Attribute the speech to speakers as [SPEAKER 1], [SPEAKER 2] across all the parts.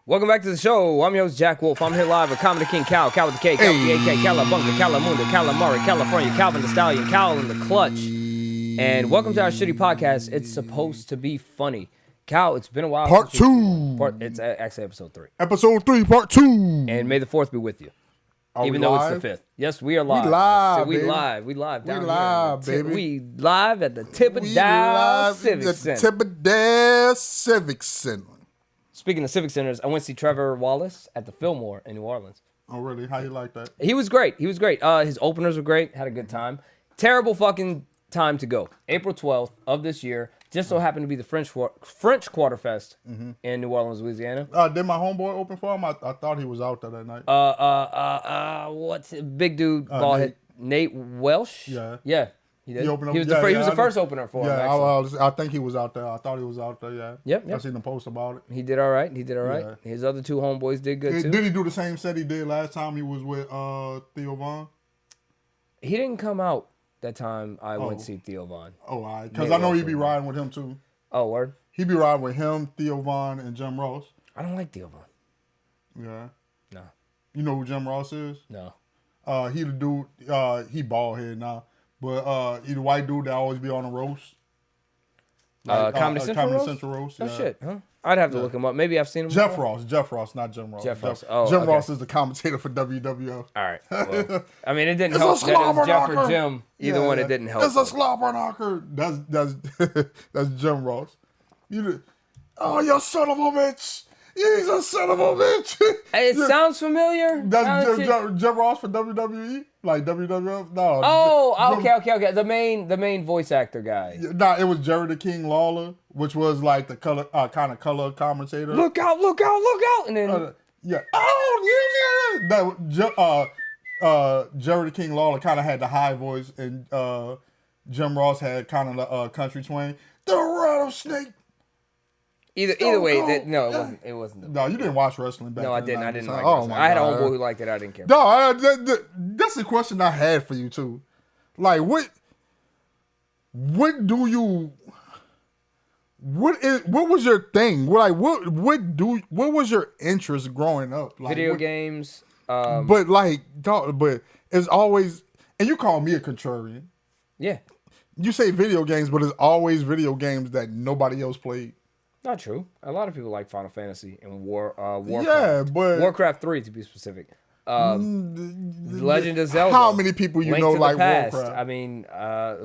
[SPEAKER 1] Welcome back to the show. I'm your host, Jack Wolf. I'm here live with Comedy King Cal, Cal with the K, Cal with the AK, Calabunga, Calamunda, Calamari, California, Calvin the Stallion, Cal in the Clutch. And welcome to our shitty podcast. It's supposed to be funny. Cal, it's been a while.
[SPEAKER 2] Part 2.
[SPEAKER 1] It's actually episode 3.
[SPEAKER 2] Episode 3, part 2.
[SPEAKER 1] And may the 4th be with you.
[SPEAKER 2] Are
[SPEAKER 1] even
[SPEAKER 2] we
[SPEAKER 1] though
[SPEAKER 2] live?
[SPEAKER 1] It's the 5th. Yes, we are live.
[SPEAKER 2] We live,
[SPEAKER 1] so we
[SPEAKER 2] baby.
[SPEAKER 1] live. We live down
[SPEAKER 2] We
[SPEAKER 1] here.
[SPEAKER 2] live, baby.
[SPEAKER 1] We live at the Tip of Dow Civic Center.
[SPEAKER 2] Tip of Dow Civic Center.
[SPEAKER 1] Speaking of Civic Centers, I went to see Trevor Wallace at the Fillmore in New Orleans.
[SPEAKER 2] Oh, really? How you like that?
[SPEAKER 1] He was great. His openers were great. Had a good time. Terrible fucking time to go. April 12th of this year. Just so happened to be the French Quarter Fest in New Orleans, Louisiana.
[SPEAKER 2] Did my homeboy open for him? I thought he was out there that night.
[SPEAKER 1] What's it? Big dude, bald head, Nate Welsh?
[SPEAKER 2] Yeah.
[SPEAKER 1] He did.
[SPEAKER 2] He opened up.
[SPEAKER 1] He was the first opener for him.
[SPEAKER 2] Yeah, I think he was out there. I thought he was out there, yeah.
[SPEAKER 1] Yep.
[SPEAKER 2] I seen the post about it.
[SPEAKER 1] He did all right.
[SPEAKER 2] Yeah.
[SPEAKER 1] His other two homeboys did good, too.
[SPEAKER 2] Did he do the same set he did last time he was with Theo Von?
[SPEAKER 1] He didn't come out that time I went to see Theo Von.
[SPEAKER 2] Oh, all right. Because I know he'd be riding with him, too.
[SPEAKER 1] Oh, word?
[SPEAKER 2] He'd be riding with him, Theo Von, and Jim Ross.
[SPEAKER 1] I don't like Theo Von.
[SPEAKER 2] Yeah.
[SPEAKER 1] No.
[SPEAKER 2] You know who Jim Ross is?
[SPEAKER 1] No.
[SPEAKER 2] He the dude, he bald head now. But he the white dude that always be on the roast.
[SPEAKER 1] Comedy Central
[SPEAKER 2] roast?
[SPEAKER 1] Oh,
[SPEAKER 2] yeah.
[SPEAKER 1] shit, huh? I'd have to look him up. Maybe I've seen him
[SPEAKER 2] Jeff
[SPEAKER 1] before.
[SPEAKER 2] Ross, not Jim Ross.
[SPEAKER 1] Jeff Ross. Oh,
[SPEAKER 2] Jim
[SPEAKER 1] okay.
[SPEAKER 2] Ross is the commentator for WWF.
[SPEAKER 1] All right. Well, I mean, it didn't
[SPEAKER 2] It's
[SPEAKER 1] help
[SPEAKER 2] a
[SPEAKER 1] that it was
[SPEAKER 2] slobber
[SPEAKER 1] Jeff or
[SPEAKER 2] knocker.
[SPEAKER 1] Jim. Either one, it didn't help.
[SPEAKER 2] It's a slobber knocker. That's Jim Ross. You son of a bitch. He's a son of a bitch.
[SPEAKER 1] It sounds familiar.
[SPEAKER 2] That's Jim Ross for WWE? Like WWF? No.
[SPEAKER 1] Oh, okay. The main voice actor guy.
[SPEAKER 2] Nah, it was Jerry the King Lawler, which was like the color kind of color commentator.
[SPEAKER 1] Look out! And then
[SPEAKER 2] Yeah. Oh, yeah. Jerry the King Lawler kind of had the high voice, and Jim Ross had kind of the country twang. The rattlesnake.
[SPEAKER 1] Either way, it wasn't.
[SPEAKER 2] No, you didn't watch wrestling back then.
[SPEAKER 1] No, I didn't. I didn't like
[SPEAKER 2] Oh,
[SPEAKER 1] wrestling.
[SPEAKER 2] my
[SPEAKER 1] I had a
[SPEAKER 2] God.
[SPEAKER 1] homeboy who liked it. I didn't care.
[SPEAKER 2] No, that's the question I had for you too. Like, what was your thing? What was your interest growing up? Like,
[SPEAKER 1] Video games.
[SPEAKER 2] But it's always, and you call me a contrarian.
[SPEAKER 1] Yeah.
[SPEAKER 2] You say video games, but it's always video games that nobody else played.
[SPEAKER 1] Not true. A lot of people like Final Fantasy and Warcraft.
[SPEAKER 2] Yeah, but
[SPEAKER 1] Warcraft 3 to be specific. Legend of Zelda.
[SPEAKER 2] How many people you know like
[SPEAKER 1] Past.
[SPEAKER 2] Warcraft?
[SPEAKER 1] I mean,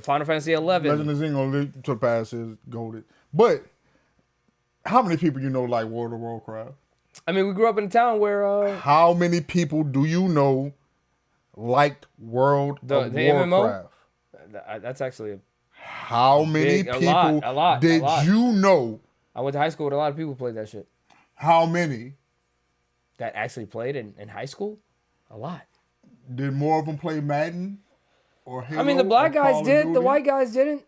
[SPEAKER 1] Final Fantasy 11.
[SPEAKER 2] Legend of Zelda to pass is goated. But how many people you know like World of Warcraft?
[SPEAKER 1] I mean, we grew up in a town where
[SPEAKER 2] how many people do you know liked World of
[SPEAKER 1] the
[SPEAKER 2] Warcraft?
[SPEAKER 1] MMO? That's actually
[SPEAKER 2] how many people
[SPEAKER 1] a lot,
[SPEAKER 2] did you know?
[SPEAKER 1] I went to high school with a lot of people who played that shit.
[SPEAKER 2] How many?
[SPEAKER 1] That actually played in high school? A lot.
[SPEAKER 2] Did more of them play Madden or Halo?
[SPEAKER 1] I mean, the black
[SPEAKER 2] or Call
[SPEAKER 1] guys
[SPEAKER 2] of
[SPEAKER 1] did.
[SPEAKER 2] Duty?
[SPEAKER 1] The white guys didn't.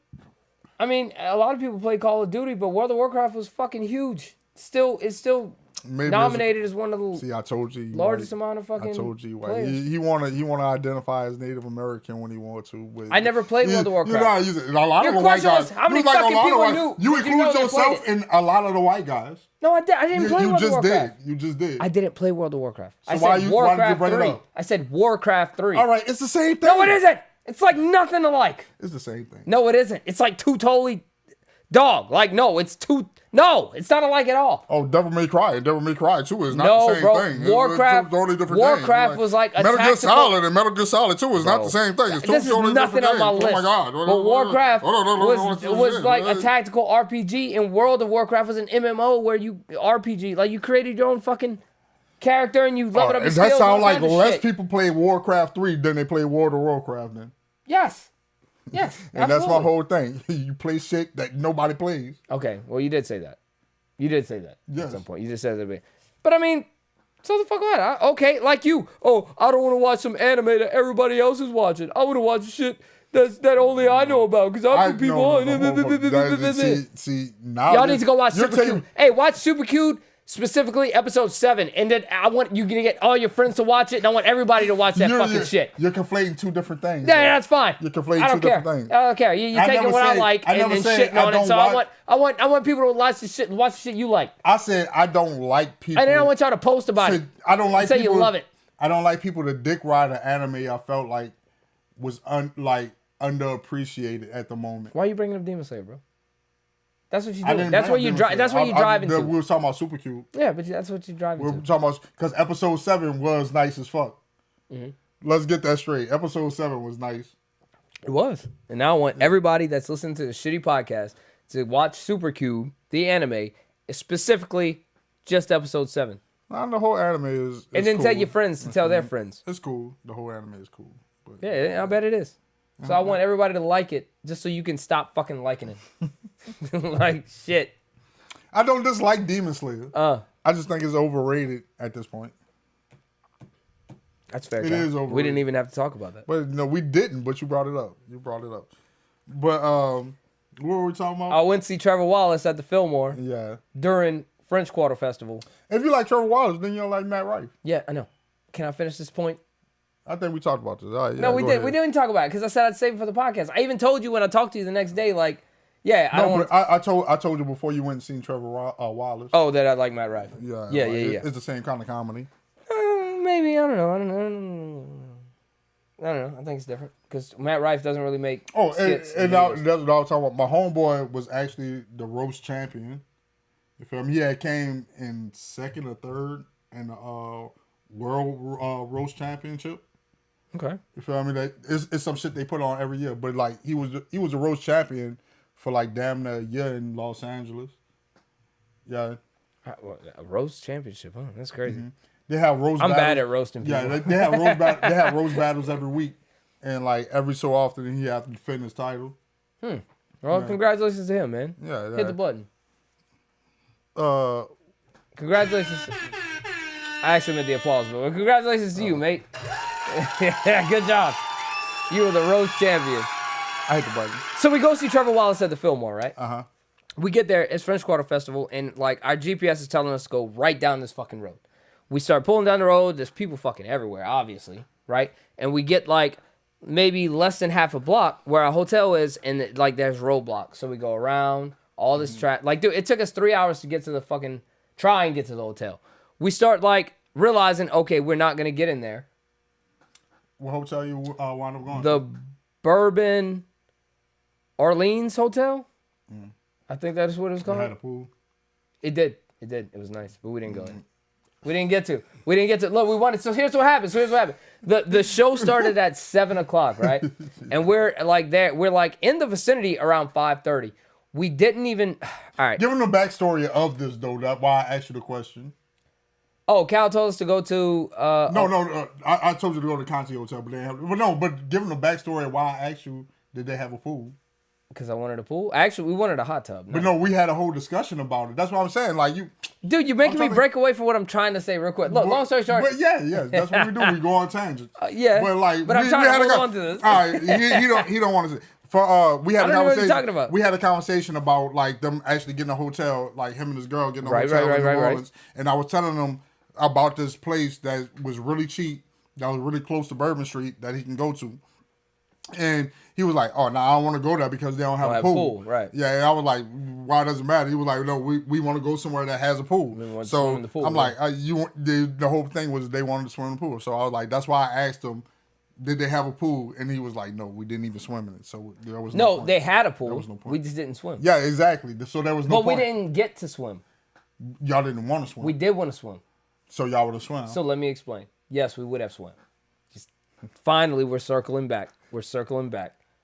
[SPEAKER 1] I mean, a lot of people played Call of Duty, but World of Warcraft was fucking huge. It's still
[SPEAKER 2] Maybe
[SPEAKER 1] nominated as one of the
[SPEAKER 2] See, I told you.
[SPEAKER 1] largest amount of fucking
[SPEAKER 2] I told you.
[SPEAKER 1] players.
[SPEAKER 2] He want to identify as Native American when he wanted to. But
[SPEAKER 1] I never played World of Warcraft.
[SPEAKER 2] A lot
[SPEAKER 1] Your
[SPEAKER 2] of the white
[SPEAKER 1] question was,
[SPEAKER 2] guys.
[SPEAKER 1] how many
[SPEAKER 2] you like
[SPEAKER 1] fucking
[SPEAKER 2] a lot of
[SPEAKER 1] people
[SPEAKER 2] white-
[SPEAKER 1] knew-
[SPEAKER 2] You
[SPEAKER 1] did you know
[SPEAKER 2] include
[SPEAKER 1] they
[SPEAKER 2] yourself
[SPEAKER 1] played
[SPEAKER 2] in a lot of the white guys.
[SPEAKER 1] No, I didn't play World of Warcraft.
[SPEAKER 2] You just did.
[SPEAKER 1] I didn't play World of Warcraft.
[SPEAKER 2] So
[SPEAKER 1] I
[SPEAKER 2] why
[SPEAKER 1] said
[SPEAKER 2] did you
[SPEAKER 1] Warcraft
[SPEAKER 2] bring it
[SPEAKER 1] 3.
[SPEAKER 2] up?
[SPEAKER 1] I said Warcraft 3.
[SPEAKER 2] All right, it's the same thing.
[SPEAKER 1] No, it isn't. It's like nothing alike.
[SPEAKER 2] It's the same thing.
[SPEAKER 1] No, it isn't. It's like two totally dog. Like, no, it's two. No, it's not alike at all.
[SPEAKER 2] Oh, Devil May Cry and Devil May Cry 2 is not
[SPEAKER 1] No,
[SPEAKER 2] the same
[SPEAKER 1] bro.
[SPEAKER 2] thing.
[SPEAKER 1] Warcraft-
[SPEAKER 2] It's totally different
[SPEAKER 1] Warcraft
[SPEAKER 2] games.
[SPEAKER 1] was like a
[SPEAKER 2] Metal Gear
[SPEAKER 1] tactical-
[SPEAKER 2] Solid and Metal Gear Solid 2 is not the same thing. It's two
[SPEAKER 1] This is
[SPEAKER 2] totally
[SPEAKER 1] nothing
[SPEAKER 2] different
[SPEAKER 1] on my
[SPEAKER 2] games.
[SPEAKER 1] list.
[SPEAKER 2] Oh my God.
[SPEAKER 1] But Warcraft was
[SPEAKER 2] shit.
[SPEAKER 1] like a tactical RPG, and World of Warcraft was an MMO where you RPG, like you created your own fucking character and you leveled up your
[SPEAKER 2] Does that
[SPEAKER 1] skills.
[SPEAKER 2] sound
[SPEAKER 1] and all
[SPEAKER 2] like
[SPEAKER 1] kinds of
[SPEAKER 2] less
[SPEAKER 1] shit.
[SPEAKER 2] people play Warcraft 3 than they play World of Warcraft then?
[SPEAKER 1] Yes.
[SPEAKER 2] And
[SPEAKER 1] absolutely.
[SPEAKER 2] that's my whole thing. You play shit that nobody plays.
[SPEAKER 1] Okay, well, you did say that. You did say that
[SPEAKER 2] Yes.
[SPEAKER 1] at some point. You just said that. But I mean, so the fuck what? Okay, like you. Oh, I don't want to watch some anime that everybody else is watching. I want to watch shit that only I know about because I put people on.
[SPEAKER 2] See, now
[SPEAKER 1] Y'all need to go watch Super Cute. Hey, watch Super Cute. Specifically, episode 7. And then I want you to get all your friends to watch it, and I want everybody to watch that fucking shit.
[SPEAKER 2] You're conflating two different things.
[SPEAKER 1] Yeah, that's fine.
[SPEAKER 2] You're conflating two different things.
[SPEAKER 1] I don't care. You're taking what I like and then shitting on it. So I want people to watch the shit you like.
[SPEAKER 2] I said I don't like people.
[SPEAKER 1] And then I want y'all to post about it.
[SPEAKER 2] I don't like
[SPEAKER 1] say
[SPEAKER 2] people.
[SPEAKER 1] You love it.
[SPEAKER 2] I don't like people to dick ride an anime I felt like was underappreciated at the moment.
[SPEAKER 1] Why are you bringing up Demon Slayer, bro? That's what you do. That's what you drive. That's what you driving to.
[SPEAKER 2] We were talking about Super Cube.
[SPEAKER 1] Yeah, but that's what you driving to.
[SPEAKER 2] We were talking about because episode 7 was nice as fuck. Mm-hmm. Let's get that straight. Episode 7 was nice.
[SPEAKER 1] It was, and now I want everybody that's listening to the shitty podcast to watch Super Cube, the anime, specifically just episode 7.
[SPEAKER 2] The whole anime is
[SPEAKER 1] and then
[SPEAKER 2] cool.
[SPEAKER 1] tell your friends to tell their friends.
[SPEAKER 2] It's cool. The whole anime is cool. But
[SPEAKER 1] yeah, I bet it is. So I want everybody to like it, just so you can stop fucking liking it. Like shit.
[SPEAKER 2] I don't dislike Demon Slayer. I just think it's overrated at this point.
[SPEAKER 1] That's fair.
[SPEAKER 2] It is overrated.
[SPEAKER 1] We didn't even have to talk about that.
[SPEAKER 2] But no, we didn't. But you brought it up. But what were we talking about?
[SPEAKER 1] I went to see Trevor Wallace at the Fillmore.
[SPEAKER 2] Yeah.
[SPEAKER 1] During French Quarter Festival.
[SPEAKER 2] If you like Trevor Wallace, then you don't like Matt Rife.
[SPEAKER 1] Yeah, I know. Can I finish this point?
[SPEAKER 2] I think we talked about this. All right, yeah,
[SPEAKER 1] no, we did.
[SPEAKER 2] Ahead.
[SPEAKER 1] We didn't talk about it because I said I'd save it for the podcast. I even told you when I talked to you the next day, like, yeah,
[SPEAKER 2] I told you before you went and seen Trevor Wallace.
[SPEAKER 1] Oh, that I like Matt Rife.
[SPEAKER 2] Yeah.
[SPEAKER 1] It's
[SPEAKER 2] the same kind of comedy.
[SPEAKER 1] Maybe I don't know. I think it's different because Matt Rife doesn't really make.
[SPEAKER 2] Oh,
[SPEAKER 1] skits
[SPEAKER 2] and that's what I was talking about. My homeboy was actually the roast champion. You feel me? He had came in 2nd or 3rd in the World Roast Championship.
[SPEAKER 1] Okay.
[SPEAKER 2] You feel me? It's some shit they put on every year, but like he was a roast champion for like damn near a year in Los Angeles. Yeah.
[SPEAKER 1] A roast championship, huh? That's crazy. Mm-hmm.
[SPEAKER 2] They have roast.
[SPEAKER 1] I'm
[SPEAKER 2] battles.
[SPEAKER 1] bad at roasting people.
[SPEAKER 2] Yeah, they have roast. They have roast battles every week, and like every so often he has to defend his title.
[SPEAKER 1] Well, congratulations to him, man.
[SPEAKER 2] Yeah.
[SPEAKER 1] Hit the button. Congratulations. I actually meant the applause, but congratulations to you, mate. Yeah, good job. You were the roast champion.
[SPEAKER 2] I hit the button.
[SPEAKER 1] So we go see Trevor Wallace at the Fillmore, right?
[SPEAKER 2] Uh-huh.
[SPEAKER 1] We get there, it's French Quarter Festival, and like our GPS is telling us to go right down this fucking road. We start pulling down the road, there's people fucking everywhere, obviously, right? And we get like maybe less than half a block where our hotel is, and like there's roadblocks. So we go around all this track. Like, dude, it took us 3 hours to get to the fucking, try and get to the hotel. We start like realizing, okay, we're not gonna get in there.
[SPEAKER 2] What hotel you wound up going
[SPEAKER 1] the
[SPEAKER 2] to?
[SPEAKER 1] Bourbon Orleans Hotel? I think that is what it was called.
[SPEAKER 2] It had a pool?
[SPEAKER 1] It did. It was nice, but we didn't go in. We didn't get to. Look, we wanted. So here's what happened. The show started at 7 o'clock, right? And we're like there. We're like in the vicinity around 5:30. We didn't even. All right.
[SPEAKER 2] Give them the backstory of this though. That's why I asked you the question.
[SPEAKER 1] Oh, Cal told us to go to.
[SPEAKER 2] I told you to go to Conti Hotel, but they have. But no, but give them the backstory of why I asked you. Did they have a pool?
[SPEAKER 1] Because I wanted a pool. Actually, we wanted a hot tub.
[SPEAKER 2] No. But no, we had a whole discussion about it. That's what I'm saying. Like you,
[SPEAKER 1] dude, you're making me break away from what I'm trying to say real quick. Look, long story short.
[SPEAKER 2] But yeah, that's what we do. We go on tangents.
[SPEAKER 1] Yeah.
[SPEAKER 2] But like,
[SPEAKER 1] I'm trying to hold on to this.
[SPEAKER 2] All right, he don't want to say. We had a conversation.
[SPEAKER 1] Know what you're talking about.
[SPEAKER 2] We had a conversation about like them actually getting a hotel, like him and his girl getting a hotel in New Orleans. And I was telling them about this place that was really cheap, that was really close to Bourbon Street that he can go to. And he was like, "Oh, no, I don't want to go there because they don't have a pool."
[SPEAKER 1] Right.
[SPEAKER 2] Yeah, and I was like, "Why does it matter?" He was like, "No, we want to go somewhere that has a pool." So
[SPEAKER 1] in the pool,
[SPEAKER 2] I'm like, the whole thing was they wanted to swim in the pool. So I was like, that's why I asked him, did they have a pool? And he was like, no, we didn't even swim in it. So there was no point.
[SPEAKER 1] They had a pool.
[SPEAKER 2] There was no point.
[SPEAKER 1] We just didn't swim.
[SPEAKER 2] Yeah, exactly. So there was no point.
[SPEAKER 1] But we didn't get to swim.
[SPEAKER 2] Y'all didn't want to swim.
[SPEAKER 1] We did want to swim.
[SPEAKER 2] So y'all would have swum.
[SPEAKER 1] So let me explain. Yes, we would have swum. Just finally, we're circling back.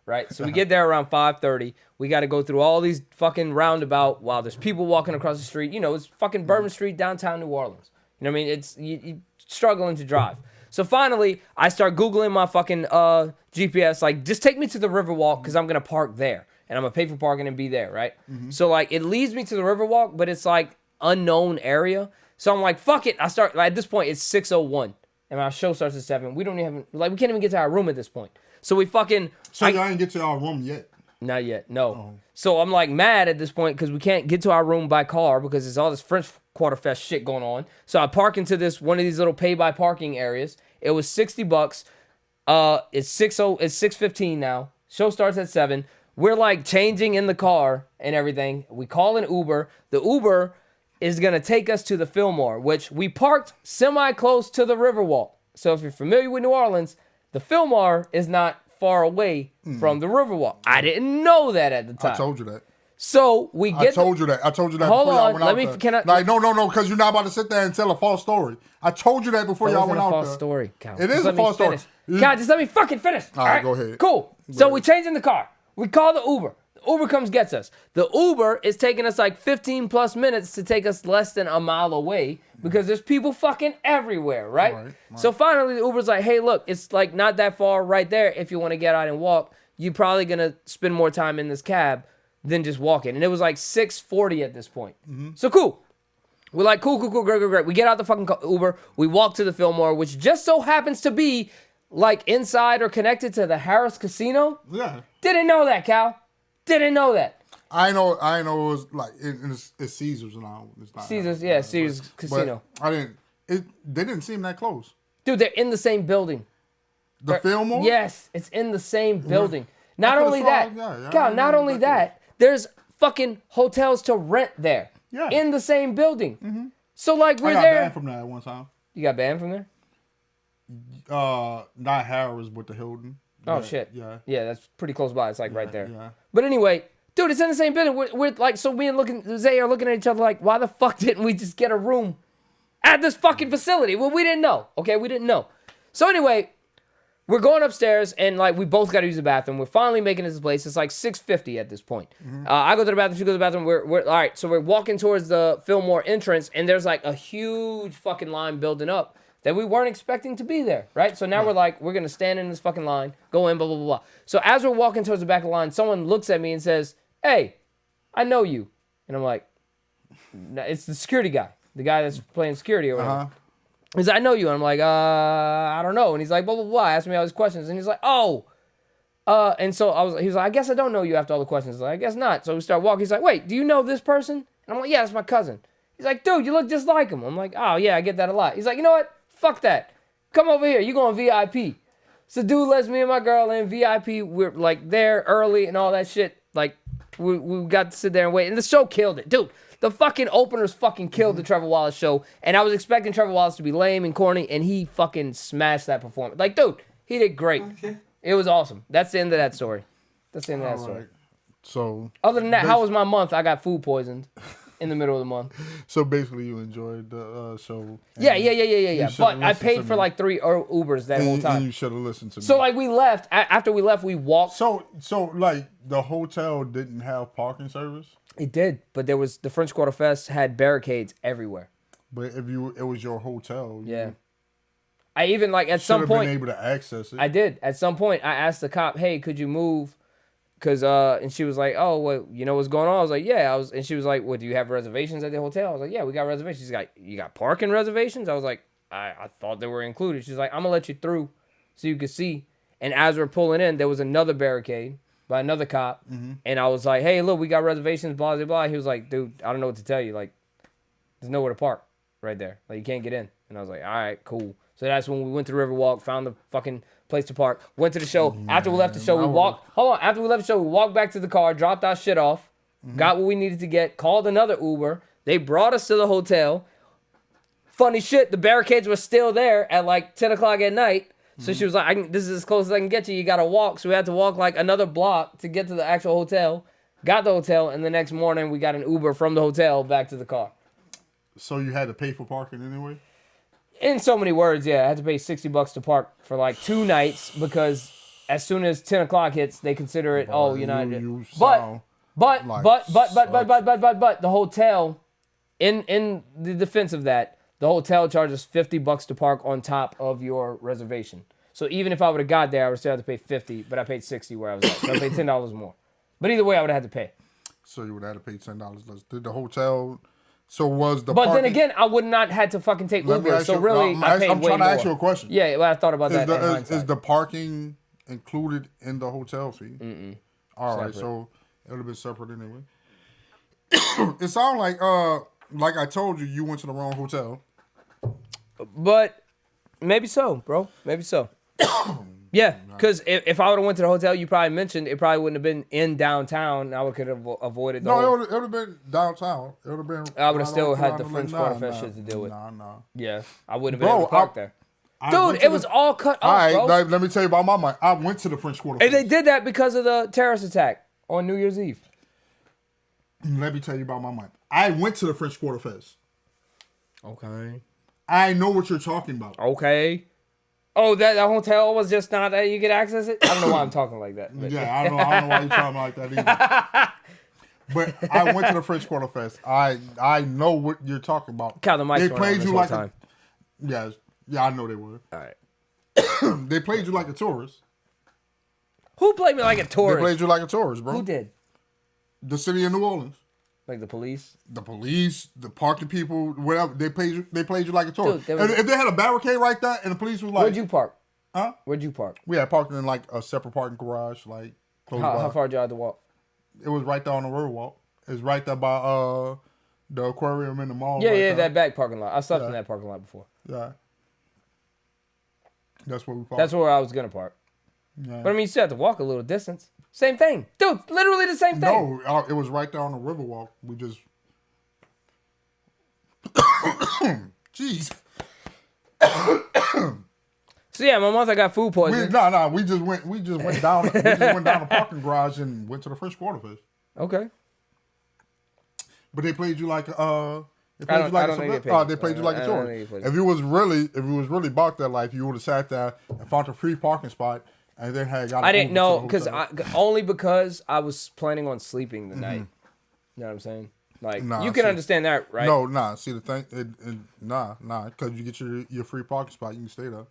[SPEAKER 1] Right? So we get there around 5:30. We got to go through all these fucking roundabout while there's people walking across the street. You know, it's fucking Bourbon Street, downtown New Orleans. You know what I mean? It's you struggling to drive. So finally, I start Googling my fucking GPS. Like, just take me to the Riverwalk because I'm going to park there. And I'm going to pay for parking and be there, right? Mm-hmm. So, like, it leads me to the Riverwalk, but it's, like, unknown area. So I'm like, fuck it. I start, like, at this point, it's 6:01. And our show starts at 7. We don't even, like, we can't even get to our room at this point. So we fucking...
[SPEAKER 2] So y'all didn't get to our room yet?
[SPEAKER 1] Not yet. No. So I'm like mad at this point because we can't get to our room by car because there's all this French Quarter Fest shit going on. So I park into this one of these little pay by parking areas. It was $60. It's 6:15 now. Show starts at 7. We're like changing in the car and everything. We call an Uber. The Uber is gonna take us to the Fillmore, which we parked semi close to the Riverwalk. So if you're familiar with New Orleans, the Fillmore is not far away from the Riverwalk. I didn't know that at the time.
[SPEAKER 2] I told you that.
[SPEAKER 1] So we get.
[SPEAKER 2] I told you that.
[SPEAKER 1] Hold
[SPEAKER 2] before
[SPEAKER 1] on.
[SPEAKER 2] y'all went
[SPEAKER 1] Let me.
[SPEAKER 2] out there.
[SPEAKER 1] Can I?
[SPEAKER 2] Like no, because you're not about to sit there and tell a false story. I told you that before y'all went out there.
[SPEAKER 1] False story, Cal.
[SPEAKER 2] It is a false story.
[SPEAKER 1] Cal, just let me fucking finish.
[SPEAKER 2] All right, go ahead.
[SPEAKER 1] Cool. So we change in the car. We call the Uber. The Uber comes gets us. The Uber is taking us like 15 plus minutes to take us less than a mile away because there's people fucking everywhere, right? So finally the Uber's like, hey, look, it's like not that far right there. If you want to get out and walk, you're probably going to spend more time in this cab than just walking. And it was like 6:40 at this point. So cool. We're like, cool, great. We get out the fucking Uber. We walk to the Fillmore, which just so happens to be like inside or connected to the Harris Casino.
[SPEAKER 2] Yeah.
[SPEAKER 1] Didn't know that, Cal. Didn't know that.
[SPEAKER 2] I know it was like it's Caesars now. It's not
[SPEAKER 1] Caesars, Caesars Casino.
[SPEAKER 2] But they didn't seem that close.
[SPEAKER 1] Dude, they're in the same building.
[SPEAKER 2] The Fillmore?
[SPEAKER 1] Yes, it's in the same building. Not only that, Cal, not only that, there's fucking hotels to rent there.
[SPEAKER 2] Yeah.
[SPEAKER 1] In the same building. So like we're
[SPEAKER 2] I got
[SPEAKER 1] there.
[SPEAKER 2] banned from that at one time.
[SPEAKER 1] You got banned from there?
[SPEAKER 2] Not Harris, but the Hilton.
[SPEAKER 1] Oh shit.
[SPEAKER 2] Yeah.
[SPEAKER 1] Yeah, that's pretty close by. It's like right there.
[SPEAKER 2] Yeah.
[SPEAKER 1] But anyway, dude, it's in the same building. We're like, so me and Zay are looking at each other like, why the fuck didn't we just get a room at this fucking facility? Well, we didn't know. Okay, we didn't know. So anyway, we're going upstairs and like we both got to use the bathroom. We're finally making it to this place. It's like 6:50 at this point. I go to the bathroom. She goes to the bathroom. We're all right. So we're walking towards the Fillmore entrance, and there's like a huge fucking line building up that we weren't expecting to be there, right? So now we're like, we're gonna stand in this fucking line, go in, blah blah blah blah. So as we're walking towards the back of the line, someone looks at me and says, "Hey, I know you," and I'm like, no, "It's the security guy, the guy that's playing security or whatever." He's like, "I know you," and I'm like, I don't know." And he's like, blah blah blah, asked me all these questions, and he's like, "Oh." And so he was like, "I guess I don't know you after all the questions." I was like, "I guess not." So we start walking. He's like, "Wait, do you know this person?" And I'm like, "Yeah, that's my cousin." He's like, "Dude, you look just like him." I'm like, "Oh yeah, I get that a lot." He's like, "You know what? Fuck that. Come over here. You going VIP." So dude lets me and my girl in VIP. We're like there early and all that shit. Like we got to sit there and wait. And the show killed it. Dude, the fucking openers fucking killed the Trevor Wallace show. And I was expecting Trevor Wallace to be lame and corny. And he fucking smashed that performance. Like, dude, he did great. Okay. It was awesome. That's the end of that story. Story.
[SPEAKER 2] So
[SPEAKER 1] other than that, how was my month? I got food poisoned in the middle of the month.
[SPEAKER 2] So basically, you enjoyed the show.
[SPEAKER 1] Yeah. But I paid for like 3 Ubers that whole time.
[SPEAKER 2] And you should have listened to me.
[SPEAKER 1] So like we left. After we left, we walked.
[SPEAKER 2] So like the hotel didn't have parking service.
[SPEAKER 1] It did, but there was the French Quarter Fest had barricades everywhere.
[SPEAKER 2] But it was your hotel.
[SPEAKER 1] Yeah. I even like at some point
[SPEAKER 2] been able to access it.
[SPEAKER 1] I did. At some point, I asked the cop, "Hey, could you move?" Cause and she was like, "Oh, well, you know what's going on?" I was like, "Yeah." And she was like, "Well, do you have reservations at the hotel?" I was like, "Yeah, we got reservations." She's like, "You got parking reservations?" I was like, I thought they were included. She's like, "I'm gonna let you through, so you can see." And as we're pulling in, there was another barricade by another cop, and I was like, "Hey, look, we got reservations." Blah blah blah. He was like, "Dude, I don't know what to tell you. Like, there's nowhere to park right there. Like, you can't get in." And I was like, "All right, cool." So that's when we went to the Riverwalk, found the fucking place to park, went to the show. After we left the show, after we left the show, we walked back to the car, dropped our shit off, got what we needed to get, called another Uber. They brought us to the hotel. Funny shit, the barricades were still there at like 10 o'clock at night. So she was like, "This is as close as I can get you. You got to walk." So we had to walk like another block to get to the actual hotel. Got the hotel, and the next morning we got an Uber from the hotel back to the car.
[SPEAKER 2] So you had to pay for parking anyway?
[SPEAKER 1] In so many words, yeah, I had to pay $60 to park for like 2 nights because as soon as 10 o'clock hits, they consider it, But the hotel, in the defense of that, the hotel charges $50 to park on top of your reservation. So even if I would have got there, I would still have to pay $50, but I paid $60 where I was at. So I paid $10 more. But either way, I would have had to pay.
[SPEAKER 2] So you would have had to pay $10 less. Did the hotel... So was the
[SPEAKER 1] But
[SPEAKER 2] parking...
[SPEAKER 1] then again, I would not had to fucking take Uber. So really, I paid way more.
[SPEAKER 2] I'm trying to ask you a question.
[SPEAKER 1] Yeah, well, I thought about that.
[SPEAKER 2] Is the parking included in the hotel fee? All right, so it would have been separate anyway. It sounds like I told you, you went to the wrong hotel.
[SPEAKER 1] But maybe so, bro. Maybe so. Yeah, because if I would have went to the hotel you probably mentioned, it probably wouldn't have been in downtown. I could have avoided the
[SPEAKER 2] No, it would have been downtown. It would have been.
[SPEAKER 1] I would have still had the French Quarter Fest shit to deal with.
[SPEAKER 2] Nah.
[SPEAKER 1] Yeah, I wouldn't have been able to park there.
[SPEAKER 2] Dude,
[SPEAKER 1] it was all cut off, bro.
[SPEAKER 2] Let me tell you about my mind. I went to the French Quarter Fest.
[SPEAKER 1] And they did that because of the terrorist attack on New Year's Eve.
[SPEAKER 2] Let me tell you about my mind. I went to the French Quarter Fest.
[SPEAKER 1] Okay.
[SPEAKER 2] I know what you're talking about.
[SPEAKER 1] Okay. Oh, that hotel was just not that you could access it? I don't know why I'm talking like that. But.
[SPEAKER 2] Yeah, I don't know why you're talking like that either. But I went to the French Quarter Fest. I know what you're talking about.
[SPEAKER 1] Count the mics.
[SPEAKER 2] They played you like
[SPEAKER 1] time.
[SPEAKER 2] Yeah, I know they were.
[SPEAKER 1] All right.
[SPEAKER 2] They played you like a tourist.
[SPEAKER 1] Who played me like a tourist?
[SPEAKER 2] They played you like a tourist, bro.
[SPEAKER 1] Who did?
[SPEAKER 2] The city of New Orleans.
[SPEAKER 1] Like the police?
[SPEAKER 2] The police, the parking people, whatever. They played you like a tourist.
[SPEAKER 1] Dude,
[SPEAKER 2] if they had a barricade right there and the police was like...
[SPEAKER 1] Where'd you park?
[SPEAKER 2] Huh?
[SPEAKER 1] Where'd you park?
[SPEAKER 2] We had parked in like a separate parking garage, like close by.
[SPEAKER 1] How far did you have to walk?
[SPEAKER 2] It was right there on the Riverwalk. It was right there by the aquarium in the mall.
[SPEAKER 1] Yeah,
[SPEAKER 2] right
[SPEAKER 1] yeah,
[SPEAKER 2] there.
[SPEAKER 1] that back parking lot. I slept in that parking lot before.
[SPEAKER 2] Yeah. That's where we parked.
[SPEAKER 1] That's where I was going to park.
[SPEAKER 2] Yeah.
[SPEAKER 1] But I mean, you still have to walk a little distance. Same thing. Dude, literally the same thing.
[SPEAKER 2] No, it was right there on the Riverwalk. We just... Jeez.
[SPEAKER 1] So yeah, my mother got food poisoning.
[SPEAKER 2] We just went down the parking garage and went to the French Quarter Fest.
[SPEAKER 1] Okay.
[SPEAKER 2] But they played you like they
[SPEAKER 1] played you like
[SPEAKER 2] a tourist. If you was really about that life, you would have sat there and found a free parking spot and then had got.
[SPEAKER 1] I didn't know because I was planning on sleeping the night. You know what I'm saying? Like you can understand that, right?
[SPEAKER 2] No. See the thing, because you get your free parking spot, you can stay there.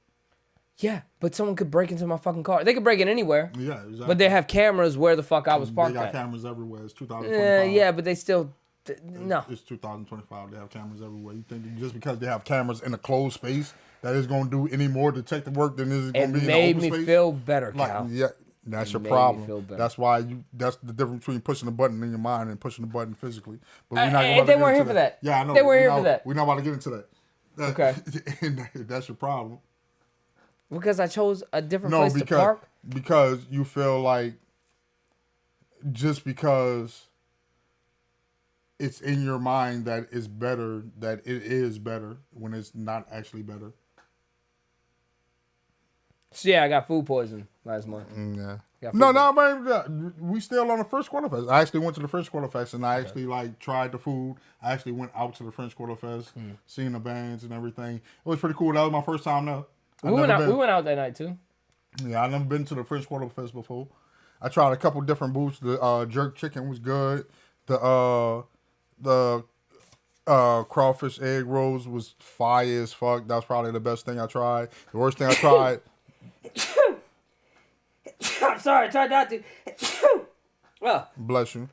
[SPEAKER 1] Yeah, but someone could break into my fucking car. They could break it anywhere.
[SPEAKER 2] Yeah, exactly.
[SPEAKER 1] But they have cameras where the fuck I was parked.
[SPEAKER 2] They got cameras everywhere. It's 2025.
[SPEAKER 1] Yeah, but they still no.
[SPEAKER 2] It's 2025. They have cameras everywhere. You think just because they have cameras in a closed space that is going to do any more detective work than is going to be in an open space?
[SPEAKER 1] It made me feel better, Cal.
[SPEAKER 2] Yeah, that's your problem. That's why that's the difference between pushing the button in your mind and pushing the button physically. But we're not going
[SPEAKER 1] they weren't here for that.
[SPEAKER 2] Yeah, I know.
[SPEAKER 1] They weren't here for that.
[SPEAKER 2] We're not about to get into that.
[SPEAKER 1] Okay.
[SPEAKER 2] And that's your problem.
[SPEAKER 1] Because I chose a different place to park?
[SPEAKER 2] Because you feel like just because it's in your mind that it's better, that it is better when it's not actually better.
[SPEAKER 1] So yeah, I got food poisoning last month.
[SPEAKER 2] Yeah. No, man. We still on the French Quarter Fest. I actually went to the French Quarter Fest and I actually tried the food. I actually went out to the French Quarter Fest, seeing the bands and everything. It was pretty cool. That was my first time there.
[SPEAKER 1] We went out that night too.
[SPEAKER 2] Yeah, I've never been to the French Quarter Fest before. I tried a couple different booths. The jerk chicken was good. The crawfish egg rolls was fire as fuck. That was probably the best thing I tried. The worst thing I tried.
[SPEAKER 1] I'm sorry, I tried not to. Well,
[SPEAKER 2] bless you.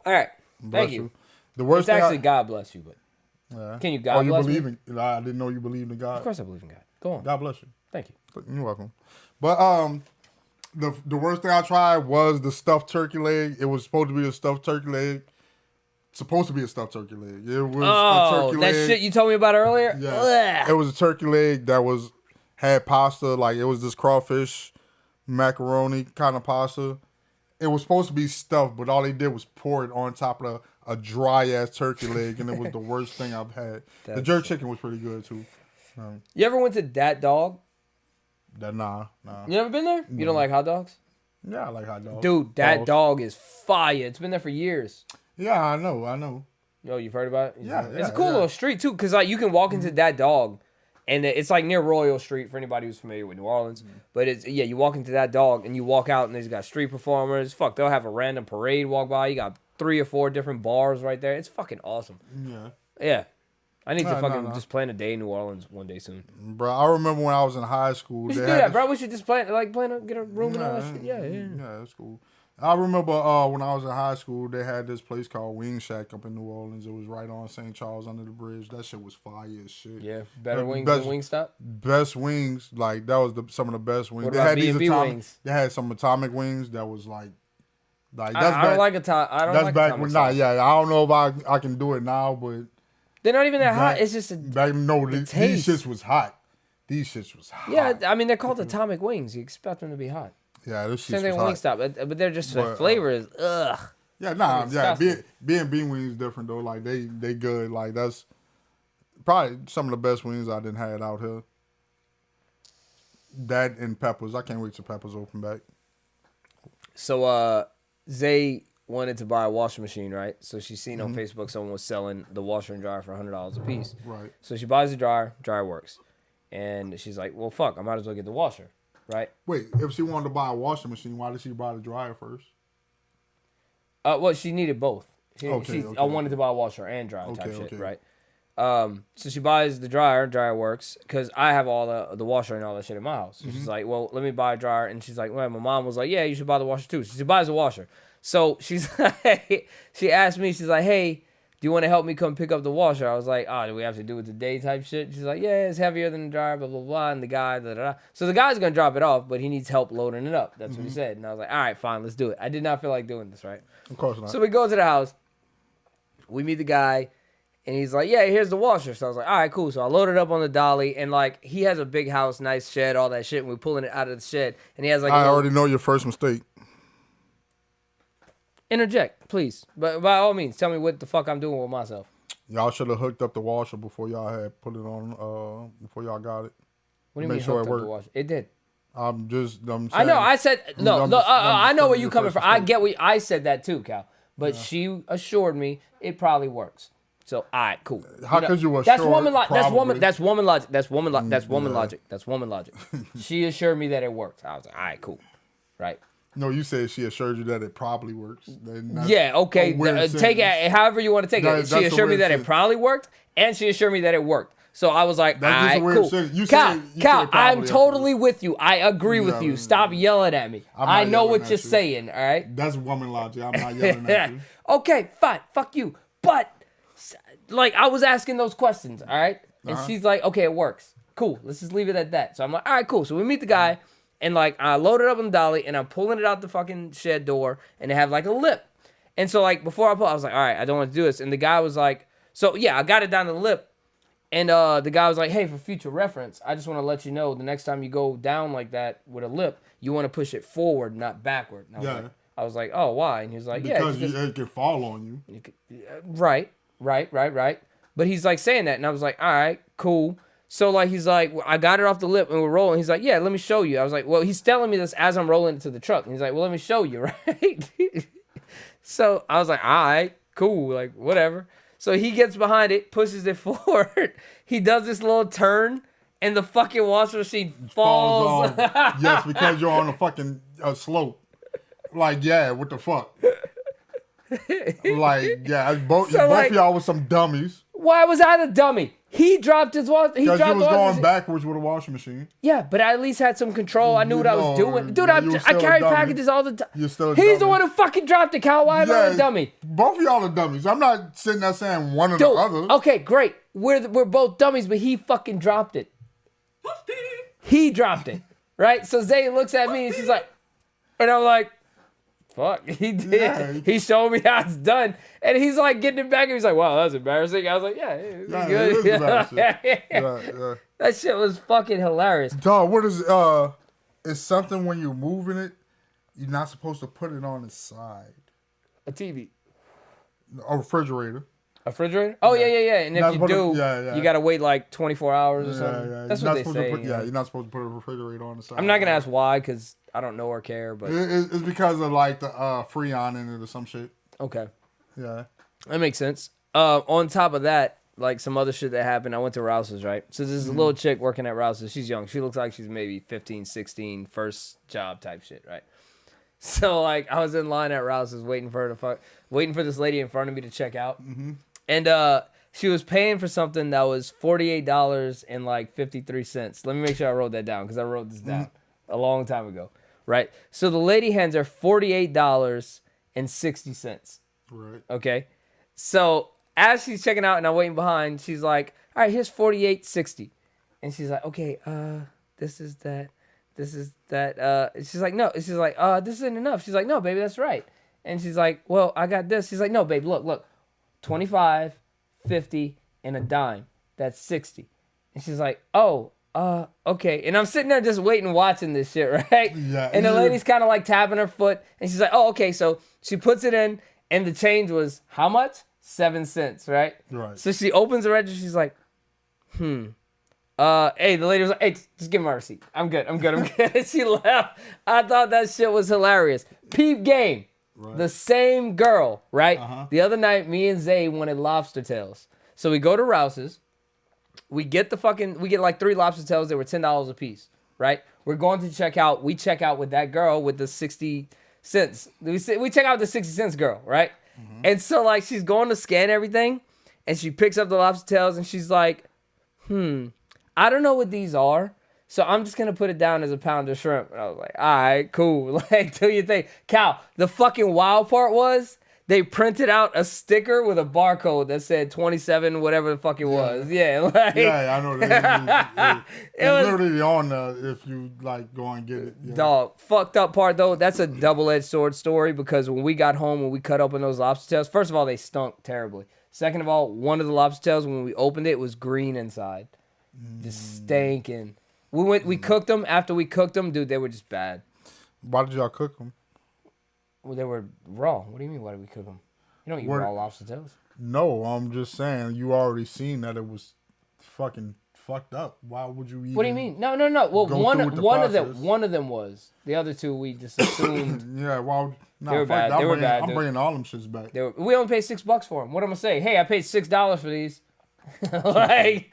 [SPEAKER 1] All right, thank you.
[SPEAKER 2] The worst
[SPEAKER 1] it's actually God bless you, but can you God bless
[SPEAKER 2] you
[SPEAKER 1] me?
[SPEAKER 2] I didn't know you believed in God.
[SPEAKER 1] Of course I believe in God. Go on.
[SPEAKER 2] God bless you.
[SPEAKER 1] Thank you.
[SPEAKER 2] You're welcome. But the worst thing I tried was the stuffed turkey leg. It was supposed to be a stuffed turkey leg. It was a turkey leg.
[SPEAKER 1] That shit you told me about earlier?
[SPEAKER 2] Yeah.
[SPEAKER 1] Ugh.
[SPEAKER 2] It was a turkey leg that had pasta, like it was this crawfish macaroni kind of pasta. It was supposed to be stuffed, but all they did was pour it on top of a dry ass turkey leg, and it was the worst thing I've had. The jerk chicken was pretty good too.
[SPEAKER 1] You ever went to Dat Dog?
[SPEAKER 2] Nah.
[SPEAKER 1] You never been there? You don't like hot dogs?
[SPEAKER 2] Yeah, I like hot dogs.
[SPEAKER 1] Dude, Dat Dog is fire. It's been there for years.
[SPEAKER 2] Yeah, I know.
[SPEAKER 1] Yo, you've heard about it?
[SPEAKER 2] Yeah.
[SPEAKER 1] It's a cool little street too, because like you can walk into Dat Dog, and it's like near Royal Street for anybody who's familiar with New Orleans. But you walk into Dat Dog and you walk out and there's got street performers. Fuck, they'll have a random parade walk by. You got 3 or 4 different bars right there. It's fucking awesome. Yeah. I need to just plan a day in New Orleans one day soon.
[SPEAKER 2] Bro, I remember when I was in high school.
[SPEAKER 1] We should do that, bro. We should just get a room and all that shit. Yeah.
[SPEAKER 2] Yeah, that's cool. I remember when I was in high school, they had this place called Wing Shack up in New Orleans. It was right on St. Charles under the bridge. That shit was fire as shit.
[SPEAKER 1] Yeah, better wings than Wingstop.
[SPEAKER 2] Best wings, like that was some of the best wings.
[SPEAKER 1] What
[SPEAKER 2] They
[SPEAKER 1] about
[SPEAKER 2] had
[SPEAKER 1] B&B wings?
[SPEAKER 2] They had some atomic wings that was like that's
[SPEAKER 1] I don't like atomic. I don't
[SPEAKER 2] that's
[SPEAKER 1] like
[SPEAKER 2] back
[SPEAKER 1] atomic
[SPEAKER 2] when
[SPEAKER 1] sauce.
[SPEAKER 2] I don't know if I can do it now, but
[SPEAKER 1] They're not even that hot. It's just
[SPEAKER 2] these shits was hot. These shits was hot.
[SPEAKER 1] Yeah, I mean they're called atomic wings. You expect them to be hot.
[SPEAKER 2] Yeah, this shit
[SPEAKER 1] Same thing
[SPEAKER 2] was hot.
[SPEAKER 1] with Wingstop, but they're just the flavor is ugh.
[SPEAKER 2] Yeah, B&B wings different though. Like they good. Like that's probably some of the best wings I didn't had out here. That and Peppers. I can't wait till Peppers open back.
[SPEAKER 1] So Zay wanted to buy a washing machine, right? So she seen on Facebook someone was selling the washer and dryer for $100 a piece.
[SPEAKER 2] Right.
[SPEAKER 1] So she buys the dryer works. And she's like, well, fuck, I might as well get the washer, right?
[SPEAKER 2] Wait, if she wanted to buy a washing machine, why did she buy the dryer first?
[SPEAKER 1] Well, she needed both.
[SPEAKER 2] Okay.
[SPEAKER 1] I wanted to buy a washer and dryer type shit, right? So she buys the dryer works, because I have all the washer and all that shit in my house. So she's like, well, let me buy a dryer. And she's like, well, my mom was like, yeah, you should buy the washer too. So she buys the washer. So she's like, she asked me, she's like, hey, do you want to help me come pick up the washer? I was like, oh, do we have to do it today type shit? She's like, yeah, it's heavier than the dryer, blah, blah, blah. And the guy, da, da, da. So the guy's going to drop it off, but he needs help loading it up. That's what he said. And I was like, all right, fine, let's do it. I did not feel like doing this, right?
[SPEAKER 2] Of course not.
[SPEAKER 1] So we go to the house. We meet the guy. And he's like, yeah, here's the washer. So I was like, all right, cool. So I loaded up on the dolly. And, like, he has a big house, nice shed, all that shit. And we're pulling it out of the shed. And he has, like,
[SPEAKER 2] I already know your first mistake.
[SPEAKER 1] Interject, please. But by all means, tell me what the fuck I'm doing with myself.
[SPEAKER 2] Y'all should have hooked up the washer before y'all had put it on, before y'all got it.
[SPEAKER 1] What do you mean hooked up the washer? It did.
[SPEAKER 2] I'm saying,
[SPEAKER 1] I know. I said no. I know where you coming from. I get what I said that too, Cal. But she assured me it probably works. So all right, cool.
[SPEAKER 2] How could you assure?
[SPEAKER 1] That's woman logic. That's woman logic. That's woman logic. She assured me that it worked. I was like, all right, cool, right.
[SPEAKER 2] No, you said she assured you that it probably works.
[SPEAKER 1] Yeah, okay. Take it however you want to take it. She assured me that it probably worked, and she assured me that it worked. So I was like, all right, cool. Cal, I'm totally with you. I agree with you. Stop yelling at me. I know what you're saying, all right?
[SPEAKER 2] That's woman logic. I'm not yelling at you.
[SPEAKER 1] Okay, fine. Fuck you. But, like, I was asking those questions, all right? And she's like, okay, it works. Cool. Let's just leave it at that. So I'm like, all right, cool. So we meet the guy. And, like, I load it up on the dolly, and I'm pulling it out the fucking shed door, and they have, like, a lip. And so, like, before I pull, I was like, all right, I don't want to do this. And the guy was like, so, yeah, I got it down to the lip. And the guy was like, hey, for future reference, I just want to let you know the next time you go down like that with a lip, you want to push it forward, not backward. And I was like, oh, why? And he was like,
[SPEAKER 2] because it could fall on you.
[SPEAKER 1] Right. But he's, like, saying that, and I was like, all right, cool. So, like, he's like, I got it off the lip and we're rolling. He's like, yeah, let me show you. I was like, well, he's telling me this as I'm rolling it to the truck. And he's like, well, let me show you, right? So I was like, all right, cool, like, whatever. So he gets behind it, pushes it forward. He does this little turn, and the fucking washing machine falls.
[SPEAKER 2] Yes, because you're on a fucking slope. Like, yeah, what the fuck? Like, yeah, both of y'all was some dummies.
[SPEAKER 1] Why was I the dummy? He dropped his wash. He dropped
[SPEAKER 2] because you was going backwards with a washing machine.
[SPEAKER 1] Yeah, but I at least had some control. I knew what I was doing. Dude, I carry packages all the time. He's the one who fucking dropped it, Cal. Why am I a dummy?
[SPEAKER 2] Both of y'all are dummies. I'm not sitting there saying one or the other.
[SPEAKER 1] Okay, great. We're both dummies, but he fucking dropped it. He dropped it, right? So Zay looks at me and she's like, and I'm like, fuck, he did. Yeah. He showed me how it's done. And he's like getting it back and he's like, wow, that's embarrassing. I was like, yeah, it's good. It is embarrassing. Yeah. That shit was fucking hilarious.
[SPEAKER 2] Dog, what is it's something when you're moving it, you're not supposed to put it on the side.
[SPEAKER 1] A TV.
[SPEAKER 2] A refrigerator.
[SPEAKER 1] A refrigerator? Oh, yeah. And if you do, you got to wait like 24 hours or something. Yeah. That's what they say.
[SPEAKER 2] You're not supposed to put a refrigerator on the side.
[SPEAKER 1] I'm not going to ask why because I don't know or care. But
[SPEAKER 2] it's because of like the Freon in it or some shit.
[SPEAKER 1] Okay.
[SPEAKER 2] Yeah.
[SPEAKER 1] That makes sense. On top of that, like some other shit that happened, I went to Rouse's, right? So there's a little chick working at Rouse's. She's young. She looks like she's maybe 15, 16, first job type shit, right? So like I was in line at Rouse's waiting for this lady in front of me to check out. Mm-hmm. And she was paying for something that was $48 and like 53 cents. Let me make sure I wrote that down because I wrote this down a long time ago. right? So the lady hands her $48.60.
[SPEAKER 2] Right.
[SPEAKER 1] Okay. So as she's checking out and I'm waiting behind, she's like, all right, here's $48.60. And she's like, okay, this is that. This is that. She's like, no. She's like, this isn't enough. She's like, no, baby, that's right. And she's like, well, I got this. She's like, no, babe, look. 25, 50, and a dime. That's 60. And she's like, oh, okay. And I'm sitting there just waiting, watching this shit, right?
[SPEAKER 2] Yeah.
[SPEAKER 1] And the lady's kind of like tapping her foot. And she's like, oh, okay. So she puts it in, and the change was how much? 7 cents, right?
[SPEAKER 2] Right.
[SPEAKER 1] So she opens the register. She's like, hey, the lady was like, hey, just give me my receipt. I'm good. And she left. I thought that shit was hilarious. Peep game. Right. The same girl, right? Uh-huh. The other night, me and Zay wanted lobster tails. So we go to Rouse's. We get like 3 lobster tails. They were $10 a piece, right? We're going to check out. We check out with that girl with the 60 cents. We check out with the 60 cents girl, right? Mm-hmm. And so like she's going to scan everything, and she picks up the lobster tails, and she's like, I don't know what these are, so I'm just going to put it down as a pound of shrimp. And I was like, all right, cool. Like, do your thing. Cal, the fucking wild part was they printed out a sticker with a barcode that said 27, whatever the fuck it was. Yeah, like,
[SPEAKER 2] yeah, I know that. It's literally on if you, like, go and get it. Yeah.
[SPEAKER 1] Dog, fucked up part, though, that's a double-edged sword story because when we got home and we cut open those lobster tails, first of all, they stunk terribly. Second of all, one of the lobster tails, when we opened it, was green inside. Just stinking. We cooked them. After we cooked them, dude, they were just bad.
[SPEAKER 2] Why did y'all cook them?
[SPEAKER 1] Well, they were raw. What do you mean, why did we cook them? You don't eat raw lobster tails.
[SPEAKER 2] No, I'm just saying, you already seen that it was fucking fucked up. Why would you even...
[SPEAKER 1] What do you mean? No. Well, one of them was. The other two, we just assumed...
[SPEAKER 2] yeah, well...
[SPEAKER 1] Nah, they were bad.
[SPEAKER 2] I'm bringing all them shits back.
[SPEAKER 1] We only paid $6 for them. What am I gonna say? Hey, I paid $6 for these. like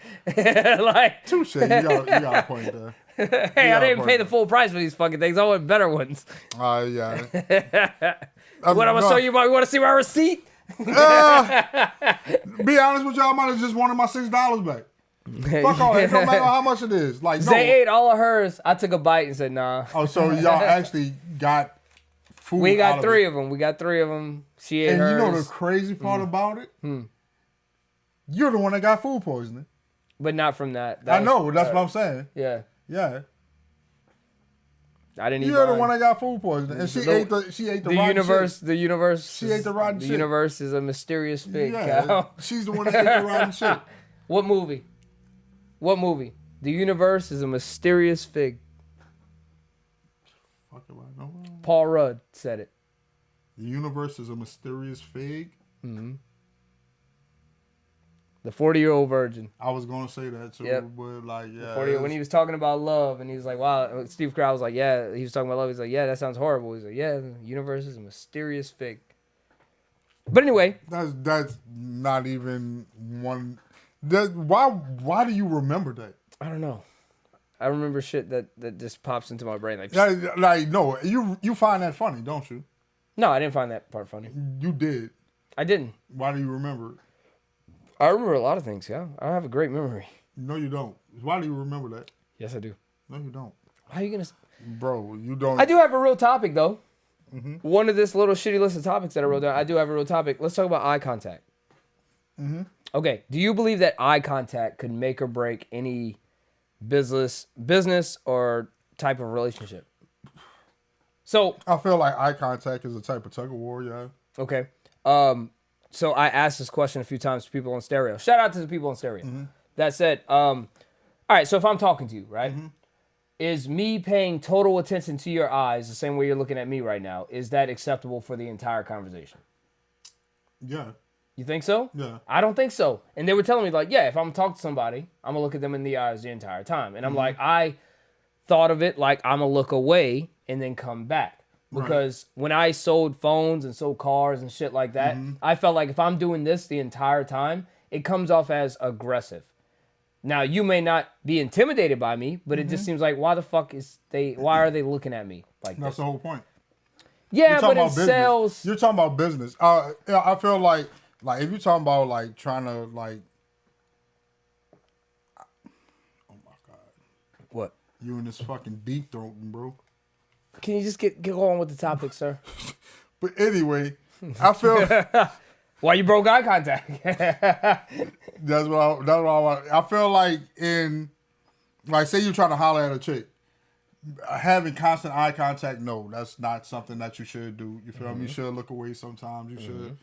[SPEAKER 2] touche. You got a point there.
[SPEAKER 1] Hey, I didn't pay the full price for these fucking things. I want better ones.
[SPEAKER 2] Yeah.
[SPEAKER 1] What I'm gonna show you? You want to see my receipt?
[SPEAKER 2] Be honest with y'all, I might have just wanted my $6 back. Fuck all that. No matter how much it is. Like, no.
[SPEAKER 1] They ate all of hers. I took a bite and said, nah.
[SPEAKER 2] Oh, so y'all actually got food.
[SPEAKER 1] We got 3 of them. We got 3 of them. She ate hers.
[SPEAKER 2] And you know the crazy part about it? You're the one that got food poisoning.
[SPEAKER 1] But not from that.
[SPEAKER 2] I know. That's what I'm saying.
[SPEAKER 1] Yeah.
[SPEAKER 2] Yeah.
[SPEAKER 1] I didn't eat
[SPEAKER 2] You're the one that got food poisoning. And she ate the rotten shit.
[SPEAKER 1] The universe.
[SPEAKER 2] She ate the rotten shit.
[SPEAKER 1] The universe is a mysterious fig.
[SPEAKER 2] Yeah.
[SPEAKER 1] Cal.
[SPEAKER 2] She's the one that ate the rotten shit.
[SPEAKER 1] What movie? The universe is a mysterious fig.
[SPEAKER 2] Fuck if I know.
[SPEAKER 1] Paul Rudd said it.
[SPEAKER 2] The universe is a mysterious fig?
[SPEAKER 1] Mm-hmm. The 40-year-old virgin.
[SPEAKER 2] I was going to say that too.
[SPEAKER 1] Yep.
[SPEAKER 2] But like, yeah.
[SPEAKER 1] When he was talking about love and he was like, wow. Steve Carell was like, yeah. He was talking about love. He's like, yeah, that sounds horrible. He's like, yeah, the universe is a mysterious fig. But anyway.
[SPEAKER 2] That's not even one. Why do you remember that?
[SPEAKER 1] I don't know. I remember shit that just pops into my brain.
[SPEAKER 2] No, you find that funny, don't you?
[SPEAKER 1] No, I didn't find that part funny.
[SPEAKER 2] You did.
[SPEAKER 1] I didn't.
[SPEAKER 2] Why do you remember it?
[SPEAKER 1] I remember a lot of things, yeah. I have a great memory.
[SPEAKER 2] No, you don't. Why do you remember that?
[SPEAKER 1] Yes, I do.
[SPEAKER 2] No, you don't.
[SPEAKER 1] How are you going to...
[SPEAKER 2] Bro, you don't...
[SPEAKER 1] I do have a real topic, though. Mm-hmm. One of this little shitty list of topics that I wrote down, I do have a real topic. Let's talk about eye contact. Mm-hmm. Okay, do you believe that eye contact could make or break any business or type of relationship? So...
[SPEAKER 2] I feel like eye contact is a type of tug of war, yeah.
[SPEAKER 1] Okay. So I asked this question a few times to people on stereo. Shout out to the people on stereo. Mm-hmm. That said, all right, so if I'm talking to you, right, is me paying total attention to your eyes the same way you're looking at me right now, is that acceptable for the entire conversation?
[SPEAKER 2] Yeah.
[SPEAKER 1] You think so?
[SPEAKER 2] Yeah.
[SPEAKER 1] I don't think so. And they were telling me, like, yeah, if I'm talking to somebody, I'm going to look at them in the eyes the entire time. And I'm like, I thought of it like I'm going to look away and then come back. Because when I sold phones and sold cars and shit like that, I felt like if I'm doing this the entire time, it comes off as aggressive. Now, you may not be intimidated by me, but it just seems like, why are they looking at me like
[SPEAKER 2] That's the whole point.
[SPEAKER 1] Yeah, but in sales...
[SPEAKER 2] You're talking about business. I feel like if you're talking about, like, trying to, like... Oh, my God.
[SPEAKER 1] What?
[SPEAKER 2] You in this fucking deep throating, bro.
[SPEAKER 1] Can you just get on with the topic, sir?
[SPEAKER 2] But anyway, I feel
[SPEAKER 1] why you broke eye contact.
[SPEAKER 2] that's what I want. I feel like say you're trying to holler at a chick, having constant eye contact. No, that's not something that you should do. You feel me? You should look away sometimes. You should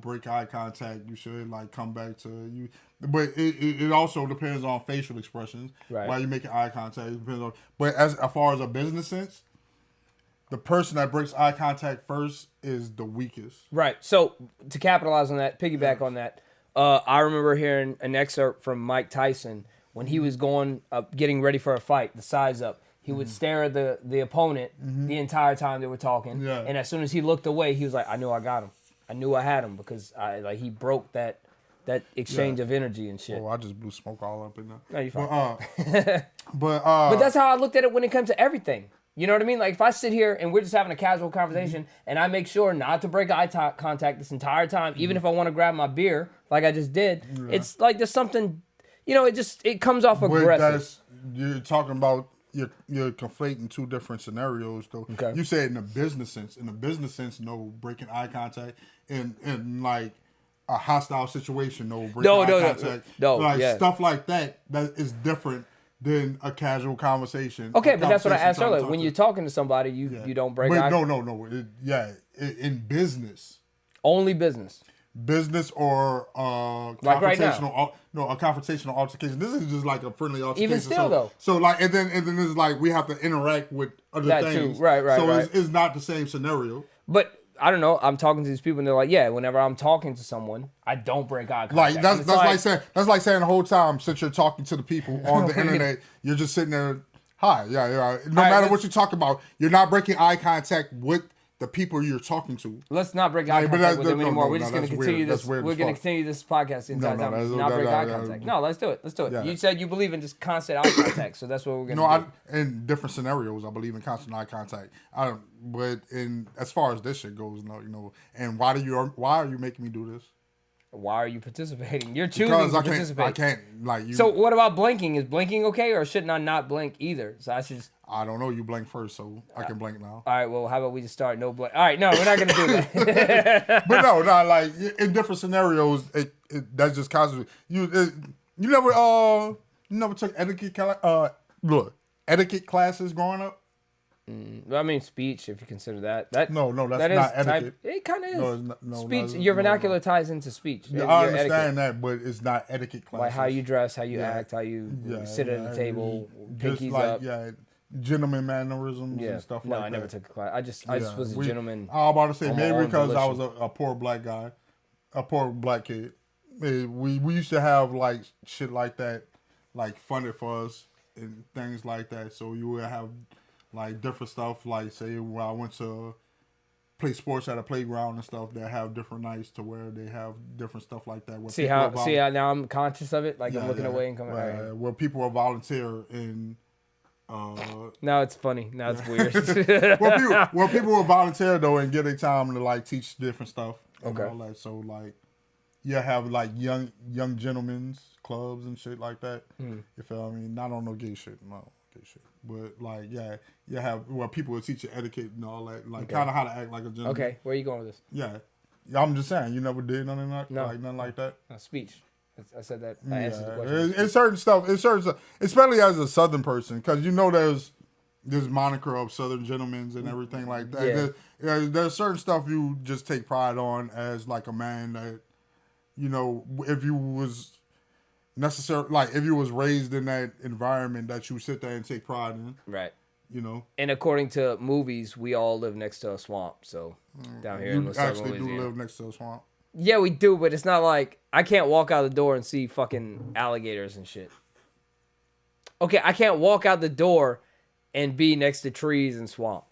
[SPEAKER 2] break eye contact. You should come back to you. But it also depends on facial expressions.
[SPEAKER 1] Right.
[SPEAKER 2] While you're making eye contact, it depends on. But as far as a business sense, the person that breaks eye contact first is the weakest.
[SPEAKER 1] Right. So to capitalize on that, piggyback on that, I remember hearing an excerpt from Mike Tyson when he was getting ready for a fight, the size up. He would stare at the opponent the entire time they were talking. Yeah. And as soon as he looked away, he was like, I knew I got him. I knew I had him because he broke that exchange of energy and shit.
[SPEAKER 2] Oh, I just blew smoke all up in there.
[SPEAKER 1] No, you're fine.
[SPEAKER 2] But
[SPEAKER 1] that's how I looked at it when it comes to everything. You know what I mean? Like if I sit here and we're just having a casual conversation and I make sure not to break eye contact this entire time, even if I want to grab my beer like I just did, it's like there's something, it comes off aggressive.
[SPEAKER 2] You're talking about you're conflating two different scenarios though.
[SPEAKER 1] Okay.
[SPEAKER 2] You said in a business sense. In a business sense, no breaking eye contact. In like a hostile situation, no breaking eye contact. Stuff like that is different than a casual conversation.
[SPEAKER 1] Okay, but that's what I asked earlier. When you're talking to somebody, you don't break eye contact.
[SPEAKER 2] No. In business.
[SPEAKER 1] Only business.
[SPEAKER 2] Business or confrontational,
[SPEAKER 1] like right now.
[SPEAKER 2] A confrontational altercation. This is just like a friendly altercation.
[SPEAKER 1] Even still, though.
[SPEAKER 2] So and then it's like we have to interact with other things.
[SPEAKER 1] Too. Right.
[SPEAKER 2] So it's not the same scenario.
[SPEAKER 1] But I don't know. I'm talking to these people and they're like, yeah, whenever I'm talking to someone, I don't break eye contact.
[SPEAKER 2] That's like saying the whole time since you're talking to the people on the internet, you're just sitting there. Hi, yeah. No matter what you talk about, you're not breaking eye contact with the people you're talking to.
[SPEAKER 1] Let's not break eye contact with them anymore. We're just going to continue this. We're going to continue this podcast the entire time. Not break eye contact. No, let's do it. Yeah. You said you believe in just constant eye contact, so that's what we're going to do.
[SPEAKER 2] In different scenarios, I believe in constant eye contact. But as far as this shit goes, and why are you making me do this?
[SPEAKER 1] Why are you participating? You're choosing to participate.
[SPEAKER 2] I can't.
[SPEAKER 1] So what about blinking? Is blinking okay, or shouldn't I not blink either? So I should just...
[SPEAKER 2] I don't know. You blink first, so I can blink now.
[SPEAKER 1] All right. Well, how about we just start no blink? All right. No, we're not gonna do that.
[SPEAKER 2] But no, like in different scenarios, that's just constantly. You never took etiquette classes growing up.
[SPEAKER 1] I mean, speech, if you consider that.
[SPEAKER 2] No, that's not etiquette.
[SPEAKER 1] It kind of is.
[SPEAKER 2] No,
[SPEAKER 1] speech. Your vernacular ties into speech.
[SPEAKER 2] Yeah, I understand that, but it's not etiquette classes.
[SPEAKER 1] Like how you dress, how you act, how you sit at the table, pinkies up.
[SPEAKER 2] Yeah. Gentleman mannerisms and stuff like that. No, I
[SPEAKER 1] never took a class. I just was a gentleman.
[SPEAKER 2] I was about to say maybe because I was a poor black guy, a poor black kid. We used to have like shit like that, like funded for us and things like that. So you would have like different stuff. Like say when I went to play sports at a playground and stuff, that have different nights to where they have different stuff like that.
[SPEAKER 1] See how now I'm conscious of it. Like I'm looking away and coming. Right.
[SPEAKER 2] Where people will volunteer in.
[SPEAKER 1] Now it's funny. Now it's weird.
[SPEAKER 2] well, people will volunteer though and get their time to like teach different stuff. And all that. So like, you have like young gentlemen's clubs and shit like that. You feel me? Not on no gay shit, but like you have people will teach you etiquette and all that, like kind of how to act like a gentleman.
[SPEAKER 1] Okay, where are you going with this?
[SPEAKER 2] Yeah, I'm just saying you never did nothing like that.
[SPEAKER 1] Speech. I said that. I answered the question.
[SPEAKER 2] It's certain stuff. Especially as a Southern person, because there's this moniker of Southern gentlemen and everything like that. Yeah. There's certain stuff you just take pride on as like a man that, if you was if you was raised in that environment that you sit there and take pride in.
[SPEAKER 1] Right. And according to movies, we all live next to a swamp. So down here in the Southern Louisiana.
[SPEAKER 2] You actually do live next to a swamp.
[SPEAKER 1] Yeah, we do, but it's not like I can't walk out the door and see fucking alligators and shit. Okay, I can't walk out the door and be next to trees and swamp.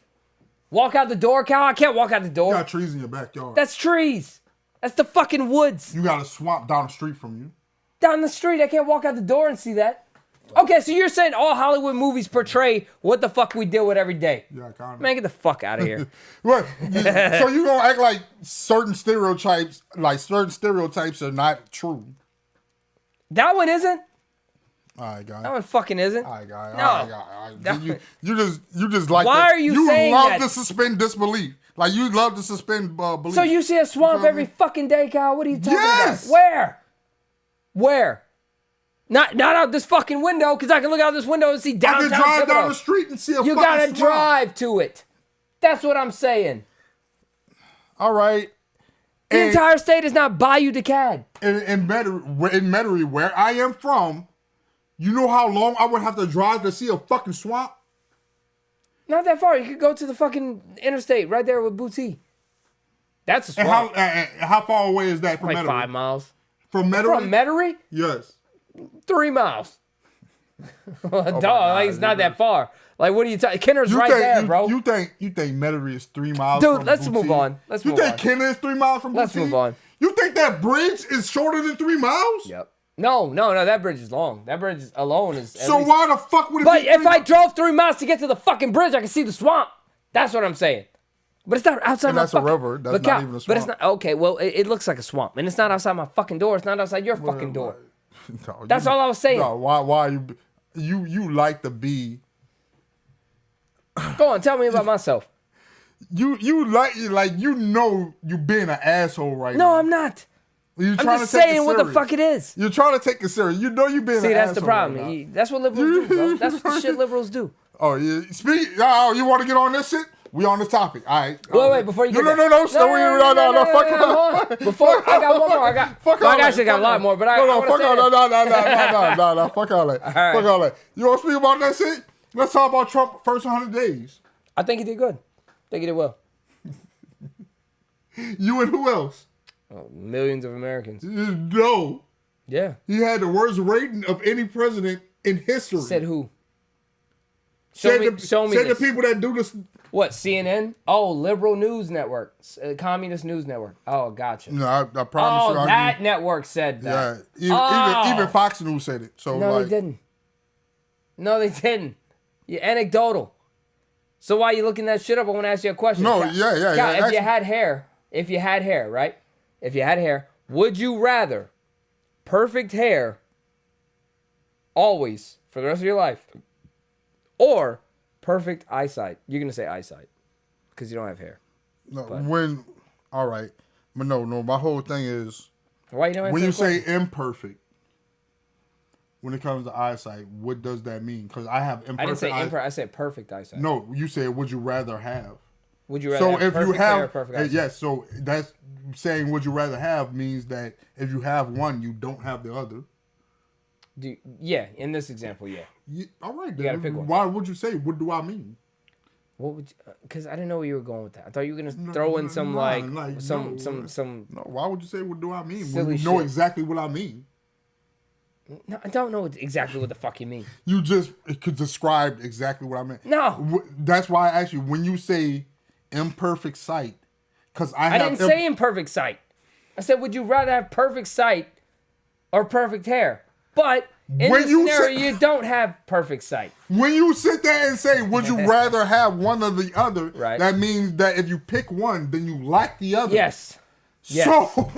[SPEAKER 1] Walk out the door, Cal? I can't walk out the door.
[SPEAKER 2] You got trees in your backyard.
[SPEAKER 1] That's trees. That's the fucking woods.
[SPEAKER 2] You got a swamp down the street from you.
[SPEAKER 1] Down the street, I can't walk out the door and see that. Okay, so you're saying all Hollywood movies portray what the fuck we deal with every day.
[SPEAKER 2] Yeah, kind of.
[SPEAKER 1] Man, get the fuck out of here.
[SPEAKER 2] Right. So you gonna act like certain stereotypes are not true.
[SPEAKER 1] That one isn't?
[SPEAKER 2] All right, guy.
[SPEAKER 1] No, it fucking isn't.
[SPEAKER 2] All right, guy.
[SPEAKER 1] No.
[SPEAKER 2] All right. You just like.
[SPEAKER 1] Why are you saying
[SPEAKER 2] that? You
[SPEAKER 1] that?
[SPEAKER 2] love to suspend disbelief. Like you love to suspend belief.
[SPEAKER 1] So you see a swamp every fucking day, Kyle? What are you talking about? Where? Not out this fucking window, because I can look out this window and see downtown.
[SPEAKER 2] I can drive down the street and see a fucking swamp.
[SPEAKER 1] You gotta drive to it. That's what I'm saying.
[SPEAKER 2] All right.
[SPEAKER 1] The entire state is not Bayou DeCad.
[SPEAKER 2] In Metairie, where I am from, you know how long I would have to drive to see a fucking swamp?
[SPEAKER 1] Not that far. You could go to the fucking interstate right there with Booty. That's a swamp.
[SPEAKER 2] And how far away is that from Metairie?
[SPEAKER 1] Like 5 miles.
[SPEAKER 2] From Metairie?
[SPEAKER 1] From Metairie?
[SPEAKER 2] Yes.
[SPEAKER 1] 3 miles. Dog, like it's not that far. Like, what are you talking? Kenner's right there, bro.
[SPEAKER 2] You think Metairie is 3 miles
[SPEAKER 1] Dude,
[SPEAKER 2] from
[SPEAKER 1] let's
[SPEAKER 2] Boutique?
[SPEAKER 1] move on.
[SPEAKER 2] You think Kenner is 3 miles from
[SPEAKER 1] Let's
[SPEAKER 2] Boutique?
[SPEAKER 1] move on.
[SPEAKER 2] You think that bridge is shorter than 3 miles?
[SPEAKER 1] Yep. No, that bridge is long. That bridge alone is...
[SPEAKER 2] So why the fuck would it
[SPEAKER 1] But
[SPEAKER 2] be...
[SPEAKER 1] if I drove 3 miles to get to the fucking bridge, I can see the swamp. That's what I'm saying. But it's not outside my fucking...
[SPEAKER 2] And that's a river. That's not even a swamp.
[SPEAKER 1] But it's not... Okay, well, it looks like a swamp. And it's not outside my fucking door. It's not outside your fucking door.
[SPEAKER 2] No,
[SPEAKER 1] that's all I was saying.
[SPEAKER 2] No, why you like to be...
[SPEAKER 1] Go on, tell me about myself.
[SPEAKER 2] You like you know you being an asshole right
[SPEAKER 1] now.
[SPEAKER 2] No,
[SPEAKER 1] I'm not.
[SPEAKER 2] I'm
[SPEAKER 1] just saying what the fuck it is.
[SPEAKER 2] You're trying to take it serious. You know you being an asshole. See,
[SPEAKER 1] that's the problem.
[SPEAKER 2] Right
[SPEAKER 1] that's what liberals do, bro. That's what the shit liberals do.
[SPEAKER 2] Oh, yeah. You want to get on this shit? We on this topic. All right.
[SPEAKER 1] Wait, before you get
[SPEAKER 2] No, fuck
[SPEAKER 1] on. Before, I got one more. I actually got a lot more, but
[SPEAKER 2] No, fuck all that. No, fuck all that. Fuck all that. You want to speak about that shit? Let's talk about Trump first 100 days.
[SPEAKER 1] I think he did good. I think he did well.
[SPEAKER 2] You and who else?
[SPEAKER 1] Oh, millions of Americans.
[SPEAKER 2] No.
[SPEAKER 1] Yeah.
[SPEAKER 2] He had the worst rating of any president in history.
[SPEAKER 1] Said who?
[SPEAKER 2] Show me
[SPEAKER 1] the
[SPEAKER 2] people that do this.
[SPEAKER 1] What, CNN? Oh, liberal news network. Communist news network. Oh, gotcha.
[SPEAKER 2] No, I promise you.
[SPEAKER 1] Oh, that network said that.
[SPEAKER 2] Yeah. Even Fox News said it. So
[SPEAKER 1] no, they didn't. No, they didn't. You're anecdotal. So why are you looking that shit up? I want to ask you a question.
[SPEAKER 2] No,
[SPEAKER 1] Cal,
[SPEAKER 2] yeah.
[SPEAKER 1] If you had hair, right? If you had hair, would you rather perfect hair always for the rest of your life or perfect eyesight? You're going to say eyesight because you don't have hair.
[SPEAKER 2] No, all right. But no, my whole thing is
[SPEAKER 1] why you don't
[SPEAKER 2] when you say imperfect, when it comes to eyesight, what does that mean? Because I have imperfect.
[SPEAKER 1] I didn't say imperfect. I said perfect eyesight.
[SPEAKER 2] No, you said would you rather have?
[SPEAKER 1] Would you rather have perfect hair or perfect eyesight?
[SPEAKER 2] Yes, so that's saying would you rather have means that if you have one, you don't have the other.
[SPEAKER 1] Yeah, in this example, yeah.
[SPEAKER 2] All right,
[SPEAKER 1] you gotta pick one.
[SPEAKER 2] Why would you say what do I mean?
[SPEAKER 1] What would? Because I didn't know where you were going with that. I thought you were gonna throw in some some.
[SPEAKER 2] No, why would you say what do I mean?
[SPEAKER 1] Silly
[SPEAKER 2] when you know exactly what I mean.
[SPEAKER 1] No, I don't know exactly what the fuck you mean.
[SPEAKER 2] You just could describe exactly what I meant.
[SPEAKER 1] No,
[SPEAKER 2] that's why I asked you when you say imperfect sight, because I
[SPEAKER 1] didn't say imperfect sight. I said would you rather have perfect sight or perfect hair? But in this scenario, you don't have perfect sight.
[SPEAKER 2] When you sit there and say, would you rather have one or the other,
[SPEAKER 1] right.
[SPEAKER 2] That means that if you pick one, then you lack the other.
[SPEAKER 1] Yes.
[SPEAKER 2] So,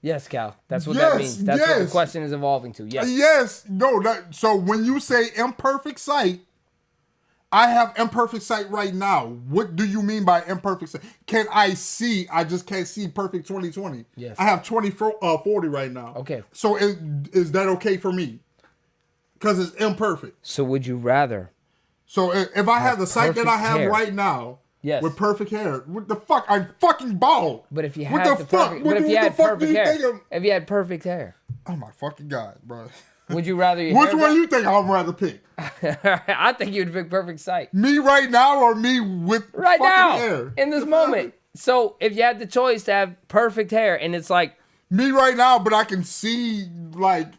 [SPEAKER 1] Yes, Cal. That's what that means. That's what the question is evolving to. Yes.
[SPEAKER 2] Yes. No. So when you say imperfect sight, I have imperfect sight right now. What do you mean by imperfect sight? Can I see? I just can't see perfect 20/20.
[SPEAKER 1] Yes.
[SPEAKER 2] I have 20/40 right now.
[SPEAKER 1] Okay.
[SPEAKER 2] So is that okay for me? Because it's imperfect.
[SPEAKER 1] So would you rather?
[SPEAKER 2] So if I have the sight that I have right now, with perfect hair, what the fuck? I'm fucking bald.
[SPEAKER 1] But if you had if you had perfect hair.
[SPEAKER 2] Oh my fucking God, bro.
[SPEAKER 1] Would you rather?
[SPEAKER 2] Which one you think I'd rather pick?
[SPEAKER 1] I think you'd pick perfect sight.
[SPEAKER 2] Me right now or me with
[SPEAKER 1] right
[SPEAKER 2] fucking
[SPEAKER 1] now
[SPEAKER 2] hair?
[SPEAKER 1] In this moment. So if you had the choice to have perfect hair, and it's like
[SPEAKER 2] me right now, but I can see like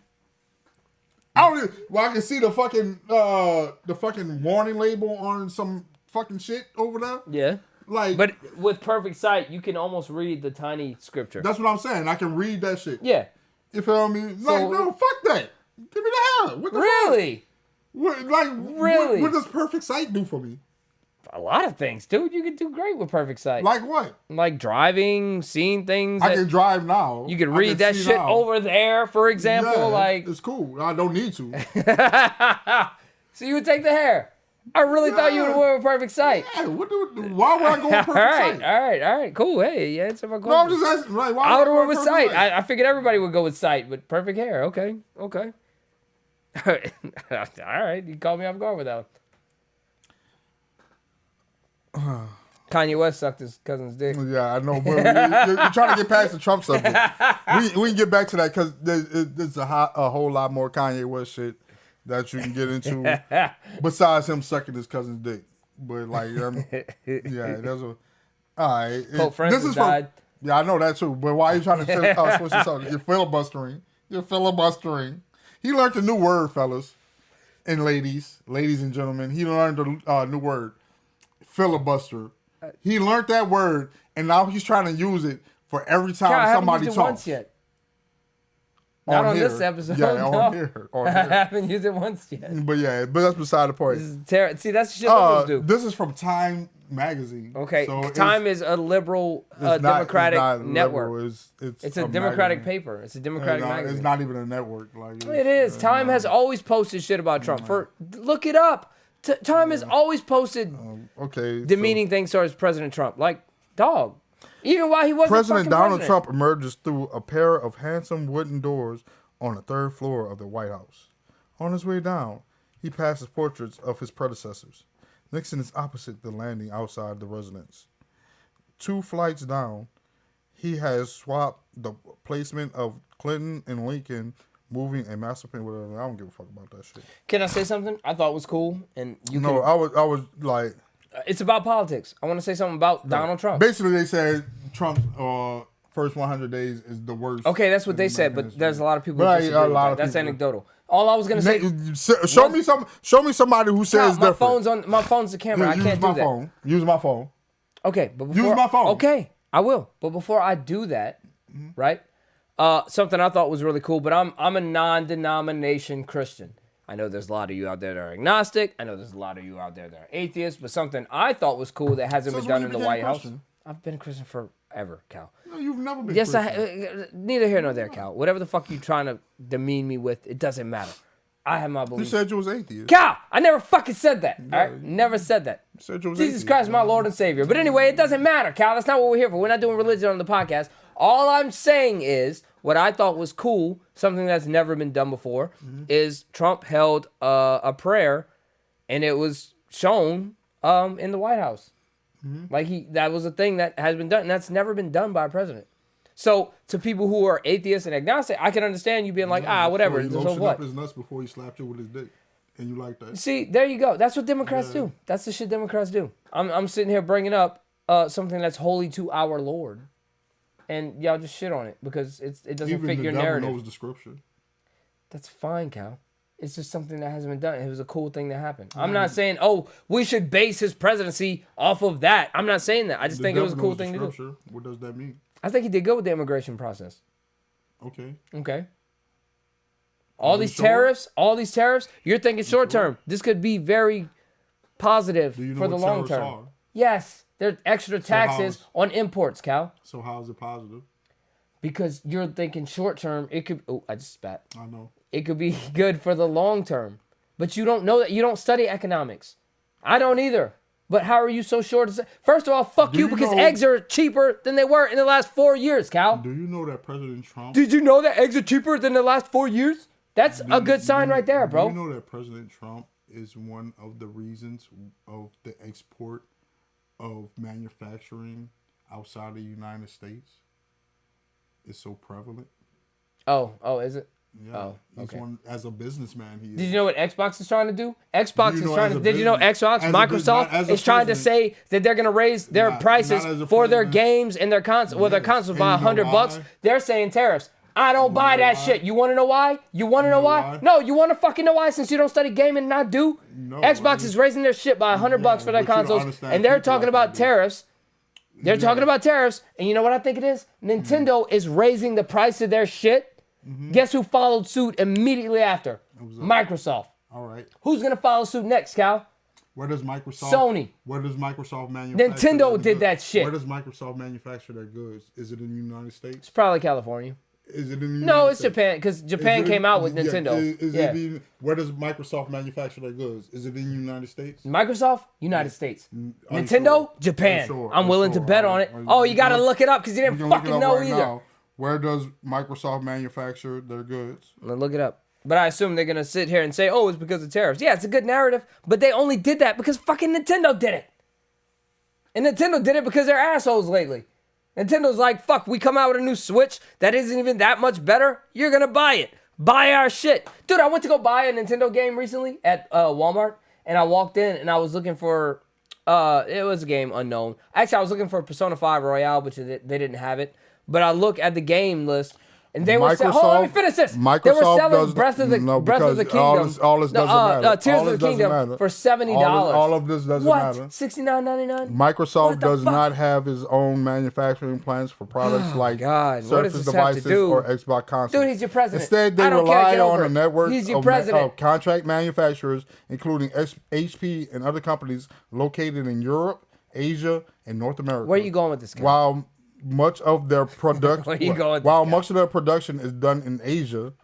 [SPEAKER 2] I can see the fucking warning label on some fucking shit over there.
[SPEAKER 1] Yeah.
[SPEAKER 2] Like,
[SPEAKER 1] but with perfect sight, you can almost read the tiny scripture.
[SPEAKER 2] That's what I'm saying. I can read that shit.
[SPEAKER 1] Yeah.
[SPEAKER 2] You feel me? Like, no, fuck that. Give me the hell. What the
[SPEAKER 1] really?
[SPEAKER 2] Fuck? What, like, really? What does perfect sight do for me?
[SPEAKER 1] A lot of things, dude. You could do great with perfect sight.
[SPEAKER 2] Like what?
[SPEAKER 1] Like driving, seeing things.
[SPEAKER 2] I can drive now.
[SPEAKER 1] You could read that shit now. Over there, for example.
[SPEAKER 2] Yeah,
[SPEAKER 1] like
[SPEAKER 2] it's cool. I don't need to.
[SPEAKER 1] So you would take the hair. I really thought you would have went with perfect sight.
[SPEAKER 2] Yeah, why would I go with perfect sight?
[SPEAKER 1] All right, cool. Hey, yeah, it's about
[SPEAKER 2] No, I'm just asking. Like, why
[SPEAKER 1] I would have went
[SPEAKER 2] with
[SPEAKER 1] with sight. I figured everybody would go with sight, but perfect hair. Okay. All right, you called me off guard with that one. Kanye West sucked his cousin's dick.
[SPEAKER 2] Yeah, I know, but you're trying to get past the Trump subject. We can get back to that because there's a whole lot more Kanye West shit that you can get into besides him sucking his cousin's dick. But like, yeah, there's a. All right,
[SPEAKER 1] Pope Francis died.
[SPEAKER 2] Yeah, I know that too. But why are you trying to switch this up? You're filibustering. He learned a new word, fellas and ladies and gentlemen. He learned a new word, filibuster. He learned that word, and now he's trying to use it for every time somebody talks.
[SPEAKER 1] Once yet. Not on this episode.
[SPEAKER 2] Yeah,
[SPEAKER 1] no.
[SPEAKER 2] on here.
[SPEAKER 1] I haven't used it once yet.
[SPEAKER 2] But that's beside the point.
[SPEAKER 1] See, that's the shit liberals do.
[SPEAKER 2] This is from Time magazine.
[SPEAKER 1] Okay, so Time is a liberal democratic network.
[SPEAKER 2] Liberal.
[SPEAKER 1] It's a democratic paper. It's a democratic magazine.
[SPEAKER 2] It's not even a network. Like
[SPEAKER 1] it is. Time has always posted shit about Trump. Look it up. Time has always posted demeaning things towards President Trump. Like, dog. Even while he wasn't
[SPEAKER 2] President Donald Trump emerges through a pair of handsome wooden doors on the third floor of the White House. On his way down, he passes portraits of his predecessors. Nixon is opposite the landing outside the residence. 2 flights down, he has swapped the placement of Clinton and Lincoln, moving a master plan. Whatever. I don't give a fuck about that shit.
[SPEAKER 1] Can I say something I thought was cool? And
[SPEAKER 2] I was like.
[SPEAKER 1] It's about politics. I want to say something about Donald Trump.
[SPEAKER 2] Basically, they said Trump's first 100 days is the worst.
[SPEAKER 1] Okay, that's what they said, but there's a lot of people who disagree with that. That's anecdotal. All I was gonna say.
[SPEAKER 2] Show me somebody who says different.
[SPEAKER 1] My phone's the camera. I can't do that.
[SPEAKER 2] Use my phone.
[SPEAKER 1] Okay, but
[SPEAKER 2] use my phone.
[SPEAKER 1] Okay, I will. But before I do that, right? Something I thought was really cool. But I'm a non-denomination Christian. I know there's a lot of you out there that are agnostic. I know there's a lot of you out there that are atheists. But something I thought was cool that hasn't been done in the White House. I've been a Christian forever, Cal.
[SPEAKER 2] No, you've never been.
[SPEAKER 1] Yes, neither here nor there, Cal. Whatever the fuck you trying to demean me with, it doesn't matter. I have my beliefs.
[SPEAKER 2] You said you was atheist.
[SPEAKER 1] Cal, I never fucking said that. All right, never said that.
[SPEAKER 2] You said you was
[SPEAKER 1] Jesus
[SPEAKER 2] atheist.
[SPEAKER 1] Christ, my Lord and Savior. But anyway, it doesn't matter, Cal. That's not what we're here for. We're not doing religion on the podcast. All I'm saying is what I thought was cool, something that's never been done before, is Trump held a prayer, and it was shown in the White House. Like that was a thing that has been done, and that's never been done by a president. So to people who are atheists and agnostic, I can understand you being like, whatever.
[SPEAKER 2] So he lotioned up his nuts before he slapped you with his dick, and you like that.
[SPEAKER 1] See, there you go. That's what Democrats do. That's the shit Democrats do. I'm sitting here bringing up something that's holy to our Lord, and y'all just shit on it because it doesn't fit your narrative.
[SPEAKER 2] Even the knows the scripture.
[SPEAKER 1] That's fine, Cal. It's just something that hasn't been done. It was a cool thing that happened. I'm not saying, we should base his presidency off of that. I'm not saying that. I just think it was a cool thing to do.
[SPEAKER 2] What does that mean?
[SPEAKER 1] I think he did good with the immigration process. Okay. All these tariffs, you're thinking short term. This could be very positive for the long term. Yes, there's extra taxes on imports, Cal.
[SPEAKER 2] So how is it positive?
[SPEAKER 1] Because you're thinking short term, it could... Oh, I just spat.
[SPEAKER 2] I know.
[SPEAKER 1] It could be good for the long term. But you don't know that. You don't study economics. I don't either. But how are you so sure to say? First of all, fuck you because eggs are cheaper than they were in the last 4 years, Cal.
[SPEAKER 2] Do you know that President Trump...
[SPEAKER 1] Did you know that eggs are cheaper than the last 4 years? That's a good sign right there, bro.
[SPEAKER 2] Do you know that President Trump is one of the reasons of the export of manufacturing outside of the United States is so prevalent?
[SPEAKER 1] Oh, is it?
[SPEAKER 2] Yeah.
[SPEAKER 1] Oh, okay.
[SPEAKER 2] As a businessman, he is.
[SPEAKER 1] Did you know what Xbox is trying to do? Did you know Xbox, Microsoft is trying to say that they're going to raise their prices for their games and their consoles, their consoles by $100? They're saying tariffs. I don't buy that shit. You want to know why? You want to know why? No, you want to fucking know why since you don't study gaming and I do? No, Xbox is raising their shit by $100 for their consoles, and they're talking about tariffs. They're talking about tariffs, and you know what I think it is? Nintendo is raising the price of their shit. Guess who followed suit immediately after? Microsoft.
[SPEAKER 2] All right.
[SPEAKER 1] Who's going to follow suit next, Cal?
[SPEAKER 2] Where does Microsoft?
[SPEAKER 1] Sony.
[SPEAKER 2] Where does Microsoft manufacture?
[SPEAKER 1] Nintendo did that shit.
[SPEAKER 2] Where does Microsoft manufacture their goods? Is it in the United States?
[SPEAKER 1] It's probably California.
[SPEAKER 2] Is it in the United
[SPEAKER 1] No, it's
[SPEAKER 2] States?
[SPEAKER 1] Japan because Japan came out with Nintendo.
[SPEAKER 2] Where does Microsoft manufacture their goods? Is it in the United States?
[SPEAKER 1] Microsoft, United States. Nintendo, Japan. I'm willing to bet on it. You got to look it up because you didn't fucking know either. Now.
[SPEAKER 2] Where does Microsoft manufacture their goods?
[SPEAKER 1] Look it up. But I assume they're going to sit here and say, oh, it's because of tariffs. Yeah, it's a good narrative, but they only did that because fucking Nintendo did it. And Nintendo did it because they're assholes lately. Nintendo's like, fuck, we come out with a new Switch that isn't even that much better. You're going to buy it. Buy our shit. Dude, I went to go buy a Nintendo game recently at Walmart, and I walked in and I was looking for, it was a game unknown. Actually, I was looking for Persona 5 Royale, but they didn't have it. But I look at the game list, and they were selling, hold on, let me finish this.
[SPEAKER 2] Microsoft
[SPEAKER 1] they were selling Breath of the Kingdom.
[SPEAKER 2] All this doesn't matter.
[SPEAKER 1] Tears of the Kingdom for $70.
[SPEAKER 2] All of this doesn't matter.
[SPEAKER 1] What? $69.99?
[SPEAKER 2] Microsoft does not have its own manufacturing plants for products like Surface devices or Xbox consoles.
[SPEAKER 1] Dude, he's your president.
[SPEAKER 2] Instead, they rely on a network
[SPEAKER 1] of
[SPEAKER 2] contract manufacturers, including HP and other companies located in Europe, Asia, and North America.
[SPEAKER 1] Where are you going with this guy?
[SPEAKER 2] While much of their much of their production is done in Asia,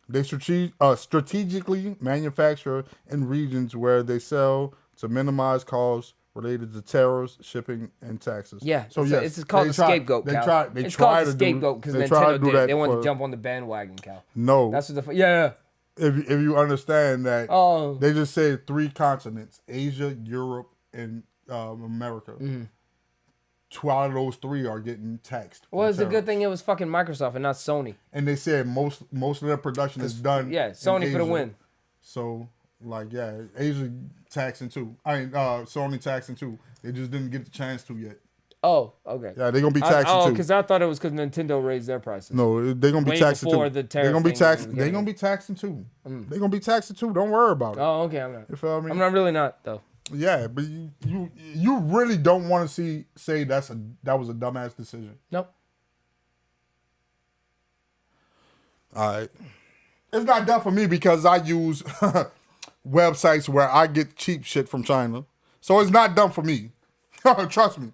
[SPEAKER 2] they strategically manufacture in regions where they sell to minimize costs related to tariffs, shipping, and taxes.
[SPEAKER 1] Yeah,
[SPEAKER 2] so
[SPEAKER 1] it's called the scapegoat. It's called the scapegoat because Nintendo did it. They wanted to jump on the bandwagon, Cal.
[SPEAKER 2] No,
[SPEAKER 1] that's what the
[SPEAKER 2] If you understand that, they just said 3 continents: Asia, Europe, and America. Mm-hmm. 2 out of those 3 are getting taxed.
[SPEAKER 1] Well, it's a good thing it was fucking Microsoft and not Sony.
[SPEAKER 2] And they said most of their production is done.
[SPEAKER 1] Yeah, Sony for the win.
[SPEAKER 2] So, Asia taxing too. Sony taxing too. They just didn't get the chance to yet.
[SPEAKER 1] Oh, okay.
[SPEAKER 2] Yeah, they're gonna be taxing too.
[SPEAKER 1] Because I thought it was because Nintendo raised their prices.
[SPEAKER 2] No, they're gonna be taxing too. They're gonna be taxing. They're gonna be taxing too. They're gonna be taxing too. Don't worry about it.
[SPEAKER 1] Oh, okay. I'm not.
[SPEAKER 2] You feel me?
[SPEAKER 1] I'm not really not though.
[SPEAKER 2] Yeah, but you really don't want to say that was a dumbass decision.
[SPEAKER 1] Nope.
[SPEAKER 2] All right. It's not done for me because I use websites where I get cheap shit from China. So it's not done for me. Trust me.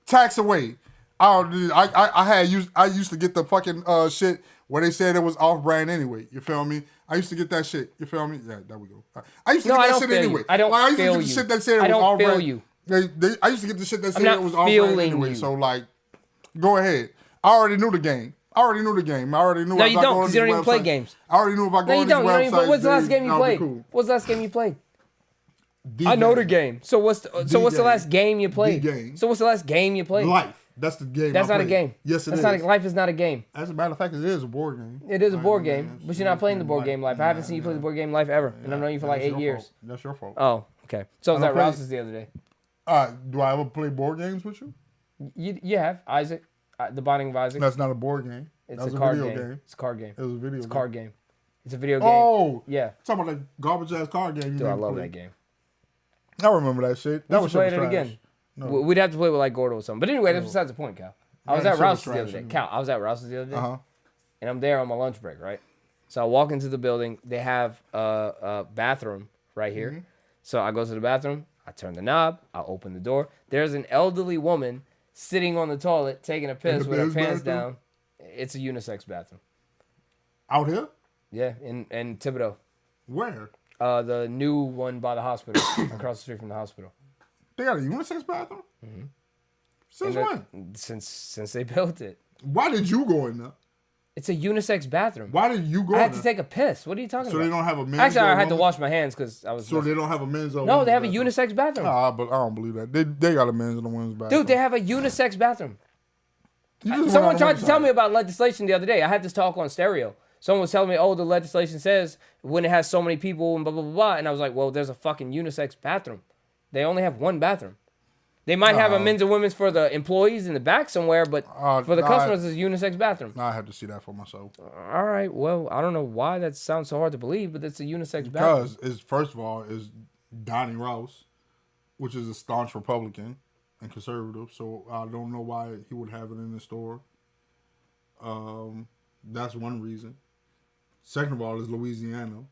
[SPEAKER 2] Tax away. I used to get the fucking shit where they said it was off-brand anyway. You feel me? I used to get that shit. You feel me? Yeah, there we go. I used to get that shit anyway.
[SPEAKER 1] I don't
[SPEAKER 2] I used
[SPEAKER 1] feel
[SPEAKER 2] to get the
[SPEAKER 1] you.
[SPEAKER 2] shit that said it was off-brand.
[SPEAKER 1] I don't feel you.
[SPEAKER 2] I used to get the shit that said it was off-brand anyway.
[SPEAKER 1] You.
[SPEAKER 2] So, go ahead. I already knew the game. I already knew.
[SPEAKER 1] No, you don't, because you don't even play games.
[SPEAKER 2] I already knew if I go on these websites.
[SPEAKER 1] What's the last game you played? What's the last game you played? I know the game. So what's the last game you played? So what's the last game you played?
[SPEAKER 2] Life. That's the game.
[SPEAKER 1] That's not a game.
[SPEAKER 2] Yes, it is.
[SPEAKER 1] Life is not a game.
[SPEAKER 2] As a matter of fact, it is a board game.
[SPEAKER 1] It is a board game, but you're not playing the board game Life. I haven't seen you play the board game Life ever, and I've known you for like 8 years.
[SPEAKER 2] That's your fault.
[SPEAKER 1] Oh, okay. So I was at Rouse's the other day.
[SPEAKER 2] Do I ever play board games with you?
[SPEAKER 1] You have Isaac, The Binding of Isaac.
[SPEAKER 2] That's not a board game.
[SPEAKER 1] It's a card game. It's a card game.
[SPEAKER 2] It was a video.
[SPEAKER 1] It's a card game. It's a video game.
[SPEAKER 2] Oh,
[SPEAKER 1] yeah.
[SPEAKER 2] Talking about that garbage ass card game.
[SPEAKER 1] Dude, I love that game.
[SPEAKER 2] I remember that shit. That was
[SPEAKER 1] play it again. No. We'd have to play with like Gordo or something. But anyway, that's besides the point, Cal. I was at Rouse's the other day. Cal, I was at Rouse's the other day. And I'm there on my lunch break, right? So I walk into the building. They have a bathroom right here. Mm-hmm. So I go to the bathroom. I turn the knob. I open the door. There's an elderly woman sitting on the toilet taking a piss with her pants down. It's a unisex bathroom.
[SPEAKER 2] Out here?
[SPEAKER 1] Yeah, in Thibodeau.
[SPEAKER 2] Where?
[SPEAKER 1] The new one by the hospital, across the street from the hospital.
[SPEAKER 2] They got a unisex bathroom? Mm-hmm. Since when?
[SPEAKER 1] Since they built it.
[SPEAKER 2] Why did you go in there?
[SPEAKER 1] It's a unisex bathroom.
[SPEAKER 2] Why did you go in
[SPEAKER 1] there? I
[SPEAKER 2] had
[SPEAKER 1] to take a piss. What are you talking about?
[SPEAKER 2] So they don't have a men's
[SPEAKER 1] Actually, I had to wash my hands because I was...
[SPEAKER 2] So they don't have a men's or
[SPEAKER 1] No, they have a unisex bathroom.
[SPEAKER 2] Nah, but I don't believe that. They got a men's and a women's bathroom.
[SPEAKER 1] Dude, they have a unisex bathroom. Someone tried to tell me about legislation the other day. I had this talk on stereo. Someone was telling me, the legislation says when it has so many people and blah, blah, blah, blah. And I was like, well, there's a fucking unisex bathroom. They only have one bathroom. They might have a men's and women's for the employees in the back somewhere, but for the customers, it's a unisex bathroom.
[SPEAKER 2] I have to see that for myself.
[SPEAKER 1] All right. Well, I don't know why that sounds so hard to believe, but it's a unisex bathroom.
[SPEAKER 2] Because, first of all, is Donnie Rouse, which is a staunch Republican and conservative, so I don't know why he would have it in the store. That's one reason. Second of all is Louisiana,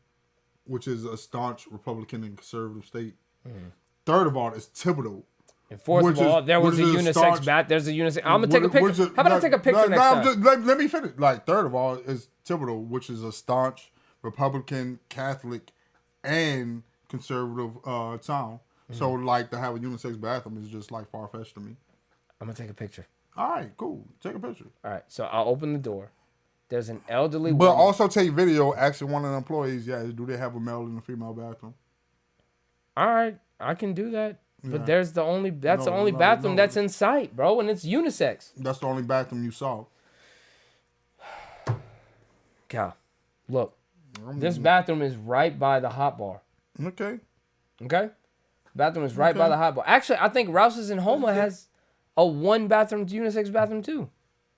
[SPEAKER 2] which is a staunch Republican and conservative state. Mm-hmm. Third of all, it's Thibodeau.
[SPEAKER 1] And fourth of all, there was a unisex bat. There's a unisex. I'm gonna take a picture. How about I take a picture next time?
[SPEAKER 2] Let me finish. Like, third of all is Thibodeau, which is a staunch Republican, Catholic, and conservative town. Mm-hmm. So, like, to have a unisex bathroom is just like far fetched to me.
[SPEAKER 1] I'm gonna take a picture.
[SPEAKER 2] All right, cool. Take a picture.
[SPEAKER 1] All right, so I'll open the door. There's an elderly
[SPEAKER 2] woman. But also take video asking one of the employees, do they have a male and a female bathroom?
[SPEAKER 1] All right, I can do that. But that's the only bathroom that's in sight, bro, and it's unisex.
[SPEAKER 2] That's the only bathroom you saw.
[SPEAKER 1] Cal, look, this bathroom is right by the hot bar.
[SPEAKER 2] Okay.
[SPEAKER 1] Bathroom is right by the hot bar. Actually, I think Rouse's in Houma has a one bathroom unisex bathroom too.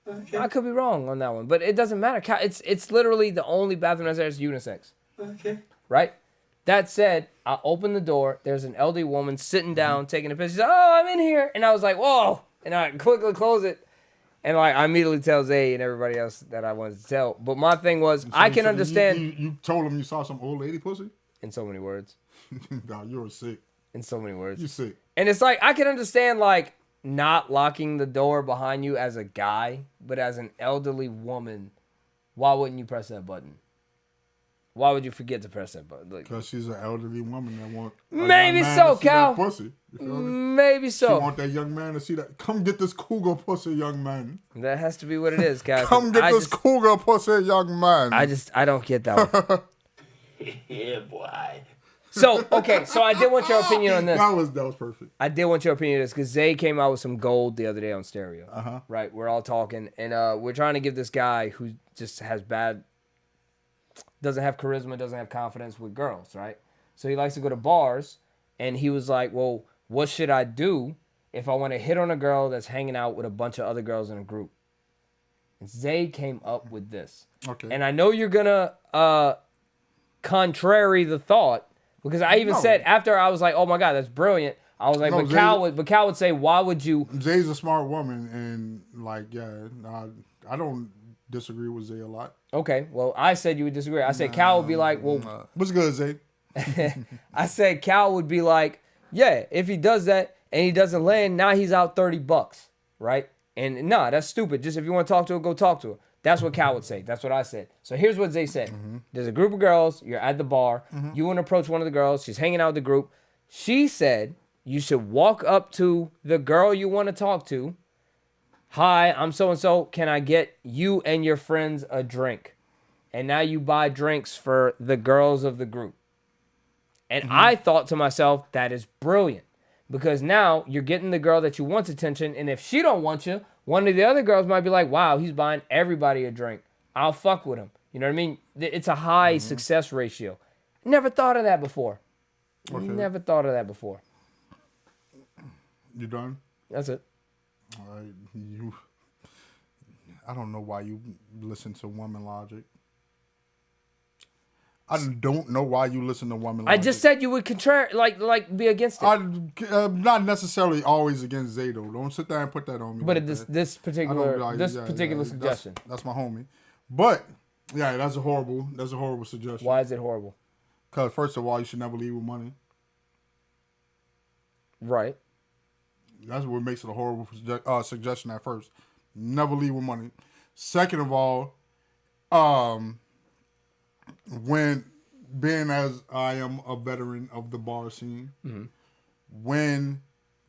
[SPEAKER 1] Okay. I could be wrong on that one, but it doesn't matter. Cal, it's literally the only bathroom that's there is unisex.
[SPEAKER 3] Okay.
[SPEAKER 1] Right? That said, I opened the door. There's an elderly woman sitting down, taking a picture. She's like, "Oh, I'm in here." And I was like, "Whoa." And I quickly close it. And like, I immediately tell Zay and everybody else that I wanted to tell. But my thing was, I can understand.
[SPEAKER 2] You told him you saw some old lady pussy?
[SPEAKER 1] In so many words.
[SPEAKER 2] Nah, you're sick.
[SPEAKER 1] In so many words.
[SPEAKER 2] You're sick.
[SPEAKER 1] And it's like, I can understand like not locking the door behind you as a guy. But as an elderly woman, why wouldn't you press that button? Why would you forget to press that button?
[SPEAKER 2] Because she's an elderly woman that wants
[SPEAKER 1] maybe so, Cal.
[SPEAKER 2] Pussy. You feel me?
[SPEAKER 1] Maybe so.
[SPEAKER 2] She want that young man to see that. Come get this cougar pussy, young man.
[SPEAKER 1] That has to be what it is, Cal.
[SPEAKER 2] Come get this cougar pussy, young man.
[SPEAKER 1] I don't get that one.
[SPEAKER 3] Yeah, boy.
[SPEAKER 1] So I did want your opinion on this.
[SPEAKER 2] That was perfect.
[SPEAKER 1] I did want your opinion on this because Zay came out with some gold the other day on stereo.
[SPEAKER 2] Uh-huh.
[SPEAKER 1] Right, we're all talking, and we're trying to give this guy who just has doesn't have charisma, doesn't have confidence with girls, right? So he likes to go to bars, and he was like, well, what should I do if I want to hit on a girl that's hanging out with a bunch of other girls in a group? And Zay came up with this.
[SPEAKER 2] Okay.
[SPEAKER 1] And I know you're going to contrary the thought, because I even said, after I was like, oh my God, that's brilliant. I was like, but Cal would say, why would you?
[SPEAKER 2] Zay's a smart woman, and like, I don't disagree with Zay a lot.
[SPEAKER 1] Okay, well, I said you would disagree. I said Cal would be like, well...
[SPEAKER 2] What's good, Zay?
[SPEAKER 1] I said Cal would be like, yeah, if he does that and he doesn't land, now he's out $30, right? And nah, that's stupid. Just if you want to talk to her, go talk to her. That's what Cal would say. That's what I said. So here's what Zay said. Mm-hmm. There's a group of girls. You're at the bar. Mm-hmm. You want to approach one of the girls. She's hanging out with the group. She said you should walk up to the girl you want to talk to. Hi, I'm so-and-so. Can I get you and your friends a drink? And now you buy drinks for the girls of the group. And I thought to myself, that is brilliant. Because now you're getting the girl that you want's attention. And if she don't want you, one of the other girls might be like, wow, he's buying everybody a drink. I'll fuck with him. You know what I mean? It's a high success ratio. Never thought of that before. Okay. Never thought of that before.
[SPEAKER 2] You done?
[SPEAKER 1] That's it.
[SPEAKER 2] All right. I don't know why you listen to Woman Logic. I don't know why you listen to Woman Logic.
[SPEAKER 1] I just said you would be against it.
[SPEAKER 2] I'm not necessarily always against Zay, though. Don't sit there and put that on me.
[SPEAKER 1] But like this particular suggestion.
[SPEAKER 2] That's my homie. But yeah, that's a horrible suggestion.
[SPEAKER 1] Why is it horrible?
[SPEAKER 2] Because first of all, you should never leave with money.
[SPEAKER 1] Right.
[SPEAKER 2] That's what makes it a horrible suggestion at first. Never leave with money. Second of all, when being as I am a veteran of the bar scene, when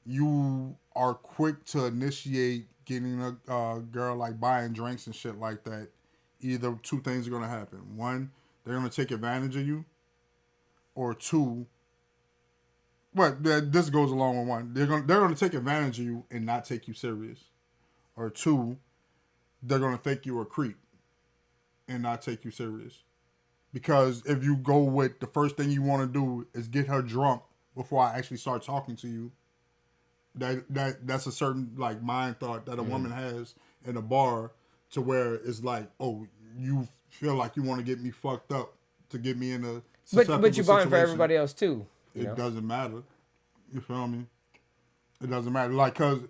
[SPEAKER 2] you are quick to initiate getting a girl like buying drinks and shit like that, either two things are gonna happen. One, they're gonna take advantage of you, or two, this goes along with one. They're gonna take advantage of you and not take you serious, or two, they're gonna think you're a creep and not take you serious. Because if you go with the first thing you want to do is get her drunk before I actually start talking to you, that's a certain like mind thought that a woman has in a bar, to where it's like, oh, you feel like you want to get me fucked up to get me in a susceptible
[SPEAKER 1] but you're buying for everybody else too.
[SPEAKER 2] It doesn't matter. You feel me? It doesn't matter. Like, cause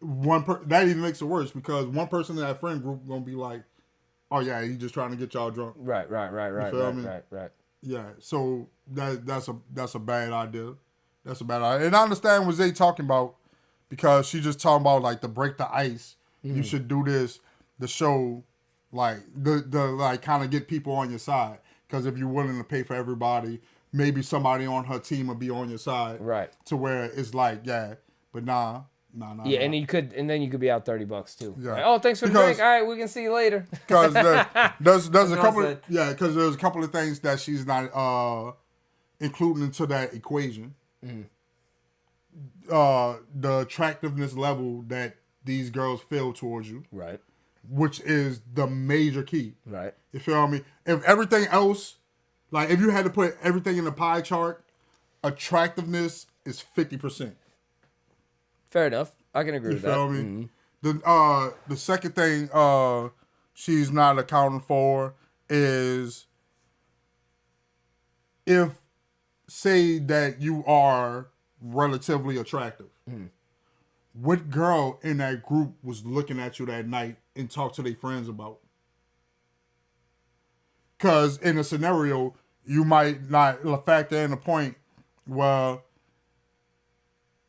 [SPEAKER 2] that even makes it worse, because one person in that friend group gonna be like, oh yeah, he's just trying to get y'all drunk.
[SPEAKER 1] Right.
[SPEAKER 2] You feel me?
[SPEAKER 1] Right.
[SPEAKER 2] Yeah. So that's a bad idea. That's a bad idea. And I understand what they talking about because she just talking about like to break the ice. You should do this to show like the like kind of get people on your side. Because if you're willing to pay for everybody, maybe somebody on her team will be on your side.
[SPEAKER 1] Right.
[SPEAKER 2] To where it's like, yeah, but nah.
[SPEAKER 1] Yeah, and then you could be out $30 too.
[SPEAKER 2] Yeah.
[SPEAKER 1] Like, oh, thanks for the drink. All right, we can see you later.
[SPEAKER 2] Because there's a couple. Because there's a couple of things that she's not including into that equation. The attractiveness level that these girls feel towards you,
[SPEAKER 1] right?
[SPEAKER 2] Which is the major key,
[SPEAKER 1] right?
[SPEAKER 2] You feel me? If everything else, like if you had to put everything in the pie chart, attractiveness is 50%.
[SPEAKER 1] Fair enough. I can agree with that.
[SPEAKER 2] You feel me? The second thing she's not accounting for is if say that you are relatively attractive. What girl in that group was looking at you that night and talked to their friends about? Because in a scenario, you might not factor in the point where,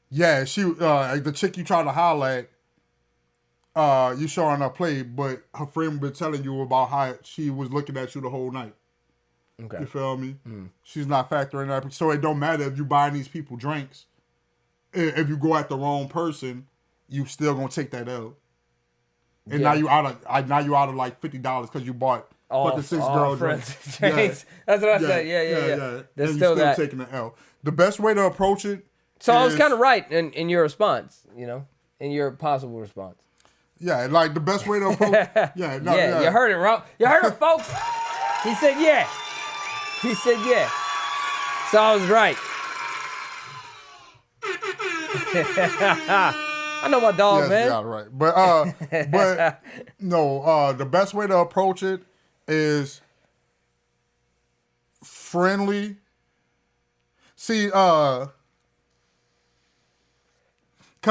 [SPEAKER 2] yeah, she like the chick you try to holler at, you showing her play, but her friend been telling you about how she was looking at you the whole night.
[SPEAKER 1] Okay.
[SPEAKER 2] You feel me? She's not factoring that. So it don't matter if you buying these people drinks. If you go at the wrong person, you still gonna take that L. And now you out of like $50 because you bought fucking 6 girl drinks.
[SPEAKER 1] That's what I said. Yeah. There's
[SPEAKER 2] and
[SPEAKER 1] still
[SPEAKER 2] you're still taking the L. The best way to approach it.
[SPEAKER 1] So I was kind of right in your response. In your possible response.
[SPEAKER 2] Yeah, like the best way to approach. You
[SPEAKER 1] heard it, Ro. You heard it, folks. He said yeah. So I was right. I know my dog, man.
[SPEAKER 2] Yeah, right. But no, the best way to approach it is friendly. See, because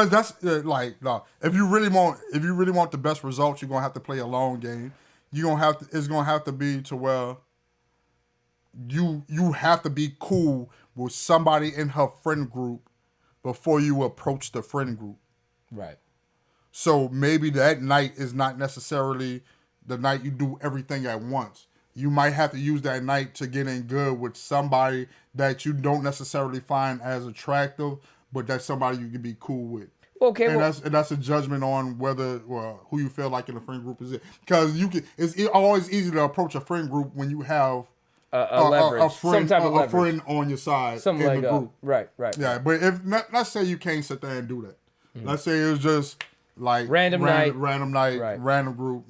[SPEAKER 2] that's if you really want the best results, you're gonna have to play a long game. It's gonna have to be to where you have to be cool with somebody in her friend group before you approach the friend group.
[SPEAKER 1] Right.
[SPEAKER 2] So maybe that night is not necessarily the night you do everything at once. You might have to use that night to get in good with somebody that you don't necessarily find as attractive, but that's somebody you can be cool with.
[SPEAKER 1] Okay,
[SPEAKER 2] and that's a judgment on whether who you feel like in a friend group is it. Because it's always easy to approach a friend group when you have
[SPEAKER 1] a friend, some type of leverage.
[SPEAKER 2] A friend on your side
[SPEAKER 1] Something
[SPEAKER 2] in
[SPEAKER 1] like
[SPEAKER 2] the group.
[SPEAKER 1] Right.
[SPEAKER 2] Yeah, but if let's say you can't sit there and do that. Let's say it was just like
[SPEAKER 1] random night,
[SPEAKER 2] right. Random group.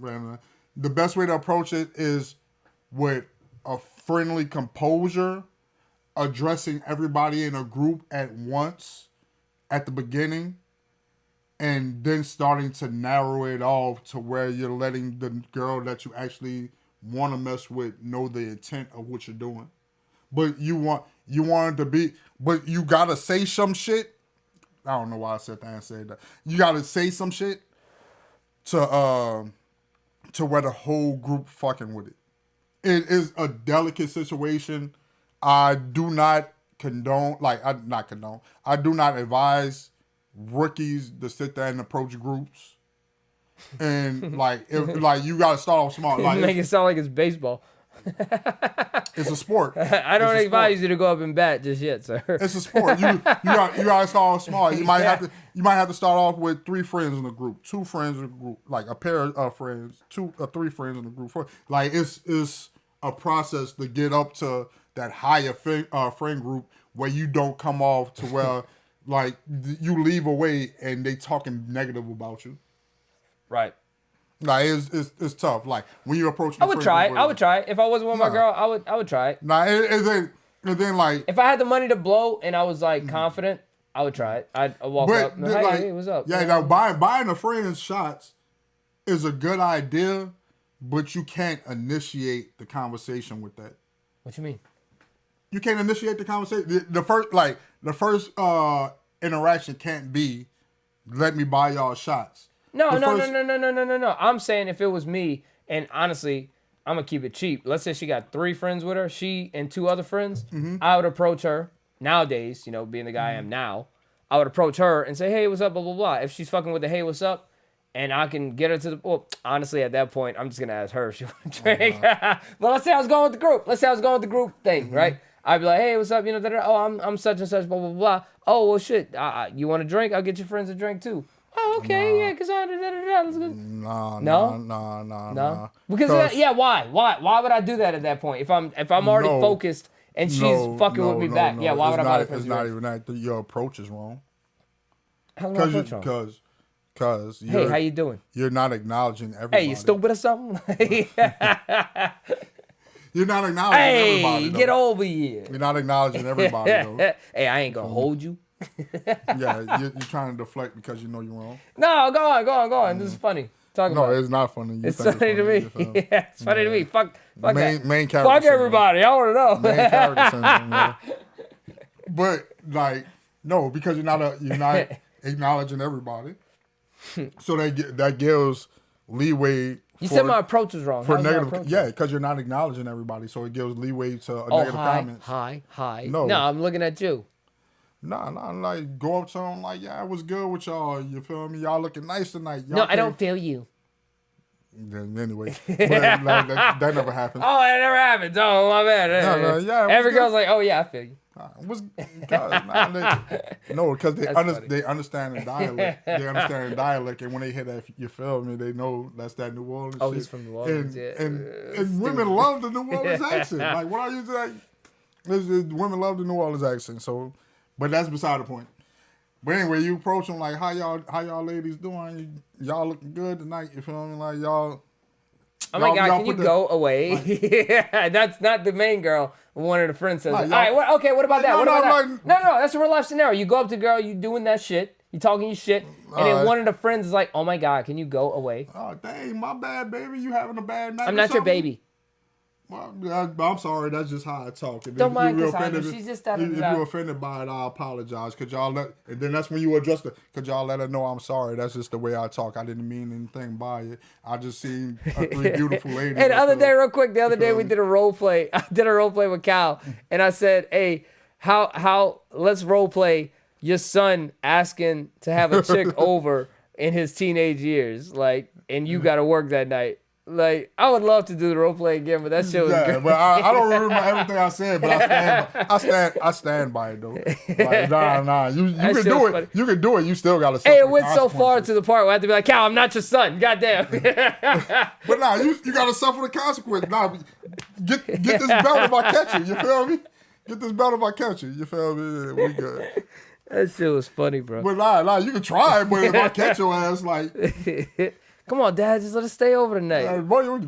[SPEAKER 2] The best way to approach it is with a friendly composure, addressing everybody in a group at once at the beginning, and then starting to narrow it off to where you're letting the girl that you actually want to mess with know the intent of what you're doing. But you want it to be, but you gotta say some shit. I don't know why I said that and said that. You gotta say some shit to where the whole group fucking with it. It is a delicate situation. I do not condone, I do not advise rookies to sit there and approach groups. And if you gotta start off small.
[SPEAKER 1] You make it sound like it's baseball.
[SPEAKER 2] It's a sport.
[SPEAKER 1] I don't advise you to go up and bat just yet, sir.
[SPEAKER 2] It's a sport. You gotta start off small. You might have to start off with 3 friends in the group, 2 friends in the group, like a pair of friends, 2 or 3 friends in the group. Like it's a process to get up to that higher friend group where you don't come off to where like you leave away and they talking negative about you.
[SPEAKER 1] Right.
[SPEAKER 2] Like it's tough. Like when you approach,
[SPEAKER 1] I would try it. I would try it. If I wasn't with my girl, I would try it.
[SPEAKER 2] Nah, and then like
[SPEAKER 1] if I had the money to blow and I was like confident, I would try it. I'd walk up. And, hey, what's up?
[SPEAKER 2] Yeah, now buying a friend's shots is a good idea, but you can't initiate the conversation with that.
[SPEAKER 1] What you mean?
[SPEAKER 2] You can't initiate the conversation. The first interaction can't be, let me buy y'all shots.
[SPEAKER 1] No. I'm saying if it was me, and honestly, I'm gonna keep it cheap. Let's say she got 3 friends with her, she and 2 other friends. I would approach her nowadays, you know, being the guy I am now, I would approach her and say, hey, what's up, blah, blah, blah. If she's fucking with the hey, what's up, and I can get her to the, well, honestly, at that point, I'm just going to ask her if she want to drink. But let's say I was going with the group. Let's say I was going with the group thing, right? I'd be like, hey, what's up? You know, oh, I'm such and such, blah, blah, blah. Oh, well, shit, you want a drink? I'll get your friends a drink, too. Oh, okay, yeah, because let's go.
[SPEAKER 2] Nah.
[SPEAKER 1] Because, why? Why would I do that at that point? If I'm already focused and she's fucking with me back, why would I buy the friends?
[SPEAKER 2] It's not even that. Your approach is wrong.
[SPEAKER 1] How's my approach wrong?
[SPEAKER 2] Because
[SPEAKER 1] hey, how you doing?
[SPEAKER 2] You're not acknowledging everybody.
[SPEAKER 1] Hey, you stupid or something?
[SPEAKER 2] You're not acknowledging everybody.
[SPEAKER 1] Hey, get over here.
[SPEAKER 2] You're not acknowledging everybody, though.
[SPEAKER 1] Hey, I ain't gonna hold you.
[SPEAKER 2] Yeah, you're trying to deflect because you know you're wrong.
[SPEAKER 1] No, go on. This is funny. Talk about
[SPEAKER 2] it's not funny.
[SPEAKER 1] It's funny to me. Yeah, it's funny to me. Fuck
[SPEAKER 2] main character.
[SPEAKER 1] Fuck everybody. I want to know.
[SPEAKER 2] Main character syndrome, yeah. But like, no, because you're not acknowledging everybody. So that gives leeway.
[SPEAKER 1] You said my approach was wrong.
[SPEAKER 2] For negative, because you're not acknowledging everybody, so it gives leeway to negative comments.
[SPEAKER 1] Hi.
[SPEAKER 2] No,
[SPEAKER 1] I'm looking at you.
[SPEAKER 2] Nah, like go up to them like, yeah, it was good with y'all. You feel me? Y'all looking nice tonight. Y'all
[SPEAKER 1] I don't feel you.
[SPEAKER 2] Then anyway, but that never happens.
[SPEAKER 1] Oh, that never happens. Oh, my bad.
[SPEAKER 2] Yeah.
[SPEAKER 1] Every girl's like, oh yeah, I feel you.
[SPEAKER 2] Because they understand the dialect. They understand the dialect, and when they hear that, you feel me, they know that's that New Orleans.
[SPEAKER 1] Oh,
[SPEAKER 2] shit.
[SPEAKER 1] he's from New Orleans.
[SPEAKER 2] And women love the New Orleans accent. Like, what are you saying? Women love the New Orleans accent. So, but that's beside the point. But anyway, you approach them like, how y'all ladies doing? Y'all looking good tonight? You feel me? Like y'all.
[SPEAKER 1] Oh my God! Can you go away? Like, that's not the main girl. One of the friends says, "All right, what about that? What about that?" No, that's a real life scenario. You go up to the girl, you doing that shit, you talking your shit, and then one of the friends is like, "Oh my God, can you go away?"
[SPEAKER 2] Oh dang, my bad, baby. You having a bad night?
[SPEAKER 1] I'm not your baby.
[SPEAKER 2] Well, I'm sorry. That's just how I talk.
[SPEAKER 1] Don't mind Cassandra. She's just
[SPEAKER 2] if you're offended by it, I apologize. Could y'all and then that's when you address it. Could y'all let her know I'm sorry? That's just the way I talk. I didn't mean anything by it. I just seen three beautiful ladies.
[SPEAKER 1] Hey, the other day, we did a role play. I did a role play with Cal, and I said, "Hey, how let's role play your son asking to have a chick over in his teenage years, like, and you got to work that night." Like, I would love to do the role play again, but that shit was good.
[SPEAKER 2] But I don't remember everything I said, but I stand by it though. Like, nah. You can do it. Funny. You can do it. You still gotta.
[SPEAKER 1] Hey, it went so far to the part where I have to be like, Cal, I'm not your son. Goddamn.
[SPEAKER 2] But nah, you gotta suffer the consequence. Nah, get this belt if I catch you. You feel me? Get this belt if I catch you. You feel me? We good.
[SPEAKER 1] That shit was funny, bro.
[SPEAKER 2] But nah, you can try it, but if I catch your ass, like.
[SPEAKER 1] Come on, Dad, just let us stay over tonight.
[SPEAKER 2] Boy, who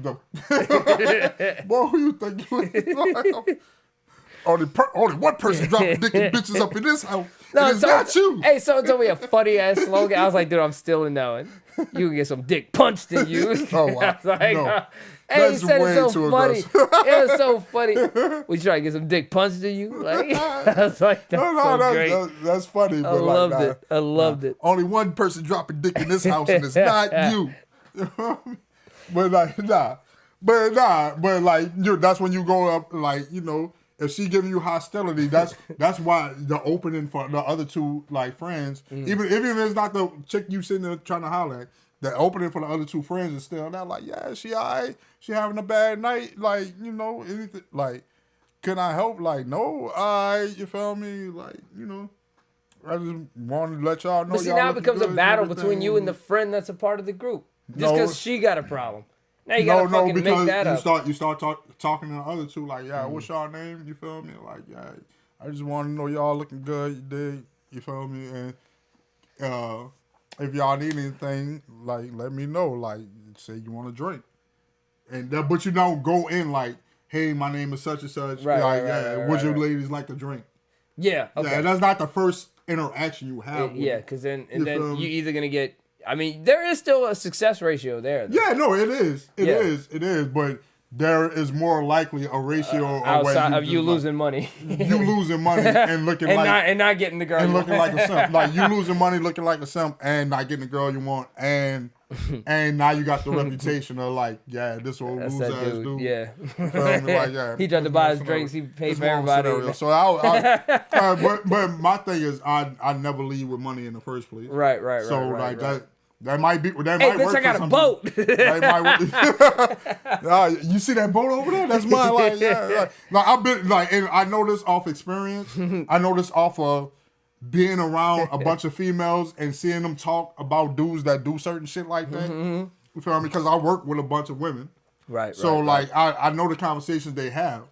[SPEAKER 2] you think you only one person dropping dick and bitches up in this house. No, it's not you.
[SPEAKER 1] Hey, someone told me a funny ass slogan. I was like, dude, I'm still in that one. You can get some dick punched in you.
[SPEAKER 2] Oh, wow.
[SPEAKER 1] I was like,
[SPEAKER 2] no.
[SPEAKER 1] Hey, he said it's so funny. It was so funny. Would you try to get some dick punched in you? Like, I was like, that's great.
[SPEAKER 2] That's funny. But
[SPEAKER 1] I loved it.
[SPEAKER 2] Only one person dropping dick in this house, and it's not you. But like that's when you go up, like, you know, if she giving you hostility, that's why the opening for the other two like friends, even if it's not the chick you sitting there trying to holler at, the opening for the other two friends is still not like, yeah, she alright, she having a bad night, like, you know, anything, like, can I help? Like, no, you feel me? Like, you know, I just wanted to let y'all know.
[SPEAKER 1] But see, now it becomes a battle between you and the friend that's a part of the group. Just because she got a problem. Now you gotta fucking make that up.
[SPEAKER 2] You start talking to the other two, like, yeah, what's y'all name? You feel me? Like, yeah, I just want to know y'all looking good. You dig? You feel me? And if y'all need anything, like, let me know. Like, say you want to drink. But you don't go in like, hey, my name is such and such. Right, would you ladies like to drink?
[SPEAKER 1] Yeah, okay.
[SPEAKER 2] Yeah, that's not the first interaction you have.
[SPEAKER 1] Yeah, because then you either gonna get. I mean, there is still a success ratio there.
[SPEAKER 2] Though. Yeah, no, it is. It is. But there is more likely a ratio
[SPEAKER 1] outside of you losing money.
[SPEAKER 2] You losing money and looking
[SPEAKER 1] and not getting the girl
[SPEAKER 2] and
[SPEAKER 1] you
[SPEAKER 2] looking
[SPEAKER 1] want.
[SPEAKER 2] like a simp. Like you losing money looking like a simp and not getting the girl you want and now you got the reputation of like, yeah, this old
[SPEAKER 1] That's
[SPEAKER 2] loser
[SPEAKER 1] that
[SPEAKER 2] ass
[SPEAKER 1] dude.
[SPEAKER 2] dude.
[SPEAKER 1] Yeah.
[SPEAKER 2] Like, yeah.
[SPEAKER 1] He tried to buy his drinks. He paid for everybody.
[SPEAKER 2] Scenario. So but my thing is I never leave with money in the first place.
[SPEAKER 1] Right.
[SPEAKER 2] So
[SPEAKER 1] right.
[SPEAKER 2] that might be that
[SPEAKER 1] Hey,
[SPEAKER 2] might
[SPEAKER 1] bitch,
[SPEAKER 2] work
[SPEAKER 1] I got
[SPEAKER 2] for
[SPEAKER 1] a boat.
[SPEAKER 2] You see that boat over there? That's mine. Like, yeah. Like I've been like, and I know this off experience. I know this off of being around a bunch of females and seeing them talk about dudes that do certain shit like that. You feel me? Because I work with a bunch of women.
[SPEAKER 1] Right.
[SPEAKER 2] So I know the conversations they have.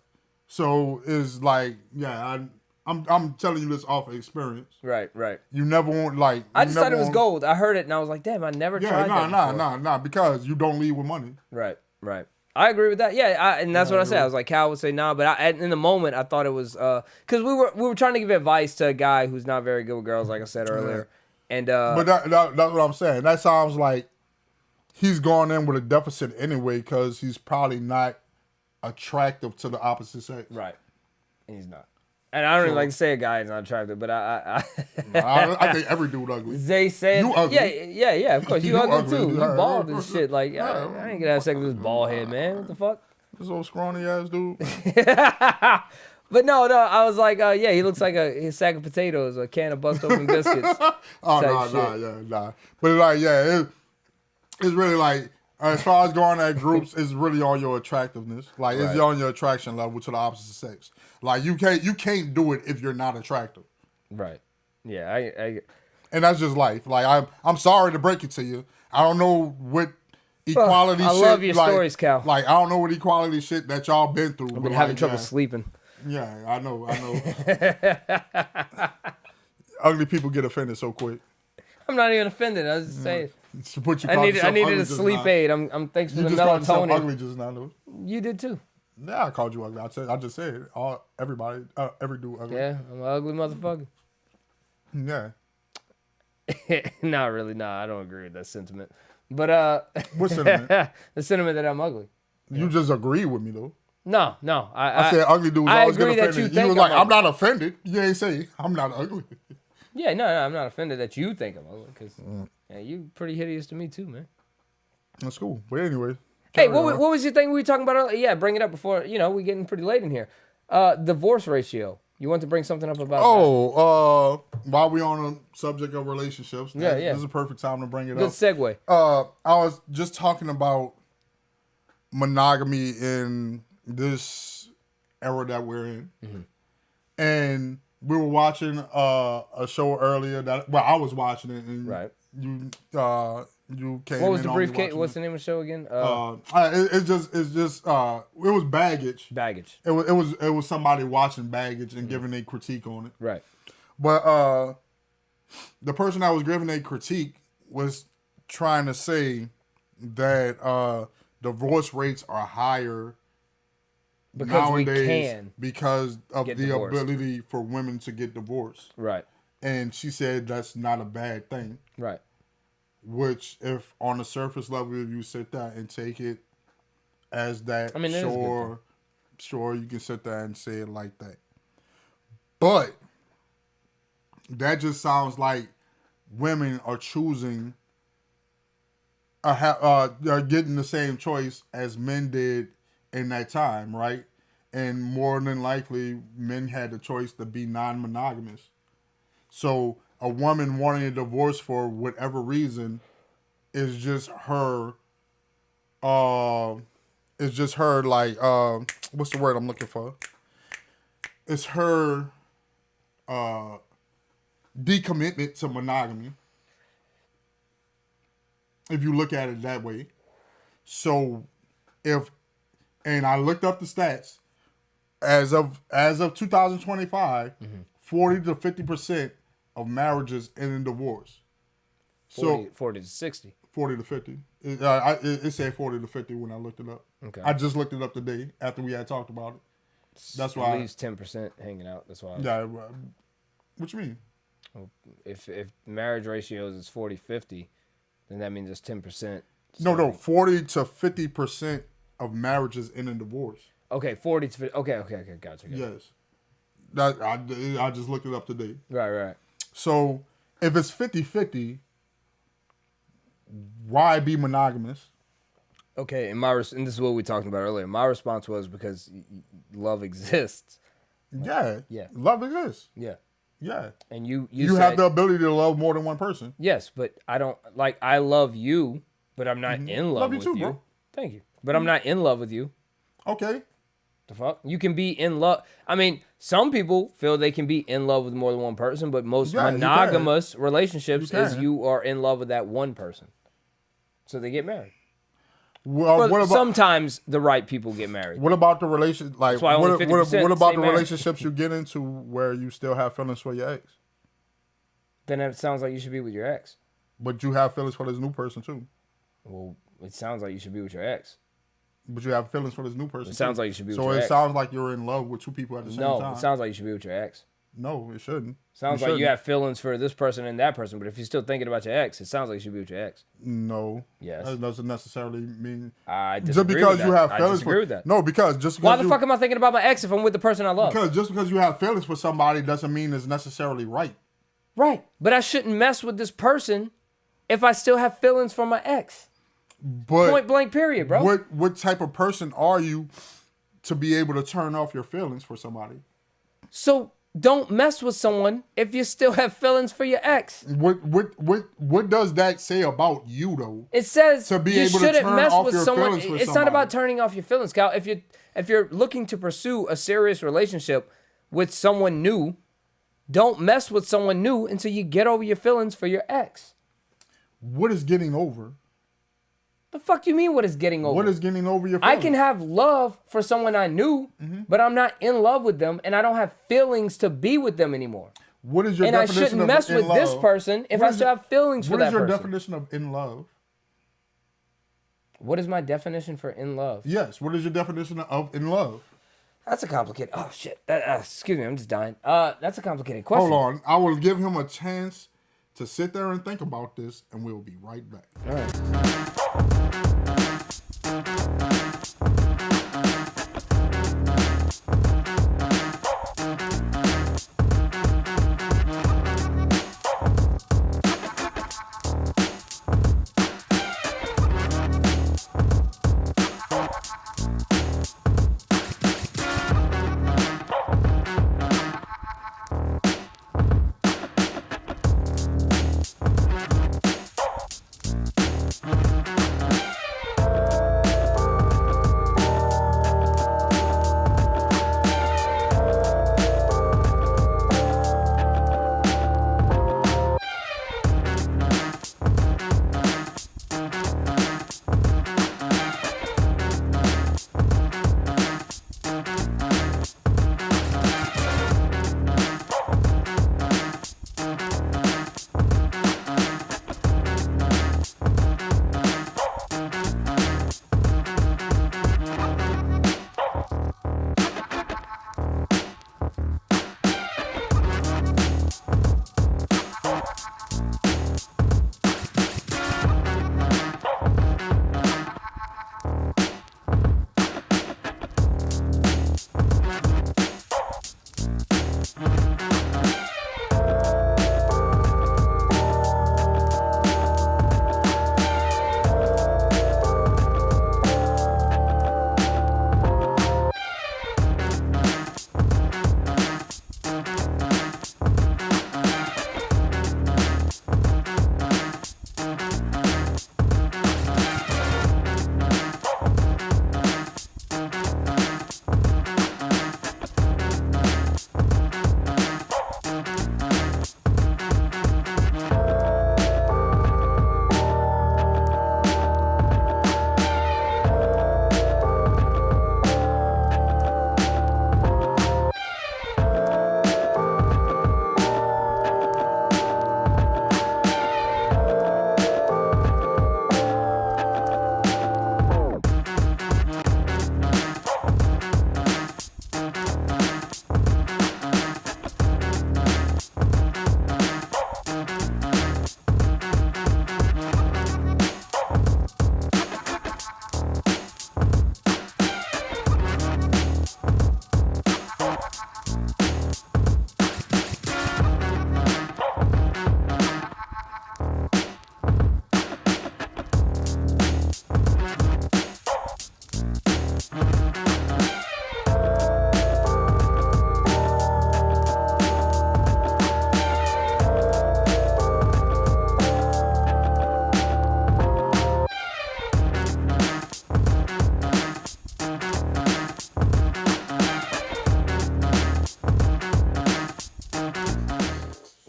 [SPEAKER 2] So it's like, yeah, I'm telling you this off of experience.
[SPEAKER 1] Right.
[SPEAKER 2] You never want like.
[SPEAKER 1] I just thought it was gold. I heard it and I was like, damn, I never tried that before.
[SPEAKER 2] Nah, because you don't leave with money.
[SPEAKER 1] Right. I agree with that. Yeah, and that's what I said. I was like, Cal would say nah, but in the moment I thought it was because we were trying to give advice to a guy who's not very good with girls, like I said earlier, and
[SPEAKER 2] but that's what I'm saying. That sounds like he's gone in with a deficit anyway because he's probably not attractive to the opposite sex.
[SPEAKER 1] Right, and he's not. And I don't even like to say a guy is not attractive, but I
[SPEAKER 2] think every dude ugly.
[SPEAKER 1] They said,
[SPEAKER 2] you ugly.
[SPEAKER 1] Yeah, of course. You ugly too. You
[SPEAKER 2] Yeah.
[SPEAKER 1] bald and shit. Like, I ain't gonna have sex with this bald head, man. What the fuck?
[SPEAKER 2] This old scrawny ass dude.
[SPEAKER 1] But no, I was like, yeah, he looks like a sack of potatoes, a can of bust open biscuits.
[SPEAKER 2] Nah. But like, yeah, it's really like, as far as going at groups, it's really on your attractiveness. Like, it's on your attraction level to the opposite sex. Like, you can't do it if you're not attractive.
[SPEAKER 1] Right. Yeah, I
[SPEAKER 2] and that's just life. Like, I'm sorry to break it to you. I don't know what equality shit.
[SPEAKER 1] I love your stories, Cal.
[SPEAKER 2] Like, I don't know what equality shit that y'all been through.
[SPEAKER 1] I've been having trouble sleeping.
[SPEAKER 2] Yeah, I know. Ugly people get offended so quick.
[SPEAKER 1] I'm not even offended. I was just saying.
[SPEAKER 2] I
[SPEAKER 1] needed a sleep aid. I'm thanks for the melatonin.
[SPEAKER 2] You ugly just now, dude.
[SPEAKER 1] You did too.
[SPEAKER 2] Yeah, I called you ugly. I just said everybody, every dude ugly.
[SPEAKER 1] Yeah, I'm an ugly motherfucker.
[SPEAKER 2] Yeah.
[SPEAKER 1] Not really. Nah, I don't agree with that sentiment. But
[SPEAKER 2] what sentiment?
[SPEAKER 1] The sentiment that I'm ugly.
[SPEAKER 2] You just agree with me though.
[SPEAKER 1] No. I
[SPEAKER 2] said ugly dudes always get offended.
[SPEAKER 1] You
[SPEAKER 2] was like, I'm not offended. You ain't say I'm not ugly.
[SPEAKER 1] Yeah, no, I'm not offended that you think I'm ugly because you pretty hideous to me too, man.
[SPEAKER 2] That's cool. But anyway.
[SPEAKER 1] Hey, what was your thing we were talking about earlier? Yeah, bring it up before, we're getting pretty late in here. Divorce ratio. You want to bring something up about that?
[SPEAKER 2] While we on the subject of relationships, this is a perfect time to bring it up.
[SPEAKER 1] Good segue.
[SPEAKER 2] I was just talking about monogamy in this era that we're in. Mm-hmm. And we were watching a show earlier I was watching it and you came.
[SPEAKER 1] What was the briefcase? What's the name of the show again?
[SPEAKER 2] It was Baggage.
[SPEAKER 1] Baggage.
[SPEAKER 2] It was somebody watching Baggage and giving a critique on it.
[SPEAKER 1] Right.
[SPEAKER 2] But the person that was giving a critique was trying to say that divorce rates are higher nowadays because of the ability for women to get divorced.
[SPEAKER 1] Right.
[SPEAKER 2] And she said that's not a bad thing.
[SPEAKER 1] Right.
[SPEAKER 2] Which, if on the surface level, if you sit there and take it as that, sure, you can sit there and say it like that. But that just sounds like women are choosing, are getting the same choice as men did in that time, right? And more than likely, men had the choice to be non-monogamous. So a woman wanting a divorce for whatever reason is just her. Like what's the word I'm looking for? It's her decommitment to monogamy. If you look at it that way. So and I looked up the stats, as of 2025, 40 to 50% of marriages end in divorce.
[SPEAKER 1] 40 to 60.
[SPEAKER 2] 40 to 50. It said 40 to 50 when I looked it up.
[SPEAKER 1] Okay.
[SPEAKER 2] I just looked it up today after we had talked about it. That's why.
[SPEAKER 1] At least 10% hanging out. That's why.
[SPEAKER 2] Yeah. What you mean?
[SPEAKER 1] If marriage ratios is 40-50, then that means it's 10%.
[SPEAKER 2] No, 40 to 50% of marriages end in divorce.
[SPEAKER 1] Okay, 40 to 50. Okay, gotcha.
[SPEAKER 2] Yes. That I just looked it up today.
[SPEAKER 1] Right.
[SPEAKER 2] So if it's 50-50, why be monogamous?
[SPEAKER 1] Okay, and this is what we talked about earlier. My response was because love exists.
[SPEAKER 2] Yeah. Love exists. Yeah.
[SPEAKER 1] And you
[SPEAKER 2] said, have the ability to love more than one person.
[SPEAKER 1] Yes, but I don't like. I love you, but I'm not in love with you.
[SPEAKER 2] Bro.
[SPEAKER 1] Thank you, but I'm not in love with you.
[SPEAKER 2] Okay.
[SPEAKER 1] The fuck? You can be in love. I mean, some people feel they can be in love with more than one person, but most monogamous relationships is you are in love with that one person, so they get married.
[SPEAKER 2] Well, what about,
[SPEAKER 1] sometimes the right people get married.
[SPEAKER 2] What about the relation? Like, what about the
[SPEAKER 1] married.
[SPEAKER 2] relationships you get into where you still have feelings for your ex?
[SPEAKER 1] Then it sounds like you should be with your ex.
[SPEAKER 2] But you have feelings for this new person too.
[SPEAKER 1] Well, it sounds like you should be with your ex.
[SPEAKER 2] But you have feelings for this new person.
[SPEAKER 1] It sounds like you should be with your
[SPEAKER 2] So
[SPEAKER 1] ex.
[SPEAKER 2] it sounds like you're in love with two people at the same time.
[SPEAKER 1] No, it sounds like you should be with your ex.
[SPEAKER 2] No, it shouldn't.
[SPEAKER 1] Sounds like you have feelings for this person and that person, but if you're still thinking about your ex, it sounds like you should be with your ex.
[SPEAKER 2] No.
[SPEAKER 1] Yes.
[SPEAKER 2] That doesn't necessarily mean...
[SPEAKER 1] I disagree
[SPEAKER 2] just because
[SPEAKER 1] with that.
[SPEAKER 2] you have feelings
[SPEAKER 1] I disagree with that.
[SPEAKER 2] No, because just because
[SPEAKER 1] why the fuck am I thinking about my ex if I'm with the person I love?
[SPEAKER 2] Because just because you have feelings for somebody doesn't mean it's necessarily right.
[SPEAKER 1] Right. But I shouldn't mess with this person if I still have feelings for my ex.
[SPEAKER 2] But
[SPEAKER 1] point blank period, bro.
[SPEAKER 2] What type of person are you to be able to turn off your feelings for somebody?
[SPEAKER 1] So don't mess with someone if you still have feelings for your ex.
[SPEAKER 2] What does that say about you though?
[SPEAKER 1] It says
[SPEAKER 2] to be
[SPEAKER 1] you
[SPEAKER 2] able
[SPEAKER 1] shouldn't
[SPEAKER 2] to turn
[SPEAKER 1] mess
[SPEAKER 2] off
[SPEAKER 1] with
[SPEAKER 2] your
[SPEAKER 1] someone.
[SPEAKER 2] feelings for
[SPEAKER 1] It's
[SPEAKER 2] somebody.
[SPEAKER 1] not about turning off your feelings, Cal. If you're looking to pursue a serious relationship with someone new, don't mess with someone new until you get over your feelings for your ex.
[SPEAKER 2] What is getting over?
[SPEAKER 1] The fuck you mean what is getting over?
[SPEAKER 2] What is getting over your feelings?
[SPEAKER 1] I can have love for someone I knew, but I'm not in love with them, and I don't have feelings to be with them anymore.
[SPEAKER 2] What is your
[SPEAKER 1] and
[SPEAKER 2] definition
[SPEAKER 1] I shouldn't
[SPEAKER 2] of
[SPEAKER 1] mess
[SPEAKER 2] in
[SPEAKER 1] with
[SPEAKER 2] love?
[SPEAKER 1] this person if I still have feelings for that person.
[SPEAKER 2] What is your definition of in love?
[SPEAKER 1] What is my definition for in love?
[SPEAKER 2] Yes. What is your definition of in love?
[SPEAKER 1] That's a complicated... Oh, shit. Excuse me. I'm just dying. That's a complicated question.
[SPEAKER 2] Hold on. I will give him a chance to sit there and think about this, and we'll be right back.
[SPEAKER 1] All right.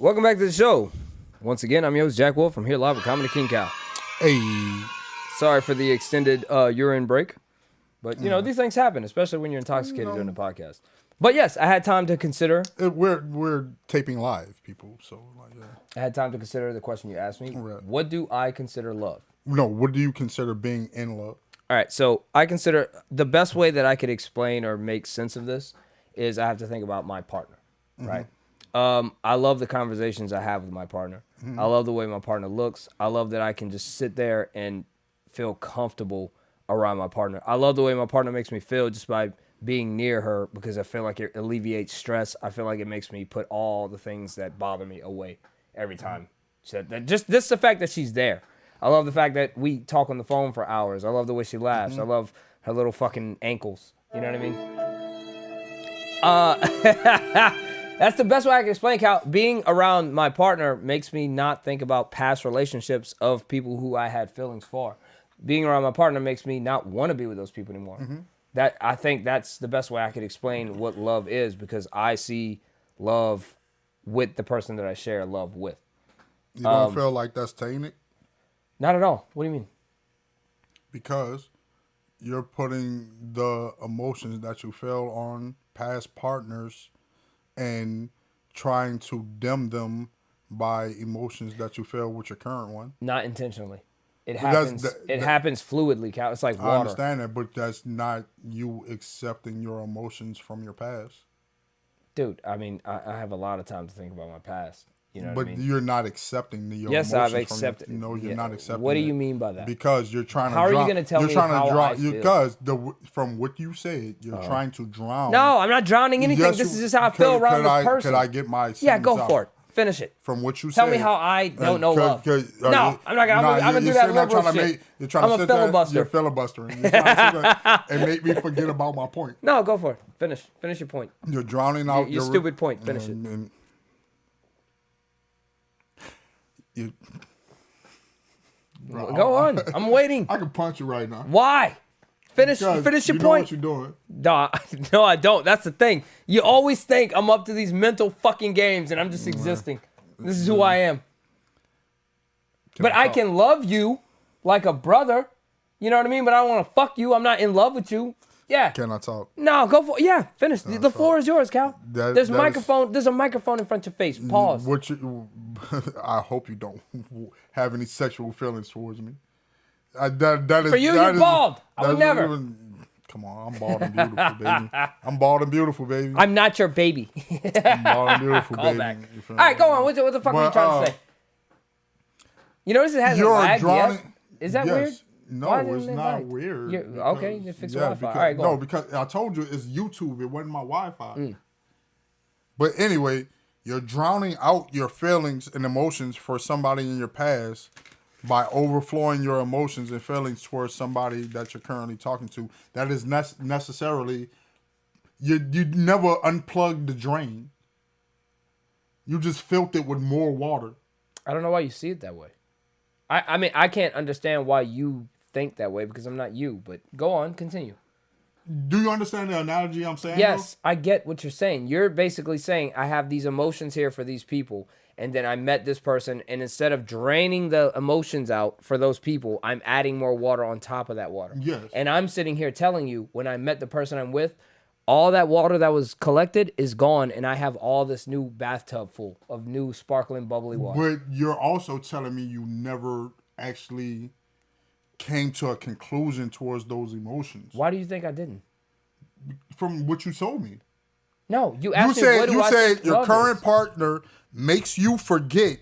[SPEAKER 1] Welcome back to the show. Once again, I'm your host, Jack Wolf. I'm here live with Comedy King Cal.
[SPEAKER 2] Hey.
[SPEAKER 1] Sorry for the extended urine break. But, you know, these things happen, especially when you're intoxicated during the podcast. But, yes, I had time to consider.
[SPEAKER 2] We're taping live, people. So, like, yeah.
[SPEAKER 1] I had time to consider the question you asked me.
[SPEAKER 2] Right.
[SPEAKER 1] What do I consider love?
[SPEAKER 2] No, what do you consider being in love?
[SPEAKER 1] All right, so I consider the best way that I could explain or make sense of this is I have to think about my partner, right? I love the conversations I have with my partner. I love the way my partner looks. I love that I can just sit there and feel comfortable around my partner. I love the way my partner makes me feel just by being near her because I feel like it alleviates stress. I feel like it makes me put all the things that bother me away every time. So just the fact that she's there. I love the fact that we talk on the phone for hours. I love the way she laughs. I love her little fucking ankles. You know what I mean? That's the best way I can explain, Cal. Being around my partner makes me not think about past relationships of people who I had feelings for. Being around my partner makes me not want to be with those people anymore. That I think that's the best way I could explain what love is because I see love with the person that I share love with.
[SPEAKER 2] You don't feel like that's tainted?
[SPEAKER 1] Not at all. What do you mean?
[SPEAKER 2] Because you're putting the emotions that you feel on past partners and trying to dim them by emotions that you feel with your current one.
[SPEAKER 1] Not intentionally. It happens. It happens fluidly, Cal. It's like water.
[SPEAKER 2] I understand that, but that's not you accepting your emotions from your past.
[SPEAKER 1] Dude, I mean, I have a lot of time to think about my past. You know what I mean?
[SPEAKER 2] But you're not accepting your
[SPEAKER 1] emotions.
[SPEAKER 2] Yes,
[SPEAKER 1] I've accepted.
[SPEAKER 2] You're not accepting.
[SPEAKER 1] What do you mean by that?
[SPEAKER 2] Because you're trying to.
[SPEAKER 1] How are you going to tell me how I feel?
[SPEAKER 2] Because from what you said, you're trying to drown.
[SPEAKER 1] No, I'm not drowning anything. Yes, this is just how I feel around this person.
[SPEAKER 2] Could I get my?
[SPEAKER 1] Yeah, go for it. Finish it.
[SPEAKER 2] From what you said.
[SPEAKER 1] Tell me how I don't know love. No, I'm not gonna. I'm gonna do that liberal shit.
[SPEAKER 2] You're trying to sit
[SPEAKER 1] filibuster.
[SPEAKER 2] You're filibustering. You're trying to and make me forget about my point.
[SPEAKER 1] No, go for it. Finish your point.
[SPEAKER 2] You're drowning out
[SPEAKER 1] your stupid point. Finish it.
[SPEAKER 2] Bro,
[SPEAKER 1] go on. I'm waiting.
[SPEAKER 2] I can punch you right now.
[SPEAKER 1] Why? Finish your
[SPEAKER 2] you
[SPEAKER 1] point.
[SPEAKER 2] Know what you're doing.
[SPEAKER 1] No, I don't. That's the thing. You always think I'm up to these mental fucking games and I'm just existing. This is who I am. But I can love you like a brother. You know what I mean? But I don't want to fuck you. I'm not in love with you. Yeah.
[SPEAKER 2] Can I talk?
[SPEAKER 1] No, go for it. Yeah, finish. The floor is yours, Cal. There's a microphone in front of your face. Pause.
[SPEAKER 2] I hope you don't have any sexual feelings towards me. That is,
[SPEAKER 1] for you, you're bald. I would never.
[SPEAKER 2] Come on, I'm bald and beautiful, baby. I'm bald and beautiful, baby.
[SPEAKER 1] I'm not your baby.
[SPEAKER 2] I'm bald and beautiful, baby.
[SPEAKER 1] Back. All right, go on. What the fuck are you trying to say? You notice it hasn't lagged yet? Is that weird?
[SPEAKER 2] No, it's not weird.
[SPEAKER 1] Okay, then fix Wi-Fi. All right, go on.
[SPEAKER 2] No, because I told you it's YouTube. It wasn't my Wi-Fi. But anyway, you're drowning out your feelings and emotions for somebody in your past by overflowing your emotions and feelings towards somebody that you're currently talking to. That is necessarily, you never unplugged the drain. You just filled it with more water.
[SPEAKER 1] I don't know why you see it that way. I mean, I can't understand why you think that way because I'm not you, but go on, continue.
[SPEAKER 2] Do you understand the analogy I'm saying?
[SPEAKER 1] Yes, I get what you're saying. You're basically saying I have these emotions here for these people, and then I met this person, and instead of draining the emotions out for those people, I'm adding more water on top of that water.
[SPEAKER 2] Yes.
[SPEAKER 1] And I'm sitting here telling you, when I met the person I'm with, all that water that was collected is gone, and I have all this new bathtub full of new sparkling, bubbly water.
[SPEAKER 2] But you're also telling me you never actually came to a conclusion towards those emotions.
[SPEAKER 1] Why do you think I didn't?
[SPEAKER 2] From what you told me.
[SPEAKER 1] No, you asked me, what do I think
[SPEAKER 2] You said your current
[SPEAKER 1] is?
[SPEAKER 2] partner makes you forget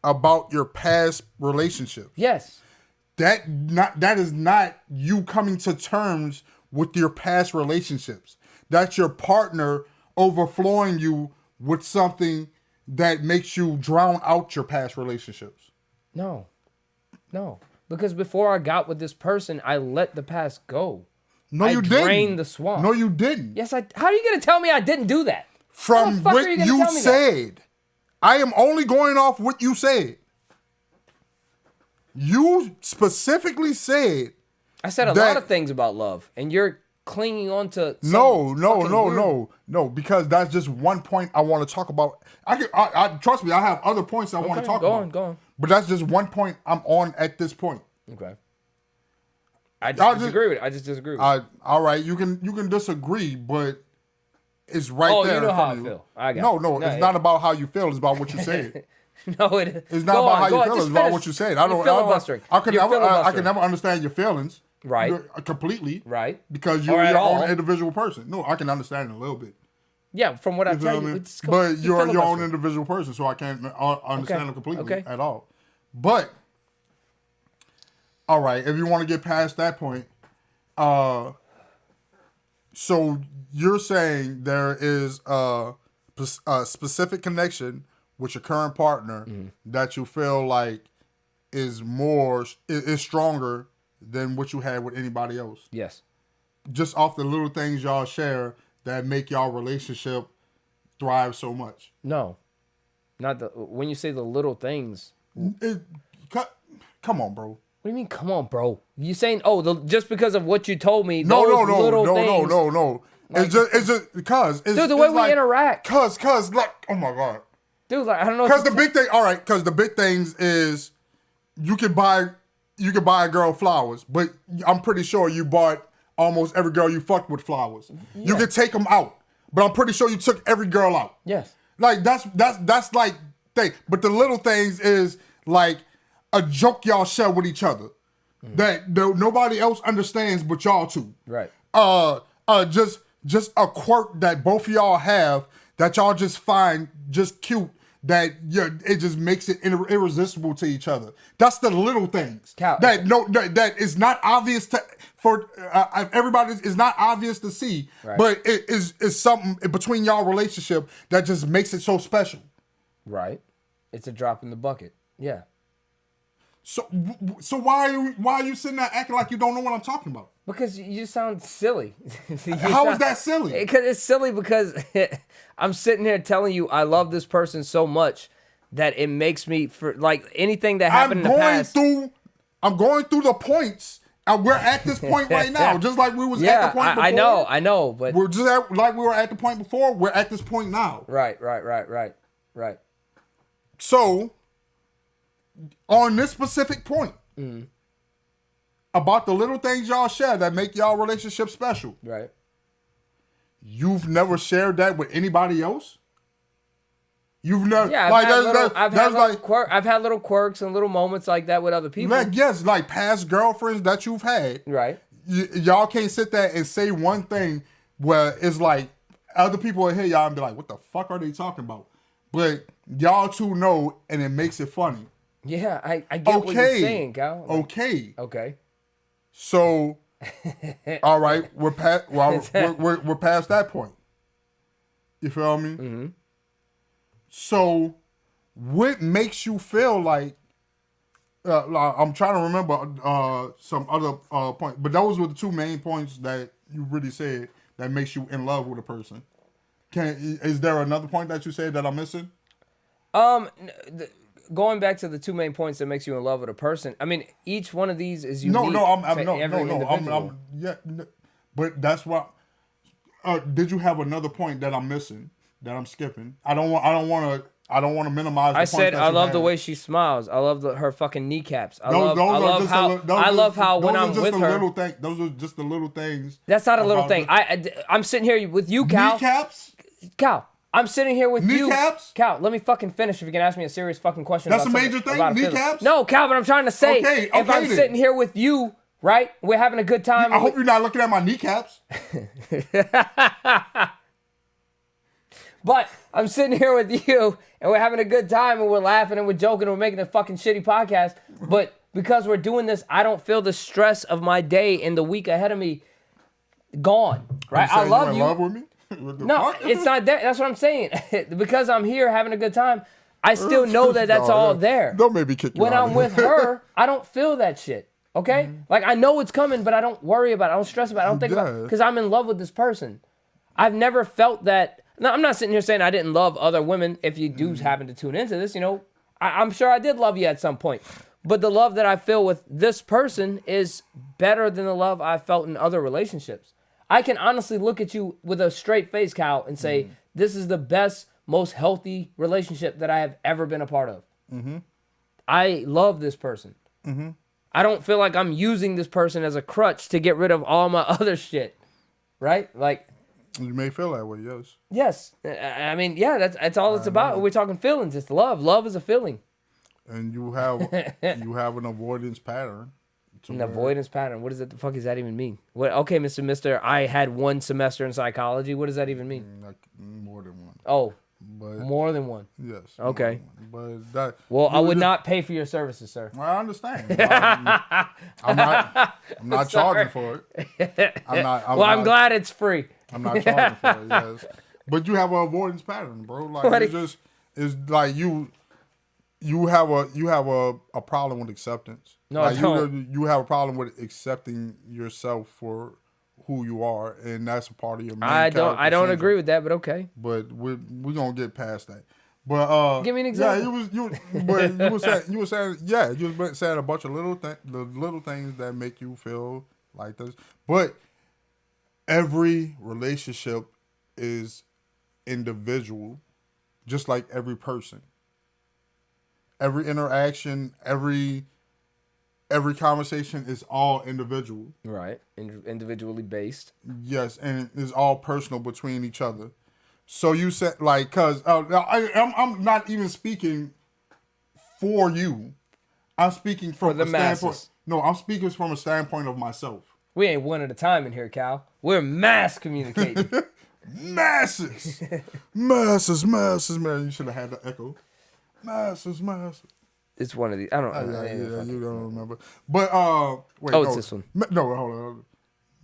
[SPEAKER 2] about your past relationships.
[SPEAKER 1] Yes.
[SPEAKER 2] That is not you coming to terms with your past relationships. That's your partner overflowing you with something that makes you drown out your past relationships.
[SPEAKER 1] No. Because before I got with this person, I let the past go.
[SPEAKER 2] No, you didn't.
[SPEAKER 1] I drained the swamp.
[SPEAKER 2] No, you didn't.
[SPEAKER 1] Yes, how are you going to tell me I didn't do that?
[SPEAKER 2] From what you said. I am only going off what you said. You specifically said.
[SPEAKER 1] I said a lot of things about love, and you're clinging on to
[SPEAKER 2] no, because that's just one point I want to talk about. I trust me, I have other points I want to talk about.
[SPEAKER 1] Go on.
[SPEAKER 2] But that's just one point I'm on at this point.
[SPEAKER 1] Okay. I just disagree with it.
[SPEAKER 2] All right, you can disagree, but it's right there.
[SPEAKER 1] Oh, you know how I
[SPEAKER 2] you.
[SPEAKER 1] feel. I got
[SPEAKER 2] no, it's not about how you feel. It's about what you said.
[SPEAKER 1] No, it's
[SPEAKER 2] not about how you feel. It's about what you said. I can never understand your feelings.
[SPEAKER 1] Right.
[SPEAKER 2] Completely.
[SPEAKER 1] Right.
[SPEAKER 2] Because you're your own individual person. No, I can understand it a little bit.
[SPEAKER 1] Yeah, from what I tell you,
[SPEAKER 2] but you're your own individual person, so I can't understand it completely at all. But all right, if you want to get past that point, so you're saying there is a specific connection with your current partner that you feel like is stronger than what you had with anybody else.
[SPEAKER 1] Yes. Just
[SPEAKER 2] off the little things y'all share that make y'all relationship thrive so much.
[SPEAKER 1] No. Not when you say the little things.
[SPEAKER 2] Come on, bro.
[SPEAKER 1] What do you mean, come on, bro? You saying, just because of what you told me,
[SPEAKER 2] No.
[SPEAKER 1] Like,
[SPEAKER 2] it's just because
[SPEAKER 1] dude, the way we interact.
[SPEAKER 2] Cause like, oh my God.
[SPEAKER 1] Dude, like, I don't know.
[SPEAKER 2] Because the big things is you can buy a girl flowers, but I'm pretty sure you bought almost every girl you fucked with flowers. Yeah. You can take them out, but I'm pretty sure you took every girl out.
[SPEAKER 1] Yes.
[SPEAKER 2] Like that's like thing. But the little things is like a joke y'all share with each other that nobody else understands but y'all two.
[SPEAKER 1] Right.
[SPEAKER 2] Just a quirk that both of y'all have that y'all just find just cute. That it just makes it irresistible to each other. That's the little things that is not obvious for everybody. Is not obvious to see, right. But it is something between y'all relationship that just makes it so special.
[SPEAKER 1] Right, it's a drop in the bucket. Yeah.
[SPEAKER 2] So why are you sitting there acting like you don't know what I'm talking about?
[SPEAKER 1] Because you sound silly.
[SPEAKER 2] How is that silly?
[SPEAKER 1] Because it's silly because I'm sitting here telling you I love this person so much that it makes me for like anything that happened in the past.
[SPEAKER 2] I'm going through the points, and we're at this point right now, just like we was at the point before.
[SPEAKER 1] I know, but
[SPEAKER 2] we're just like we were at the point before. We're at this point now.
[SPEAKER 1] Right.
[SPEAKER 2] So, on this specific point. About the little things y'all share that make y'all relationship special.
[SPEAKER 1] Right.
[SPEAKER 2] You've never shared that with anybody else? You've never...
[SPEAKER 1] Yeah, I've had little quirks and little moments like that with other people.
[SPEAKER 2] Like, yes, like past girlfriends that you've had.
[SPEAKER 1] Right.
[SPEAKER 2] Y'all can't sit there and say one thing where it's like other people will hear y'all and be like, what the fuck are they talking about? But y'all two know and it makes it funny.
[SPEAKER 1] Yeah, I get what you're saying, Cal.
[SPEAKER 2] Okay. So, all right, we're past that point. You feel me?
[SPEAKER 1] Mm-hmm.
[SPEAKER 2] So, what makes you feel like? I'm trying to remember some other points, but those were the two main points that you really said that makes you in love with a person. Is there another point that you said that I'm missing?
[SPEAKER 1] Going back to the two main points that makes you in love with a person, I mean, each one of these is unique.
[SPEAKER 2] But that's why. Did you have another point that I'm missing that I'm skipping? I don't want to minimize.
[SPEAKER 1] I said I love the way she smiles. I love her fucking kneecaps. I love how when I'm with her.
[SPEAKER 2] Those are just the little things.
[SPEAKER 1] That's not a little thing. I'm sitting here with you, Cal.
[SPEAKER 2] Kneecaps?
[SPEAKER 1] Cal. I'm sitting here with
[SPEAKER 2] kneecaps?
[SPEAKER 1] you. Cal, let me fucking finish if you can ask me a serious fucking question.
[SPEAKER 2] That's a major thing? Kneecaps?
[SPEAKER 1] No, Cal, but I'm trying to say, if I'm sitting here with you, right, we're having a good time.
[SPEAKER 2] I hope you're not looking at my kneecaps.
[SPEAKER 1] But I'm sitting here with you, and we're having a good time, and we're laughing, and we're joking, and we're making a fucking shitty podcast. But because we're doing this, I don't feel the stress of my day and the week ahead of me gone, right? I love you.
[SPEAKER 2] In love with me?
[SPEAKER 1] No, it's not there. That's what I'm saying. Because I'm here having a good time, I still know that's all there.
[SPEAKER 2] Don't maybe kick you
[SPEAKER 1] when I'm with her, I don't feel that shit. Okay? Mm-hmm. Like, I know it's coming, but I don't worry about it. I don't stress about it. I don't think about it. Because I'm in love with this person. I've never felt that. No, I'm not sitting here saying I didn't love other women. If you do happen to tune into this, I'm sure I did love you at some point. But the love that I feel with this person is better than the love I felt in other relationships. I can honestly look at you with a straight face, Cal, and say, this is the best, most healthy relationship that I have ever been a part of. I love this person. I don't feel like I'm using this person as a crutch to get rid of all my other shit. Right? Like,
[SPEAKER 2] you may feel that way, yes.
[SPEAKER 1] Yes. I mean, yeah, that's all it's about. We're talking feelings. It's love. Love is a feeling.
[SPEAKER 2] And you have an avoidance pattern.
[SPEAKER 1] An avoidance pattern. What the fuck does that even mean? What? Okay, Mister, I had 1 semester in psychology. What does that even mean?
[SPEAKER 2] Like more than one.
[SPEAKER 1] Oh,
[SPEAKER 2] but
[SPEAKER 1] more than one.
[SPEAKER 2] Yes.
[SPEAKER 1] Okay.
[SPEAKER 2] But that.
[SPEAKER 1] Well, I would not pay for your services, sir.
[SPEAKER 2] I understand. I'm not charging for it. I'm
[SPEAKER 1] glad it's free.
[SPEAKER 2] I'm not charging for it. Yes. But you have an avoidance pattern, bro. Like it's like you have a problem with acceptance.
[SPEAKER 1] No,
[SPEAKER 2] like
[SPEAKER 1] I don't.
[SPEAKER 2] You have a problem with accepting yourself for who you are, and that's a part of your main
[SPEAKER 1] I don't
[SPEAKER 2] syndrome.
[SPEAKER 1] agree with that, but okay.
[SPEAKER 2] But we're gonna get past that. But
[SPEAKER 1] give me an example.
[SPEAKER 2] You were saying a bunch of little things that make you feel like this. But every relationship is individual, just like every person. Every interaction, every conversation is all individual.
[SPEAKER 1] Right. Individually based.
[SPEAKER 2] Yes, and it's all personal between each other. So you said, like, because I'm not even speaking for you. I'm speaking from
[SPEAKER 1] the masses.
[SPEAKER 2] No, I'm speaking from a standpoint of myself.
[SPEAKER 1] We ain't one at a time in here, Cal. We're mass communicating.
[SPEAKER 2] Masses. Masses, man. You should have had the echo. Masses.
[SPEAKER 1] It's one of these. I don't know.
[SPEAKER 2] Yeah, you don't remember. But, wait.
[SPEAKER 1] Oh, it's this one.
[SPEAKER 2] No, hold on.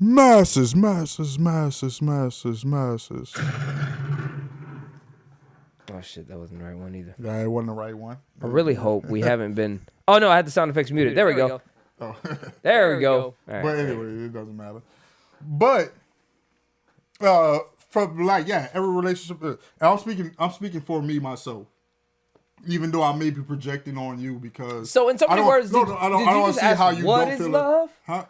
[SPEAKER 2] Masses.
[SPEAKER 1] Oh, shit, that wasn't the right one either.
[SPEAKER 2] Yeah, it wasn't the right one.
[SPEAKER 1] I really hope we haven't been... Oh, no, I had the sound effects muted. There we go.
[SPEAKER 2] Oh.
[SPEAKER 1] There we go.
[SPEAKER 2] Right, but anyway, it doesn't matter. But, from like, yeah, every relationship... I'm speaking for me, myself. Even though I may be projecting on you because...
[SPEAKER 1] So, in so many words, did you just ask, what is love?
[SPEAKER 2] Huh?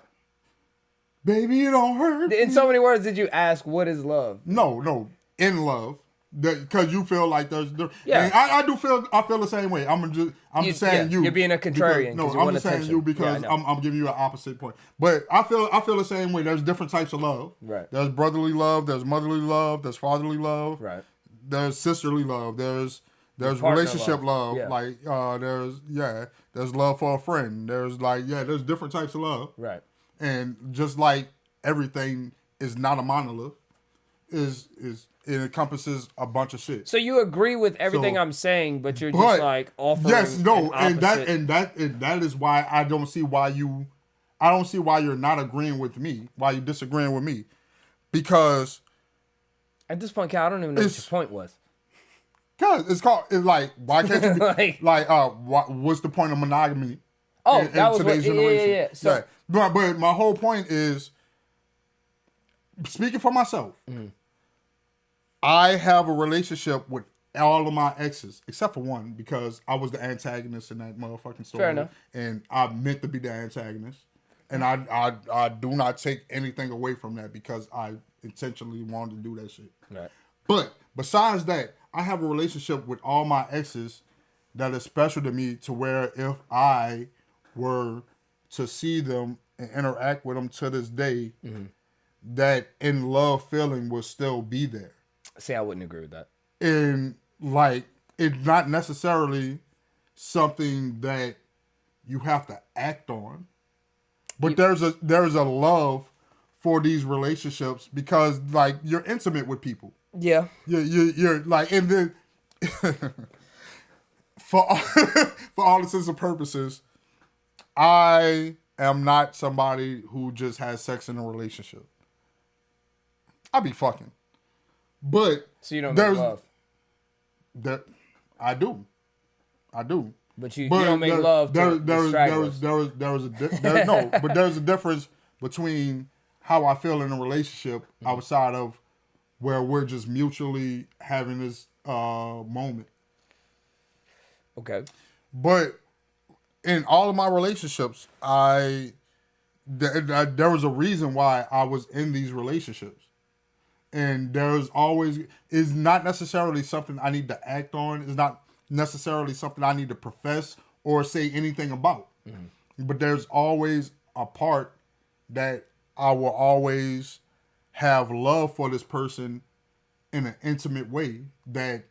[SPEAKER 2] Baby, it don't hurt.
[SPEAKER 1] In so many words, did you ask, what is love?
[SPEAKER 2] No. In love. Because you feel like there's...
[SPEAKER 1] Yeah.
[SPEAKER 2] And I feel the same way. I'm just saying you.
[SPEAKER 1] You're being a contrarian.
[SPEAKER 2] Because, I'm just saying you because I'm giving you an opposite point. But I feel the same way. There's different types of love.
[SPEAKER 1] Right.
[SPEAKER 2] There's brotherly love. There's motherly love. There's fatherly love.
[SPEAKER 1] Right.
[SPEAKER 2] There's sisterly love. There's relationship love.
[SPEAKER 1] Yeah.
[SPEAKER 2] Like there's love for a friend. There's there's different types of love.
[SPEAKER 1] Right.
[SPEAKER 2] And just like everything is not a monolith, it encompasses a bunch of shit.
[SPEAKER 1] So you agree with everything I'm saying, but you're just like offering.
[SPEAKER 2] Yes, no,
[SPEAKER 1] and
[SPEAKER 2] that is why I don't see why you're not agreeing with me, why you're disagreeing with me, because
[SPEAKER 1] at this point, Cal, I don't even know what your point was.
[SPEAKER 2] Cause it's like why can't you be, what's the point of monogamy?
[SPEAKER 1] Oh,
[SPEAKER 2] in
[SPEAKER 1] that was
[SPEAKER 2] today's generation?
[SPEAKER 1] Yeah. So,
[SPEAKER 2] but my whole point is, speaking for myself, I have a relationship with all of my exes except for one because I was the antagonist in that motherfucking story.
[SPEAKER 1] Fair enough.
[SPEAKER 2] And I meant to be the antagonist, and I do not take anything away from that because I intentionally wanted to do that shit.
[SPEAKER 1] Right.
[SPEAKER 2] But besides that, I have a relationship with all my exes that is special to me to where if I were to see them and interact with them to this day, that in love feeling will still be there.
[SPEAKER 1] See, I wouldn't agree with that.
[SPEAKER 2] And like, it's not necessarily something that you have to act on, but there's a love for these relationships because like you're intimate with people.
[SPEAKER 1] Yeah.
[SPEAKER 2] You're like, and then for all intents and purposes, I am not somebody who just has sex in a relationship. I be fucking. But
[SPEAKER 1] so you don't make love.
[SPEAKER 2] I do.
[SPEAKER 1] But you don't make love to
[SPEAKER 2] there's a difference between how I feel in a relationship outside of where we're just mutually having this moment.
[SPEAKER 1] Okay.
[SPEAKER 2] But in all of my relationships, I there was a reason why I was in these relationships. And there's always, is not necessarily something I need to act on. It's not necessarily something I need to profess or say anything about. Mm-hmm. But there's always a part that I will always have love for this person in an intimate way that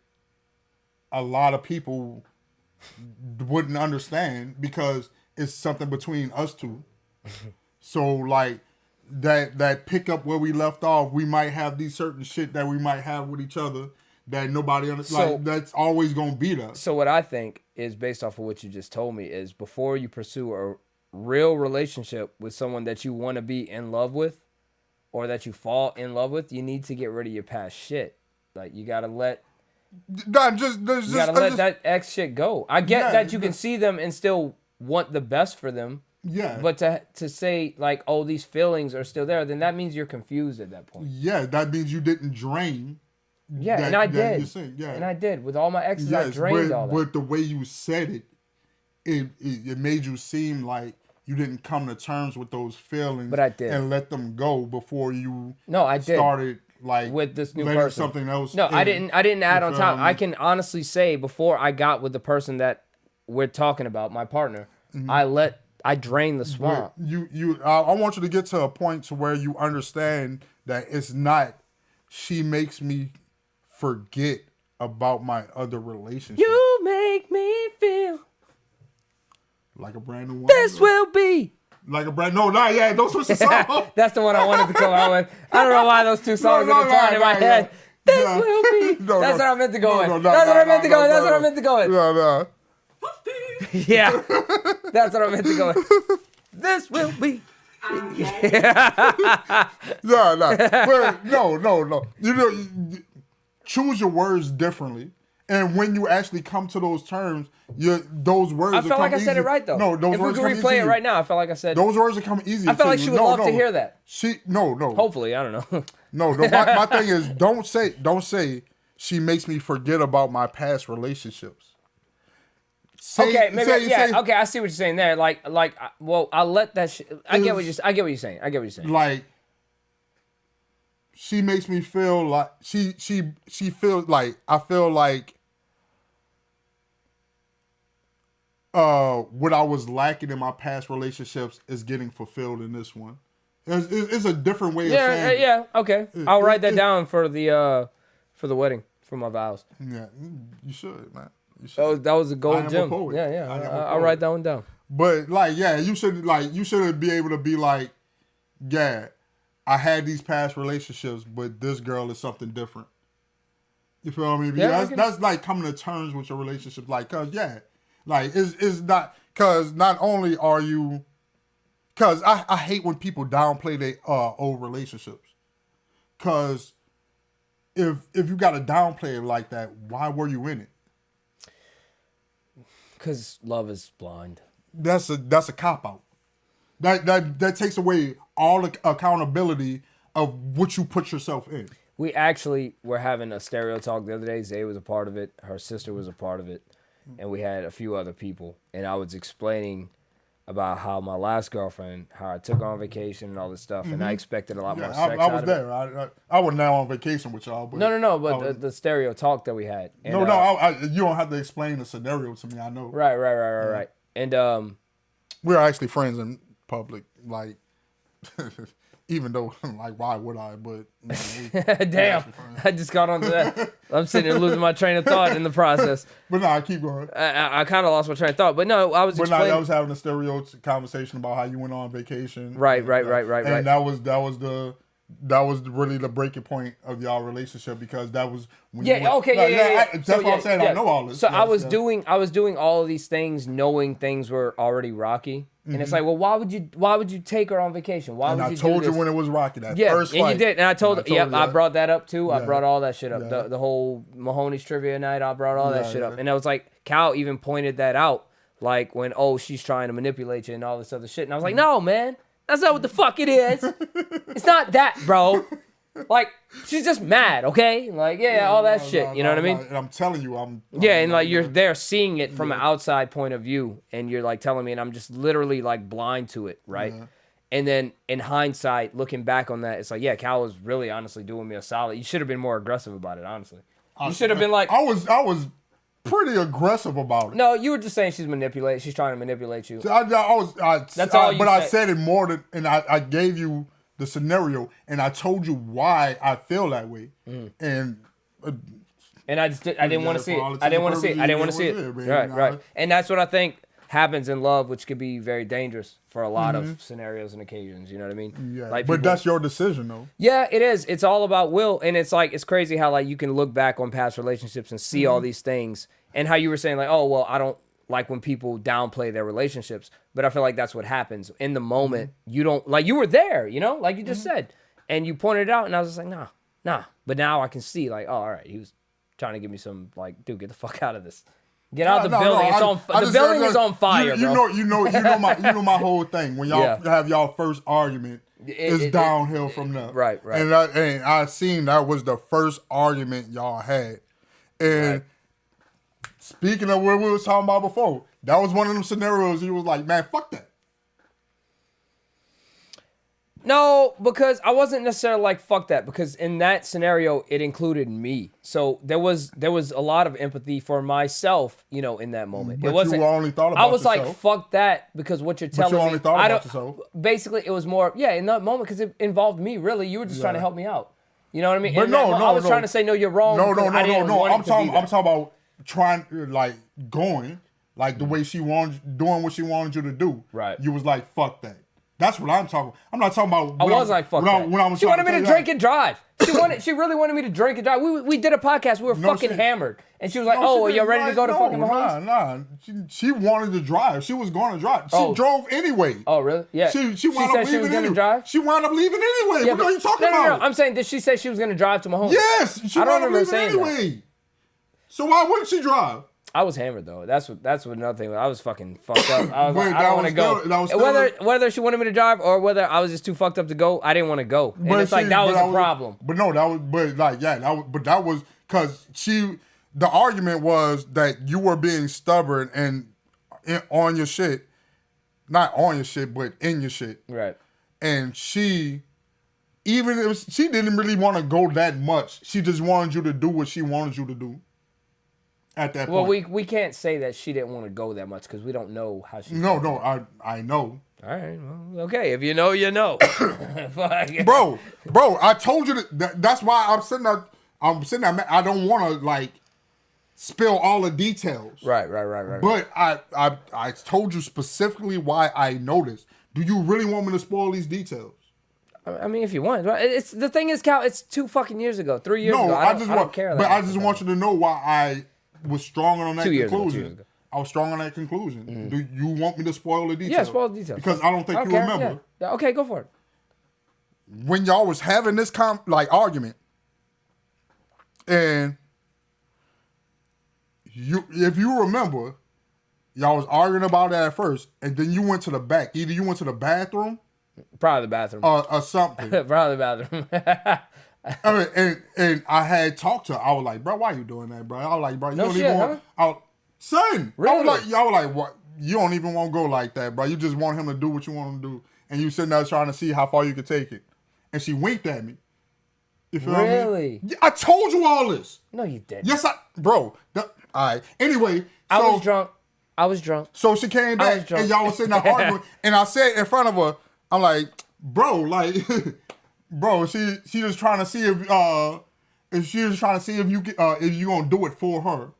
[SPEAKER 2] a lot of people wouldn't understand because it's something between us two. So like that pick up where we left off, we might have these certain shit that we might have with each other that nobody understands. Like that's always gonna be there.
[SPEAKER 1] So what I think is, based off of what you just told me, is before you pursue a real relationship with someone that you want to be in love with or that you fall in love with, you need to get rid of your past shit. Like you gotta let that ex shit go. I get that you can see them and still want the best for them.
[SPEAKER 2] Yeah.
[SPEAKER 1] But to say like, oh, these feelings are still there, then that means you're confused at that point.
[SPEAKER 2] Yeah, that means you didn't drain.
[SPEAKER 1] Yeah, and I did. Yeah. And I did. With all my exes, I drained all that.
[SPEAKER 2] But the way you said it made you seem like you didn't come to terms with those feelings.
[SPEAKER 1] But I did.
[SPEAKER 2] And let them go before you
[SPEAKER 1] started
[SPEAKER 2] like
[SPEAKER 1] with this new person.
[SPEAKER 2] Something else.
[SPEAKER 1] No, I didn't add on top. I can honestly say before I got with the person that we're talking about, my partner, mm-hmm. I drained the swamp.
[SPEAKER 2] I want you to get to a point to where you understand that it's not she makes me forget about my other relationship.
[SPEAKER 1] You make me feel
[SPEAKER 2] like a brand new one.
[SPEAKER 1] This will be
[SPEAKER 2] like a brand not yet. Don't switch the song.
[SPEAKER 1] That's the one I wanted to come out with. I don't know why those two songs are intertwined in my head. This will be. That's what I meant to go with. That's what I meant to go with. That's what I meant to go with.
[SPEAKER 2] No.
[SPEAKER 1] Yeah, that's what I meant to go with. This will be.
[SPEAKER 2] No. You know, choose your words differently, and when you actually come to those terms, those words.
[SPEAKER 1] I felt like I said it right though.
[SPEAKER 2] No, those words.
[SPEAKER 1] If we could replay it right now, I felt like I said
[SPEAKER 2] those words are coming easy.
[SPEAKER 1] I felt like she would love to hear that.
[SPEAKER 2] No.
[SPEAKER 1] Hopefully, I don't know.
[SPEAKER 2] No. My thing is, don't say she makes me forget about my past relationships.
[SPEAKER 1] Okay, I see what you're saying there. Well, I'll let that shit. I get what you're saying.
[SPEAKER 2] Like, she makes me feel like she feels like I feel like what I was lacking in my past relationships is getting fulfilled in this one. It's a different way of saying it.
[SPEAKER 1] Yeah, okay. I'll write that down for the wedding, for my vows.
[SPEAKER 2] Yeah, you should, man.
[SPEAKER 1] That was a gold gem. Yeah. I'll write that one down.
[SPEAKER 2] But you should be able to be like, yeah, I had these past relationships, but this girl is something different. You feel me? Yeah, that's like coming to terms with your relationship, it's not because not only are you, because I hate when people downplay their old relationships, because if you got to downplay it like that, why were you in it?
[SPEAKER 1] Because love is blind.
[SPEAKER 2] That's a cop out. That takes away all the accountability of what you put yourself in.
[SPEAKER 1] We actually were having a stereo talk the other day. Zay was a part of it. Her sister was a part of it. And we had a few other people. And I was explaining about how my last girlfriend, how I took her on vacation and all this stuff. Mm-hmm. And I expected a lot more sex out of it. I was there.
[SPEAKER 2] I was now on vacation with y'all. But
[SPEAKER 1] no. But the stereo talk that we had. And,
[SPEAKER 2] you don't have to explain the scenario to me. I know.
[SPEAKER 1] Right. And
[SPEAKER 2] we're actually friends in public. Like, even though, like, why would I? But
[SPEAKER 1] damn, I just got onto that. I'm sitting there losing my train of thought in the process.
[SPEAKER 2] But no, I keep going.
[SPEAKER 1] I kind of lost my train of thought. But no, I was. But I
[SPEAKER 2] was having a stereo conversation about how you went on vacation.
[SPEAKER 1] Right.
[SPEAKER 2] And that was really the breaking point of y'all relationship, because that was when
[SPEAKER 1] That's what I'm saying.
[SPEAKER 2] I know all this.
[SPEAKER 1] So I was doing all of these things, knowing things were already rocky. And it's like, well, why would you take her on vacation? Why would you do this?
[SPEAKER 2] I told you when it was rocky. First
[SPEAKER 1] flight. And you did. And I told her, I brought that up too.
[SPEAKER 2] Yeah.
[SPEAKER 1] I brought all that shit up. The whole Mahoney's trivia night, I brought all that shit up. And I was like, Cal even pointed that out. Like when, she's trying to manipulate you and all this other shit. And I was like, no, man. That's not what the fuck it is. It's not that, bro. Like, she's just mad, okay? Like, all that shit. You know what I mean?
[SPEAKER 2] And I'm telling you,
[SPEAKER 1] and like you're there seeing it from an outside point of view, and you're like telling me, and I'm just literally like blind to it, right? Yeah. And then in hindsight, looking back on that, it's like, yeah, Cal was really honestly doing me a solid. You should have been more aggressive about it, honestly. You should have been like,
[SPEAKER 2] I was pretty aggressive about it.
[SPEAKER 1] No, you were just saying she's manipulating. She's trying to manipulate you.
[SPEAKER 2] That's all. But I said it more than, and I gave you the scenario, and I told you why I feel that way, and
[SPEAKER 1] I didn't want to see it. I didn't want to see it. I didn't want to see it. Right. And that's what I think happens in love, which could be very dangerous for a lot of scenarios and occasions. You know what I mean?
[SPEAKER 2] Yeah. Like but that's your decision, though.
[SPEAKER 1] Yeah, it is. It's all about will, and it's like it's crazy how like you can look back on past relationships and see all these things, and how you were saying like, oh well, I don't like when people downplay their relationships, but I feel like that's what happens in the moment. You don't like you were there, you know, like you just said, and you pointed it out, and I was just like, nah. But now I can see like, oh, all right, he was trying to give me some like, dude, get the fuck out of this. Get out of the building. It's on. The building is on fire, bro.
[SPEAKER 2] You know my whole thing. When y'all have y'all first argument, it's downhill from there.
[SPEAKER 1] Right.
[SPEAKER 2] And I seen that was the first argument y'all had. And speaking of what we was talking about before, that was one of them scenarios. He was like, "Man, fuck that."
[SPEAKER 1] No, because I wasn't necessarily like fuck that, because in that scenario it included me. So there was a lot of empathy for myself, you know, in that moment.
[SPEAKER 2] But
[SPEAKER 1] it wasn't,
[SPEAKER 2] you only thought about
[SPEAKER 1] I was
[SPEAKER 2] yourself.
[SPEAKER 1] like fuck that, because what you're telling me.
[SPEAKER 2] But you only thought about yourself.
[SPEAKER 1] Basically, it was more in that moment because it involved me. Really, you were just trying to help me out. You know what I mean?
[SPEAKER 2] But
[SPEAKER 1] I was trying to say no, you're wrong.
[SPEAKER 2] No. I'm talking about trying like going like the way she wanted, doing what she wanted you to do.
[SPEAKER 1] Right.
[SPEAKER 2] You was like fuck that. That's what I'm talking about. I'm not talking about.
[SPEAKER 1] I was like, fuck that. She wanted me to drink and drive. She really wanted me to drink and drive. We did a podcast. We were fucking hammered. And she was like, oh, are you ready to go to fucking Mahomes?
[SPEAKER 2] Nah. She wanted to drive. She was going to drive. She drove anyway.
[SPEAKER 1] Oh, really? Yeah.
[SPEAKER 2] She said she was going to drive? She wound up leaving anyway. What are you talking about?
[SPEAKER 1] No. I'm saying, did she say she was going to drive to Mahomes?
[SPEAKER 2] Yes. She wound up leaving anyway. So why wouldn't she drive?
[SPEAKER 1] I was hammered though. That's what another thing. I was fucking fucked up. I was like, I don't want to go. Whether she wanted me to drive or whether I was just too fucked up to go, I didn't want to go. And it's like that was a problem.
[SPEAKER 2] But no, that was because the argument was that you were being stubborn and on your shit, not on your shit, but in your shit.
[SPEAKER 1] Right.
[SPEAKER 2] And she didn't really want to go that much. She just wanted you to do what she wanted you to do. At that point.
[SPEAKER 1] Well, we can't say that she didn't want to go that much because we don't know how she.
[SPEAKER 2] No, I know.
[SPEAKER 1] All right, well, okay. If you know, you know.
[SPEAKER 2] bro, I told you that's why I'm sitting there. I don't want to like spill all the details.
[SPEAKER 1] Right.
[SPEAKER 2] But I told you specifically why I noticed. Do you really want me to spoil these details?
[SPEAKER 1] I mean, if you want, it's the thing is, Cal. It's 2 fucking years ago, 3 years ago. I don't care.
[SPEAKER 2] But I just want you to know why I was strong on that
[SPEAKER 1] 2 years
[SPEAKER 2] conclusion.
[SPEAKER 1] Ago.
[SPEAKER 2] I was strong on that conclusion. Mm-hmm. Do you want me to spoil the details?
[SPEAKER 1] Yeah, spoil the details.
[SPEAKER 2] Because I don't think you remember.
[SPEAKER 1] Yeah. Okay, go for it.
[SPEAKER 2] When y'all was having this argument, and if you remember, y'all was arguing about it at first, and then you went to the back. Either you went to the bathroom,
[SPEAKER 1] probably the bathroom,
[SPEAKER 2] or something.
[SPEAKER 1] Probably the bathroom.
[SPEAKER 2] I mean, and I had talked to her. I was like, bro, why you doing that, bro? I was like, bro, you don't even want... Son!
[SPEAKER 1] Really?
[SPEAKER 2] I was like, what? You don't even want to go like that, bro. You just want him to do what you want him to do. And you sitting there trying to see how far you could take it. And she winked at me. You feel me?
[SPEAKER 1] Really?
[SPEAKER 2] I told you all this.
[SPEAKER 1] No, you didn't.
[SPEAKER 2] Yes, bro. All right. Anyway.
[SPEAKER 1] I was drunk.
[SPEAKER 2] So she came back and y'all was sitting there arguing. And I said in front of her, I'm like, bro, like... Bro, she was trying to see if she was trying to see if you gonna do it for her,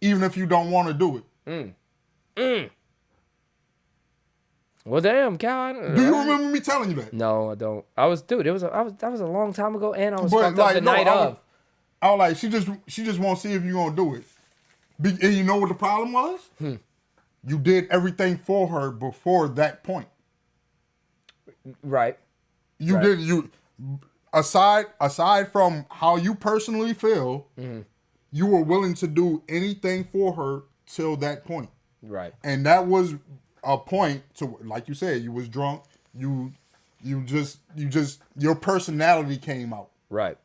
[SPEAKER 2] even if you don't want to do it.
[SPEAKER 1] Well, damn, Cal. Do
[SPEAKER 2] you remember me telling you that?
[SPEAKER 1] No, I don't. That was a long time ago, and I was fucked up the night of.
[SPEAKER 2] I was like, she just want to see if you gonna do it. And you know what the problem was? You did everything for her before that point.
[SPEAKER 1] Right.
[SPEAKER 2] Aside from how you personally feel, you were willing to do anything for her till that point.
[SPEAKER 1] Right.
[SPEAKER 2] And that was a point to, like you said, you was drunk. You just your personality came out.
[SPEAKER 1] Right.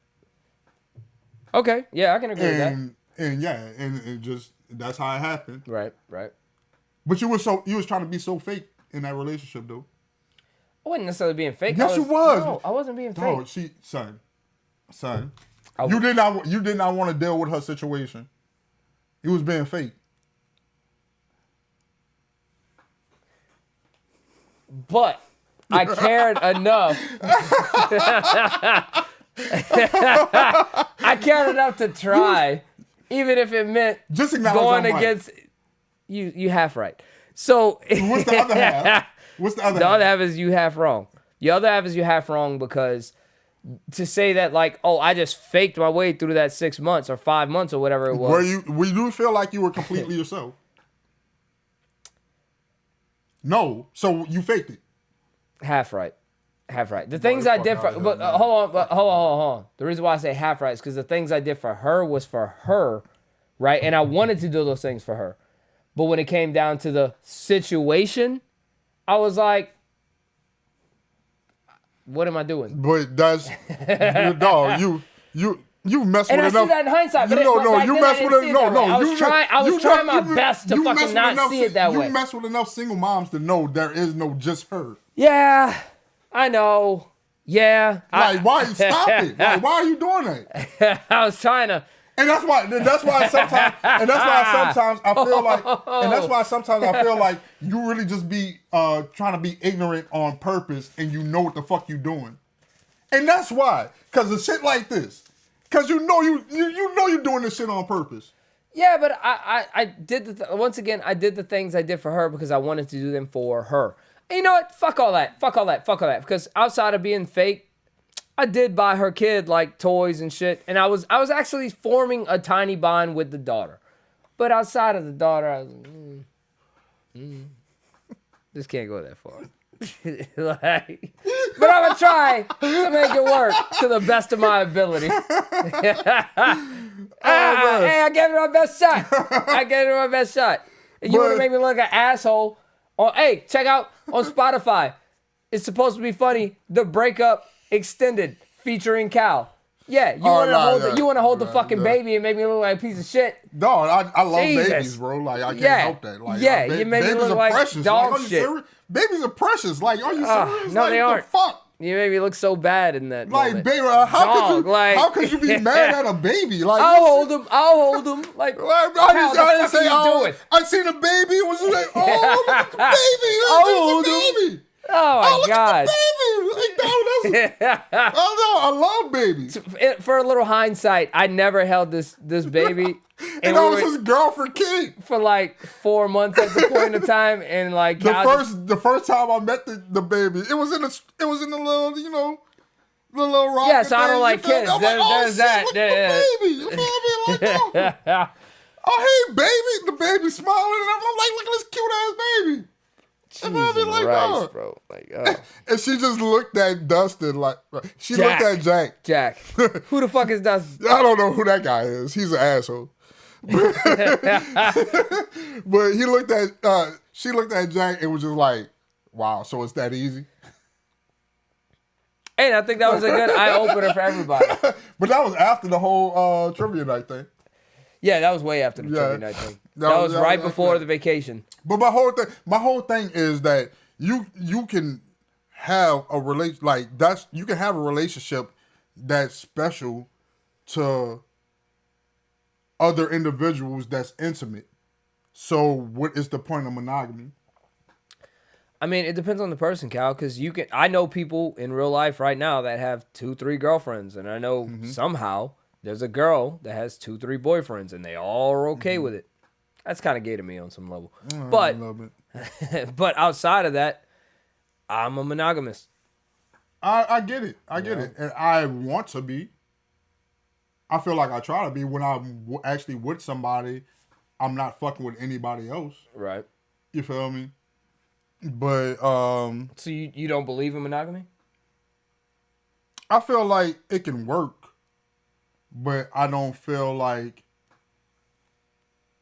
[SPEAKER 1] Okay. Yeah, I can agree with that.
[SPEAKER 2] And it just that's how it happened.
[SPEAKER 1] Right.
[SPEAKER 2] But you was trying to be so fake in that relationship though.
[SPEAKER 1] I wasn't necessarily being fake.
[SPEAKER 2] Yes, you was.
[SPEAKER 1] No, I wasn't being
[SPEAKER 2] Dog,
[SPEAKER 1] fake.
[SPEAKER 2] son. You did not want to deal with her situation. You was being fake.
[SPEAKER 1] But I cared enough. I cared enough to try, even if it meant
[SPEAKER 2] just
[SPEAKER 1] going against you. You half right. So
[SPEAKER 2] what's the other half? What's the other half?
[SPEAKER 1] The other half is you half wrong. The other half is you half wrong because to say that like, oh, I just faked my way through that 6 months or 5 months or whatever it was.
[SPEAKER 2] Were you feel like you were completely yourself? No. So you faked it.
[SPEAKER 1] Half right. The things I did for, but hold on. The reason why I say half right is because the things I did for her was for her, right? And I wanted to do those things for her. But when it came down to the situation, I was like, what am I doing?
[SPEAKER 2] But that's dog. You mess with enough.
[SPEAKER 1] And I see that in hindsight. But you mess with it. I was trying my best to fucking not see it that way.
[SPEAKER 2] You mess with enough single moms to know there is no just her.
[SPEAKER 1] Yeah, I know. Yeah.
[SPEAKER 2] Like, why stop it? Like, why are you doing that?
[SPEAKER 1] I was trying to.
[SPEAKER 2] And that's why sometimes I feel like you really just be trying to be ignorant on purpose and you know what the fuck you doing. And that's why. Cause of shit like this. Cause you know you're doing this shit on purpose.
[SPEAKER 1] Yeah, but I did once again, I did the things I did for her because I wanted to do them for her. And you know what? Fuck all that. Because outside of being fake, I did buy her kid like toys and shit, and I was actually forming a tiny bond with the daughter. But outside of the daughter, I was just can't go that far. But I'm gonna try to make it work to the best of my ability. Hey, I gave it my best shot. And you want to make me look like an asshole? Hey, check out on Spotify. It's supposed to be funny. The breakup extended featuring Cal. Yeah, you want to hold the fucking baby and make me look like a piece of shit.
[SPEAKER 2] Dog, I love babies, bro. Like I can't help that. Like,
[SPEAKER 1] you made me look like precious. Dog shit.
[SPEAKER 2] Serious? Babies are precious. Like, are you serious?
[SPEAKER 1] No,
[SPEAKER 2] like,
[SPEAKER 1] they aren't.
[SPEAKER 2] The fuck?
[SPEAKER 1] You made me look so bad in that moment.
[SPEAKER 2] Baby, how could you be mad at a baby? Like,
[SPEAKER 1] I'll hold him. Like,
[SPEAKER 2] I didn't say, I seen a baby. It was like, oh, look at the baby.
[SPEAKER 1] I'll hold him. Oh my God!
[SPEAKER 2] I love babies.
[SPEAKER 1] For a little hindsight, I never held this baby.
[SPEAKER 2] And that was his girlfriend kid
[SPEAKER 1] for like 4 months at the point of time, and like
[SPEAKER 2] the first time I met the baby, it was in the little the little rocket.
[SPEAKER 1] Yeah, so I don't like kids. There's that.
[SPEAKER 2] Baby, you feel me? Like, oh hey baby, the baby smiling, and I'm like, look at this cute ass baby.
[SPEAKER 1] Jesus Christ, bro. Like, oh.
[SPEAKER 2] And she just looked at Dustin like she looked at Jack.
[SPEAKER 1] Jack. Who the fuck is Dustin?
[SPEAKER 2] I don't know who that guy is. He's an asshole. But she looked at Jack and was just like, wow, so it's that easy?
[SPEAKER 1] And I think that was a good eye-opener for everybody.
[SPEAKER 2] But that was after the whole trivia night thing.
[SPEAKER 1] Yeah, that was way after the trivia night thing. That was right before the vacation.
[SPEAKER 2] But my whole thing is that you can have a relationship that's special to other individuals that's intimate. So what is the point of monogamy?
[SPEAKER 1] I mean, it depends on the person, Cal, because I know people in real life right now that have 2-3 girlfriends, and I know somehow there's a girl that has 2-3 boyfriends, and they all are okay with it. That's kind of gay to me on some level. But outside of that, I'm a monogamist.
[SPEAKER 2] I get it. I get it. And I want to be. I feel like I try to be. When I'm actually with somebody, I'm not fucking with anybody else.
[SPEAKER 1] Right.
[SPEAKER 2] You feel me? But
[SPEAKER 1] so you don't believe in monogamy?
[SPEAKER 2] I feel like it can work, but I don't feel like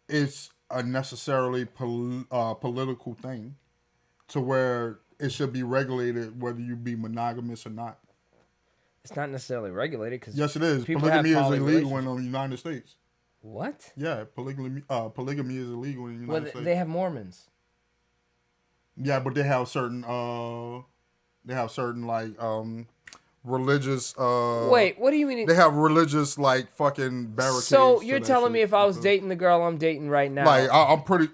[SPEAKER 2] it's a necessarily political thing to where it should be regulated whether you be monogamous or not.
[SPEAKER 1] It's not necessarily regulated because
[SPEAKER 2] yes, it is. Polygamy is illegal in the United States.
[SPEAKER 1] What?
[SPEAKER 2] Yeah, polygamy is illegal in the United States.
[SPEAKER 1] They have Mormons.
[SPEAKER 2] Yeah, but they have certain They have certain like religious.
[SPEAKER 1] Wait, what do you mean?
[SPEAKER 2] They have religious like fucking barricades.
[SPEAKER 1] So you're telling me if I was dating the girl I'm dating right now,
[SPEAKER 2] like I'm pretty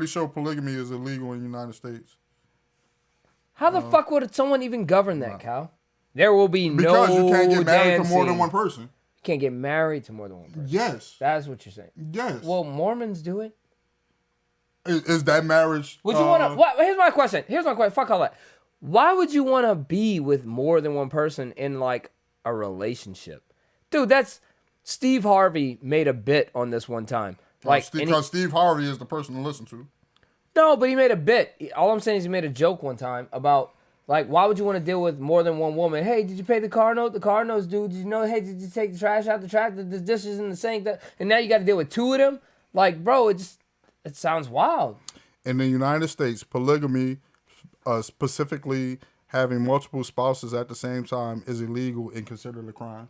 [SPEAKER 2] sure polygamy is illegal in the United States.
[SPEAKER 1] How the fuck would someone even govern that, Cal? There will be
[SPEAKER 2] because
[SPEAKER 1] no
[SPEAKER 2] you can't get married
[SPEAKER 1] dancing.
[SPEAKER 2] to more than one person.
[SPEAKER 1] You can't get married to more than one person.
[SPEAKER 2] Yes.
[SPEAKER 1] That's what you're saying.
[SPEAKER 2] Yes.
[SPEAKER 1] Well, Mormons do it.
[SPEAKER 2] Is that marriage?
[SPEAKER 1] Would you want to? Here's my question. Fuck all that. Why would you want to be with more than one person in like a relationship, dude? That's Steve Harvey made a bit on this one time. Like
[SPEAKER 2] because Steve Harvey is the person to listen to.
[SPEAKER 1] No, but he made a bit. All I'm saying is he made a joke one time about like why would you want to deal with more than one woman? Hey, did you pay the car note? The car note's due. Did you know? Hey, did you take the trash out the trash? The dishes in the sink. And now you got to deal with two of them. Like, bro, it sounds wild.
[SPEAKER 2] In the United States, polygamy, specifically having multiple spouses at the same time, is illegal and considered a crime.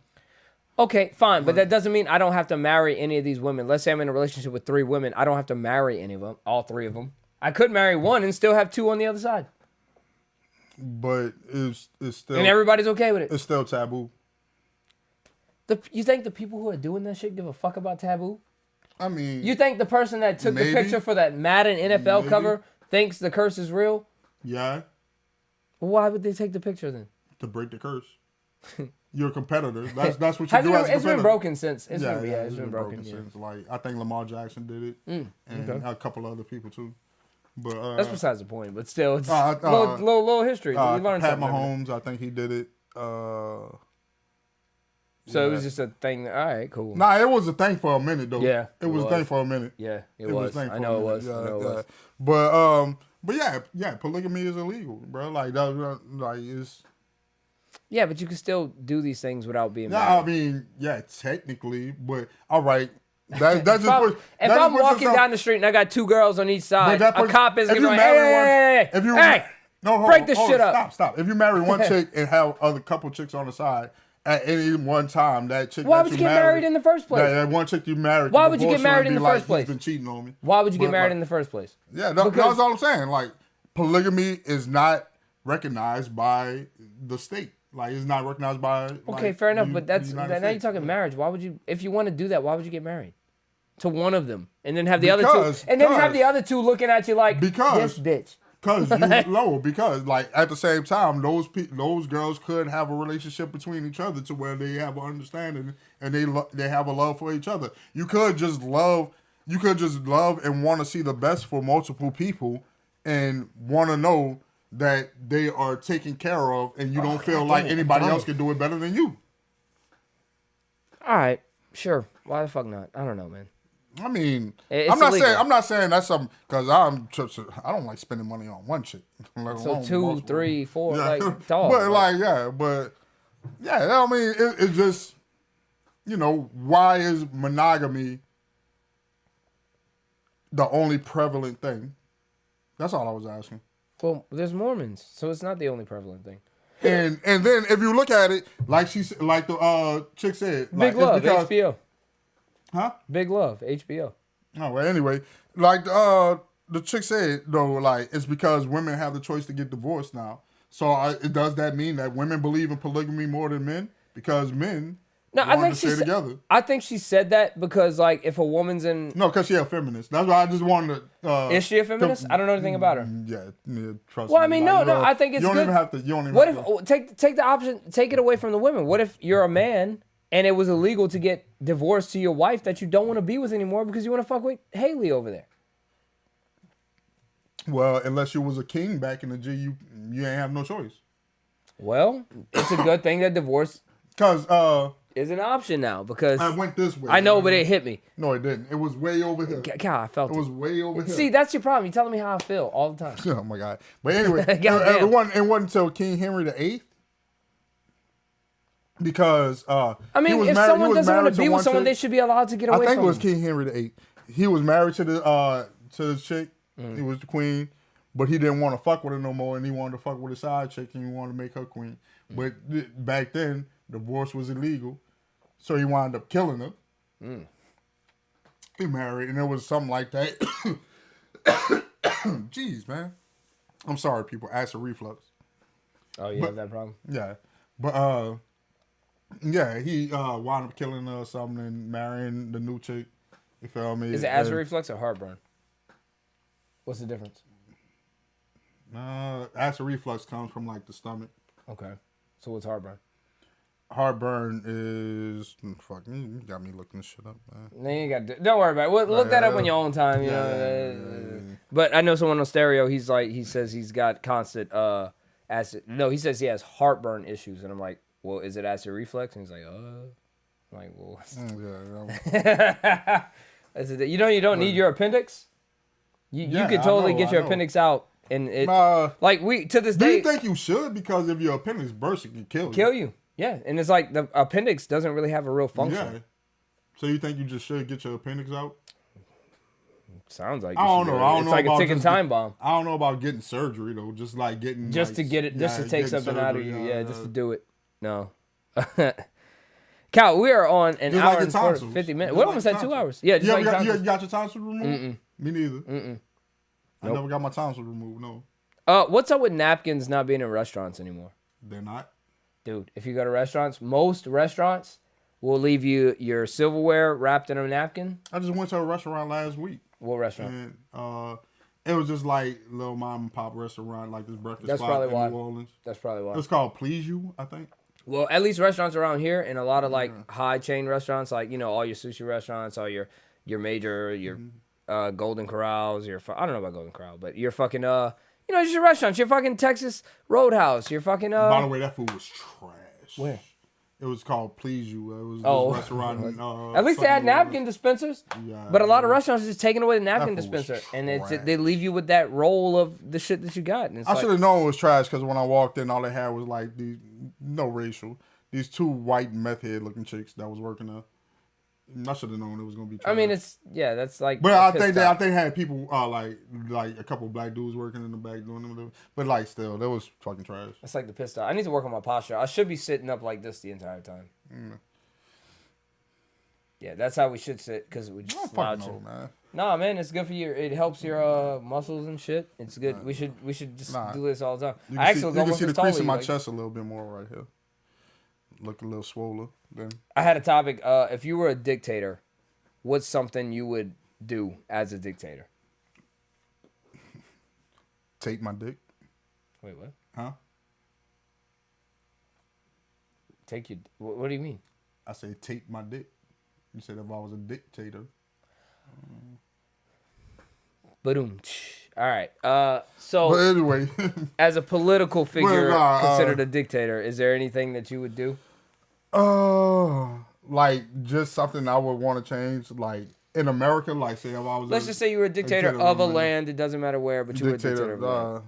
[SPEAKER 1] Okay, fine, but that doesn't mean I don't have to marry any of these women. Let's say I'm in a relationship with 3 women. I don't have to marry any of them, all 3 of them. I could marry one and still have 2 on the other side.
[SPEAKER 2] But it's still...
[SPEAKER 1] And everybody's okay with it.
[SPEAKER 2] It's still taboo.
[SPEAKER 1] You think the people who are doing that shit give a fuck about taboo?
[SPEAKER 2] I mean...
[SPEAKER 1] You think the person that took the picture for that Madden NFL cover thinks the curse is real?
[SPEAKER 2] Yeah.
[SPEAKER 1] Well, why would they take the picture then?
[SPEAKER 2] To break the curse. You're a competitor. That's what you do as a competitor.
[SPEAKER 1] It's been broken since. It's been broken
[SPEAKER 2] since. Like I think Lamar Jackson did it, and a couple other people too. But
[SPEAKER 1] that's besides the point. But still, it's little history. You learn
[SPEAKER 2] Pat Mahomes, I think he did it.
[SPEAKER 1] So it was just a thing. All right, cool.
[SPEAKER 2] Nah, it was a thing for a minute though.
[SPEAKER 1] Yeah,
[SPEAKER 2] it was a thing for a minute.
[SPEAKER 1] Yeah, it was. I know it was.
[SPEAKER 2] But yeah, polygamy is illegal, bro. Like it's.
[SPEAKER 1] Yeah, but you can still do these things without being married.
[SPEAKER 2] I mean, yeah, technically, but all right. That's
[SPEAKER 1] if I'm walking down the street and I got 2 girls on each side, a cop is going to be like, hey, break this shit up.
[SPEAKER 2] Stop. If you marry one chick and have other couple chicks on the side, at any one time, that chick
[SPEAKER 1] why would you get married in the first place?
[SPEAKER 2] That one chick you married.
[SPEAKER 1] Why would you get married in the first place?
[SPEAKER 2] He's been cheating on me.
[SPEAKER 1] Why would you get married in the first place?
[SPEAKER 2] Yeah, that's all I'm saying. Like, polygamy is not recognized by the state. Like, it's not recognized by.
[SPEAKER 1] Okay, fair enough. But now you're talking marriage. Why would you, if you want to do that, why would you get married to one of them and then have the other 2, and then have the other 2 looking at you like this bitch?
[SPEAKER 2] Because like at the same time, those girls could have a relationship between each other to where they have an understanding and they have a love for each other. You could just love and want to see the best for multiple people and want to know that they are taken care of, and you don't feel like anybody else can do it better than you.
[SPEAKER 1] All right, sure. Why the fuck not? I don't know, man.
[SPEAKER 2] I mean,
[SPEAKER 1] I'm
[SPEAKER 2] not saying that's something because I don't like spending money on one chick.
[SPEAKER 1] So 2, 3, 4, like dog.
[SPEAKER 2] But I mean, it's just, why is monogamy the only prevalent thing? That's all I was asking.
[SPEAKER 1] Well, there's Mormons, so it's not the only prevalent thing.
[SPEAKER 2] And then if you look at it, like the chick said,
[SPEAKER 1] Big Love, HBO.
[SPEAKER 2] Huh?
[SPEAKER 1] Big Love, HBO.
[SPEAKER 2] Oh, well, anyway, like the chick said, though, like, it's because women have the choice to get divorced now. So does that mean that women believe in polygamy more than men? Because men want to stay together.
[SPEAKER 1] I think she said that because, like, if a woman's in...
[SPEAKER 2] No, because she's a feminist. That's why I just wanted to...
[SPEAKER 1] Is she a feminist? I don't know anything about her.
[SPEAKER 2] Yeah, trust me.
[SPEAKER 1] Well, I mean, no, I think it's good.
[SPEAKER 2] You don't even have to...
[SPEAKER 1] Take the option, take it away from the women. What if you're a man... and it was illegal to get divorced to your wife that you don't want to be with anymore because you want to fuck with Haley over there?
[SPEAKER 2] Well, unless you was a king back in the G, you ain't have no choice.
[SPEAKER 1] Well, it's a good thing that divorce is an option now because...
[SPEAKER 2] I went this way.
[SPEAKER 1] I know, but it hit me.
[SPEAKER 2] No, it didn't. It was way over here.
[SPEAKER 1] God, I felt it.
[SPEAKER 2] It was way over here.
[SPEAKER 1] See, that's your problem. You're telling me how I feel all the time.
[SPEAKER 2] Oh, my God. But anyway, it wasn't until King Henry VIII. Because
[SPEAKER 1] I mean, if someone doesn't want to be with someone, they should be allowed to get away from
[SPEAKER 2] I think it was King Henry VIII. He was married to the chick. He was the queen, but he didn't want to fuck with her no more, and he wanted to fuck with a side chick, and he wanted to make her queen. But back then, divorce was illegal, so he wound up killing her. He married, and it was something like that. Jeez, man. I'm sorry, people. Acid reflux.
[SPEAKER 1] Oh, you have that problem?
[SPEAKER 2] Yeah, but yeah, he wound up killing something and marrying the new chick. You feel me?
[SPEAKER 1] Is it acid reflux or heartburn? What's the difference?
[SPEAKER 2] Acid reflux comes from like the stomach.
[SPEAKER 1] Okay. So what's heartburn?
[SPEAKER 2] Heartburn is fuck. You got me looking this shit up, man.
[SPEAKER 1] No, you got. Don't worry about it. Look that up on your own time. You know. But I know someone on stereo. He says he's got constant acid. No, he says he has heartburn issues, and I'm like, well, is it acid reflux? And he's like, I'm like, well. I said, you don't need your appendix. You could totally get your appendix out, and it like we to this day.
[SPEAKER 2] Do you think you should? Because if your appendix bursts, it can kill you.
[SPEAKER 1] Yeah, and it's like the appendix doesn't really have a real function. Yeah.
[SPEAKER 2] So you think you just should get your appendix out?
[SPEAKER 1] Sounds like
[SPEAKER 2] I don't know.
[SPEAKER 1] It's like a ticking time bomb.
[SPEAKER 2] I don't know about getting surgery though. Just like getting
[SPEAKER 1] to get it, just to take something out of you. Yeah, just to do it. No. Cal, we are on an hour and 50 minutes. We almost had 2 hours. Yeah, just
[SPEAKER 2] you got your tonsils removed? Me neither. I never got my tonsils removed. No.
[SPEAKER 1] What's up with napkins not being in restaurants anymore?
[SPEAKER 2] They're not.
[SPEAKER 1] Dude, if you go to restaurants, most restaurants will leave you your silverware wrapped in a napkin.
[SPEAKER 2] I just went to a restaurant last week.
[SPEAKER 1] What restaurant?
[SPEAKER 2] And, it was just like little mom and pop restaurant, like this breakfast
[SPEAKER 1] That's
[SPEAKER 2] spot
[SPEAKER 1] probably
[SPEAKER 2] in
[SPEAKER 1] why.
[SPEAKER 2] New Orleans.
[SPEAKER 1] That's probably why.
[SPEAKER 2] It's called Please You, I think.
[SPEAKER 1] Well, at least restaurants around here and a lot of like high chain restaurants, like, you know, all your sushi restaurants, all your major, your Golden Corrals, I don't know about Golden Corral, but your fucking, you know, just your restaurants, your fucking Texas Roadhouse, your fucking,
[SPEAKER 2] By the way, that food was trash.
[SPEAKER 1] Where?
[SPEAKER 2] It was called Please You. It was this restaurant.
[SPEAKER 1] At least they had napkin dispensers. Yeah, but a lot of restaurants are just taking away the napkin dispenser. And they leave you with that roll of the shit that you got. And
[SPEAKER 2] I should have known it was trash because when I walked in, all they had was like no racial. These two white meth head looking chicks that was working there. I should have known it was gonna be trash.
[SPEAKER 1] I mean, that's like.
[SPEAKER 2] But I think they had people like a couple black dudes working in the back doing them. But like still, that was fucking trash.
[SPEAKER 1] It's like the pissed off. I need to work on my posture. I should be sitting up like this the entire time. Yeah, that's how we should sit because we just slouch. Man. Nah, man, it's good for you. It helps your muscles and shit. It's good. We should just do this all the time.
[SPEAKER 2] You can see the crease in my chest a little bit more right here. Look a little swollen. Then
[SPEAKER 1] I had a topic. If you were a dictator, what's something you would do as a dictator?
[SPEAKER 2] Take my dick.
[SPEAKER 1] Wait, what?
[SPEAKER 2] Huh?
[SPEAKER 1] Take your. What do you mean?
[SPEAKER 2] I say take my dick. You said if I was a dictator.
[SPEAKER 1] Boom. All right. So.
[SPEAKER 2] But anyway,
[SPEAKER 1] as a political figure considered a dictator, is there anything that you would do?
[SPEAKER 2] Like just something I would want to change, like in America, like say if I was.
[SPEAKER 1] Let's just say you were a dictator of a land. It doesn't matter where, but you were a dictator of a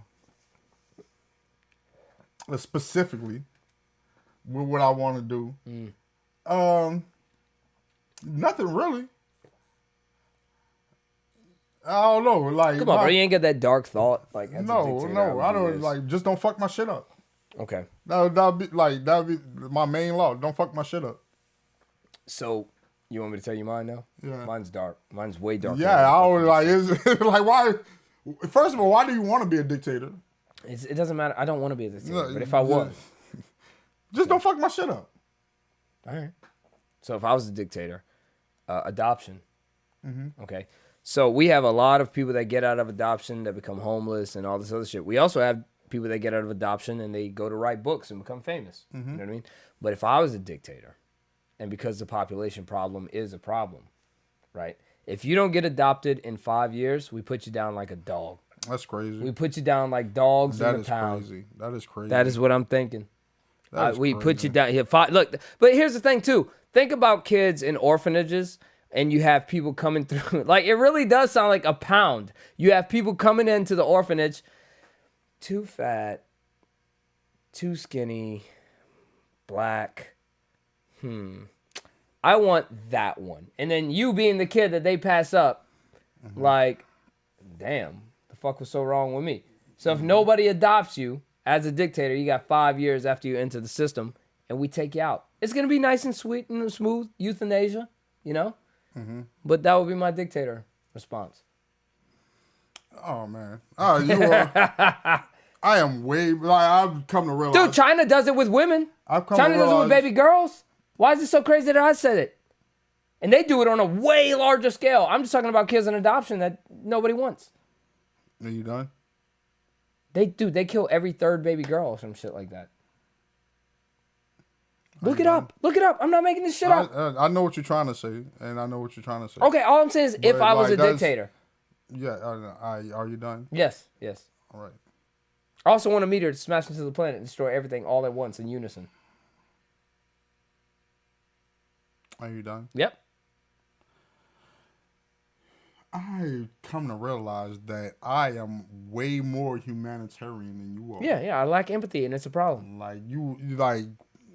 [SPEAKER 1] land.
[SPEAKER 2] Specifically, what I want to do. Nothing really. I don't know. Like,
[SPEAKER 1] come on, bro. You ain't got that dark thought. Like,
[SPEAKER 2] no. I don't like. Just don't fuck my shit up.
[SPEAKER 1] Okay.
[SPEAKER 2] That'd be my main law. Don't fuck my shit up.
[SPEAKER 1] So, you want me to tell you mine now?
[SPEAKER 2] Yeah.
[SPEAKER 1] Mine's dark. Mine's way darker.
[SPEAKER 2] Yeah, I was like, it's like why? First of all, why do you want to be a dictator?
[SPEAKER 1] It doesn't matter. I don't want to be a dictator, but if I was,
[SPEAKER 2] just don't fuck my shit up.
[SPEAKER 1] All right. So if I was a dictator, adoption. Okay. So we have a lot of people that get out of adoption that become homeless and all this other shit. We also have people that get out of adoption and they go to write books and become famous. You know what I mean? But if I was a dictator, and because the population problem is a problem, right? If you don't get adopted in 5 years, we put you down like a dog.
[SPEAKER 2] That's crazy.
[SPEAKER 1] We put you down like dogs in the pound.
[SPEAKER 2] Crazy. That is crazy.
[SPEAKER 1] That is what I'm thinking. We
[SPEAKER 2] crazy.
[SPEAKER 1] Put you down here. Look, but here's the thing too. Think about kids in orphanages, and you have people coming through. Like, it really does sound like a pound. You have people coming into the orphanage, too fat, too skinny, black. I want that one. And then you being the kid that they pass up, like, damn, the fuck was so wrong with me? So if nobody adopts you as a dictator, you got 5 years after you enter the system, and we take you out. It's going to be nice and sweet and smooth, euthanasia, you know? But that would be my dictator response.
[SPEAKER 2] Oh, man. Oh, you are. I am way like I've come to realize.
[SPEAKER 1] Dude, China does it with women. China does it with baby girls. Why is it so crazy that I said it? And they do it on a way larger scale. I'm just talking about kids in adoption that nobody wants.
[SPEAKER 2] Are you done?
[SPEAKER 1] They kill every third baby girl or some shit like that. Look it up. Look it up. I'm not making this shit up.
[SPEAKER 2] I know what you're trying to say, and I know what you're trying to say.
[SPEAKER 1] Okay, all I'm saying is if I was a dictator.
[SPEAKER 2] Yeah, are you done?
[SPEAKER 1] Yes.
[SPEAKER 2] All right.
[SPEAKER 1] I also want a meteor to smash into the planet and destroy everything all at once in unison.
[SPEAKER 2] Are you done?
[SPEAKER 1] Yep.
[SPEAKER 2] I come to realize that I am way more humanitarian than you are.
[SPEAKER 1] Yeah, I lack empathy, and it's a problem.
[SPEAKER 2] Like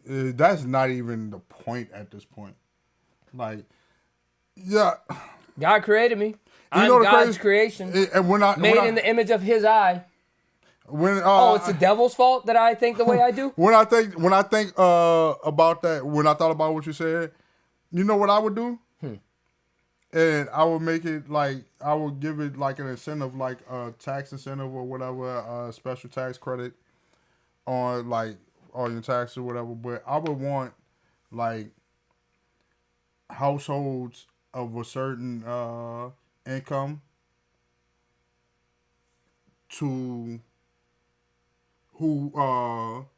[SPEAKER 2] that's not even the point at this point. Like, yeah.
[SPEAKER 1] God created me. I'm God's creation.
[SPEAKER 2] And
[SPEAKER 1] made in the image of His eye. It's the devil's fault that I think the way I do?
[SPEAKER 2] When I think about that, when I thought about what you said, you know what I would do? And I would make it like, I would give it like an incentive, like a tax incentive or whatever, special tax credit on like all your taxes or whatever. But I would want like households of a certain income to who
[SPEAKER 1] come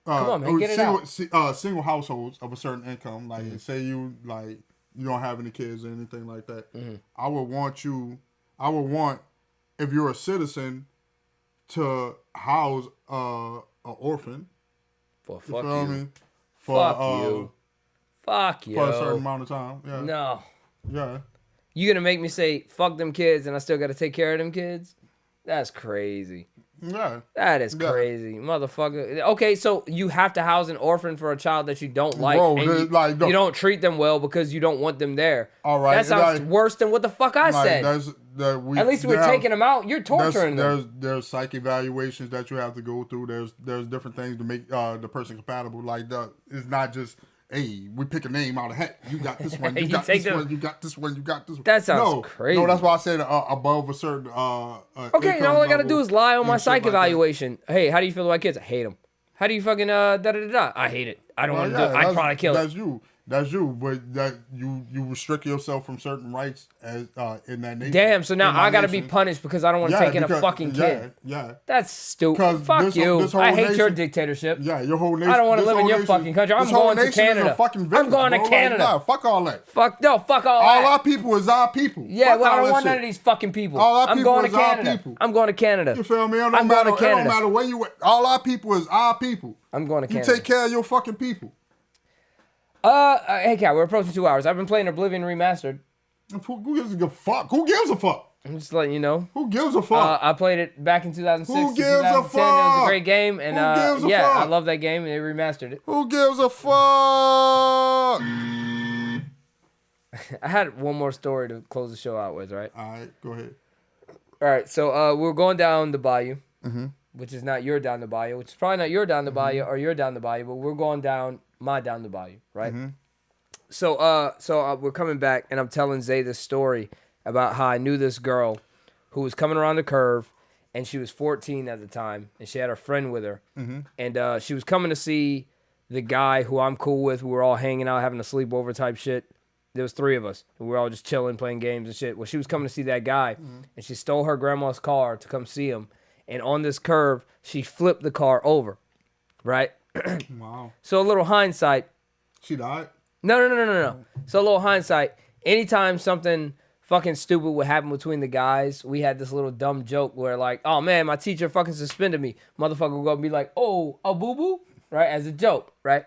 [SPEAKER 1] on, man, get it out.
[SPEAKER 2] Single households of a certain income, like say you like you don't have any kids or anything like that. I would want if you're a citizen to house an orphan.
[SPEAKER 1] Well, fuck you.
[SPEAKER 2] Feel me?
[SPEAKER 1] Fuck you.
[SPEAKER 2] For a certain amount of time. Yeah.
[SPEAKER 1] No.
[SPEAKER 2] Yeah.
[SPEAKER 1] You gonna make me say fuck them kids and I still gotta take care of them kids? That's crazy.
[SPEAKER 2] Yeah.
[SPEAKER 1] That is crazy, motherfucker. Okay, so you have to house an orphan for a child that you don't like,
[SPEAKER 2] Bro,
[SPEAKER 1] and you don't treat them well because you don't want them there.
[SPEAKER 2] All right,
[SPEAKER 1] that sounds worse than what the fuck I said. At least we're taking them out. You're torturing them.
[SPEAKER 2] There's psych evaluations that you have to go through. There's different things to make the person compatible. Like it's not just, hey, we pick a name out of hat. You got this one. You got this one. You got this one. You got this one.
[SPEAKER 1] That sounds crazy.
[SPEAKER 2] No, that's why I said above a certain.
[SPEAKER 1] Okay, now all I gotta do is lie on my psych evaluation. Hey, how do you feel about kids? I hate them. How do you fucking da da da? I hate it. I don't want to do it. I'd probably kill it.
[SPEAKER 2] That's you, but that you restrict yourself from certain rights as in that nation.
[SPEAKER 1] Damn, so now I gotta be punished because I don't want to take in a fucking kid.
[SPEAKER 2] Yeah.
[SPEAKER 1] That's stupid. Fuck you. I hate your dictatorship.
[SPEAKER 2] Yeah, your whole nation.
[SPEAKER 1] I don't want to live in your fucking country. I'm going to Canada. I'm going to Canada.
[SPEAKER 2] Nah, fuck all that.
[SPEAKER 1] Fuck all that.
[SPEAKER 2] All our people is our people.
[SPEAKER 1] Yeah, well, I don't want none of these fucking people. I'm going to Canada. I'm going to Canada.
[SPEAKER 2] You feel me? It don't matter where you at. All our people is our people.
[SPEAKER 1] I'm going to Canada.
[SPEAKER 2] You take care of your fucking people.
[SPEAKER 1] Hey, Cal, we're approaching 2 hours. I've been playing Oblivion Remastered.
[SPEAKER 2] Who gives a fuck? Who gives a fuck?
[SPEAKER 1] I'm just letting you know.
[SPEAKER 2] Who gives a fuck?
[SPEAKER 1] I played it back in 2006
[SPEAKER 2] Who gives
[SPEAKER 1] 2010.
[SPEAKER 2] a fuck?
[SPEAKER 1] It was a great game, and
[SPEAKER 2] fuck?
[SPEAKER 1] I love that game, and they remastered it.
[SPEAKER 2] Who gives a fuck?
[SPEAKER 1] I had one more story to close the show out with, right?
[SPEAKER 2] All right, go ahead.
[SPEAKER 1] All right, so we're going down the bayou, which is not your down the bayou, which is probably not your down the bayou or your down the bayou, but we're going down my down the bayou, right? So we're coming back, and I'm telling Zay this story about how I knew this girl who was coming around the curve, and she was 14 at the time, and she had her friend with her, and she was coming to see the guy who I'm cool with. We were all hanging out, having a sleepover type shit. There was 3 of us, and we were all just chilling, playing games and shit. Well, she was coming to see that guy, and she stole her grandma's car to come see him, and on this curve, she flipped the car over, right?
[SPEAKER 2] Wow.
[SPEAKER 1] So a little hindsight.
[SPEAKER 2] She died?
[SPEAKER 1] No. So a little hindsight. Anytime something fucking stupid would happen between the guys, we had this little dumb joke where like, oh man, my teacher fucking suspended me. Motherfucker would go and be like, oh, a boo-boo? Right? As a joke, right?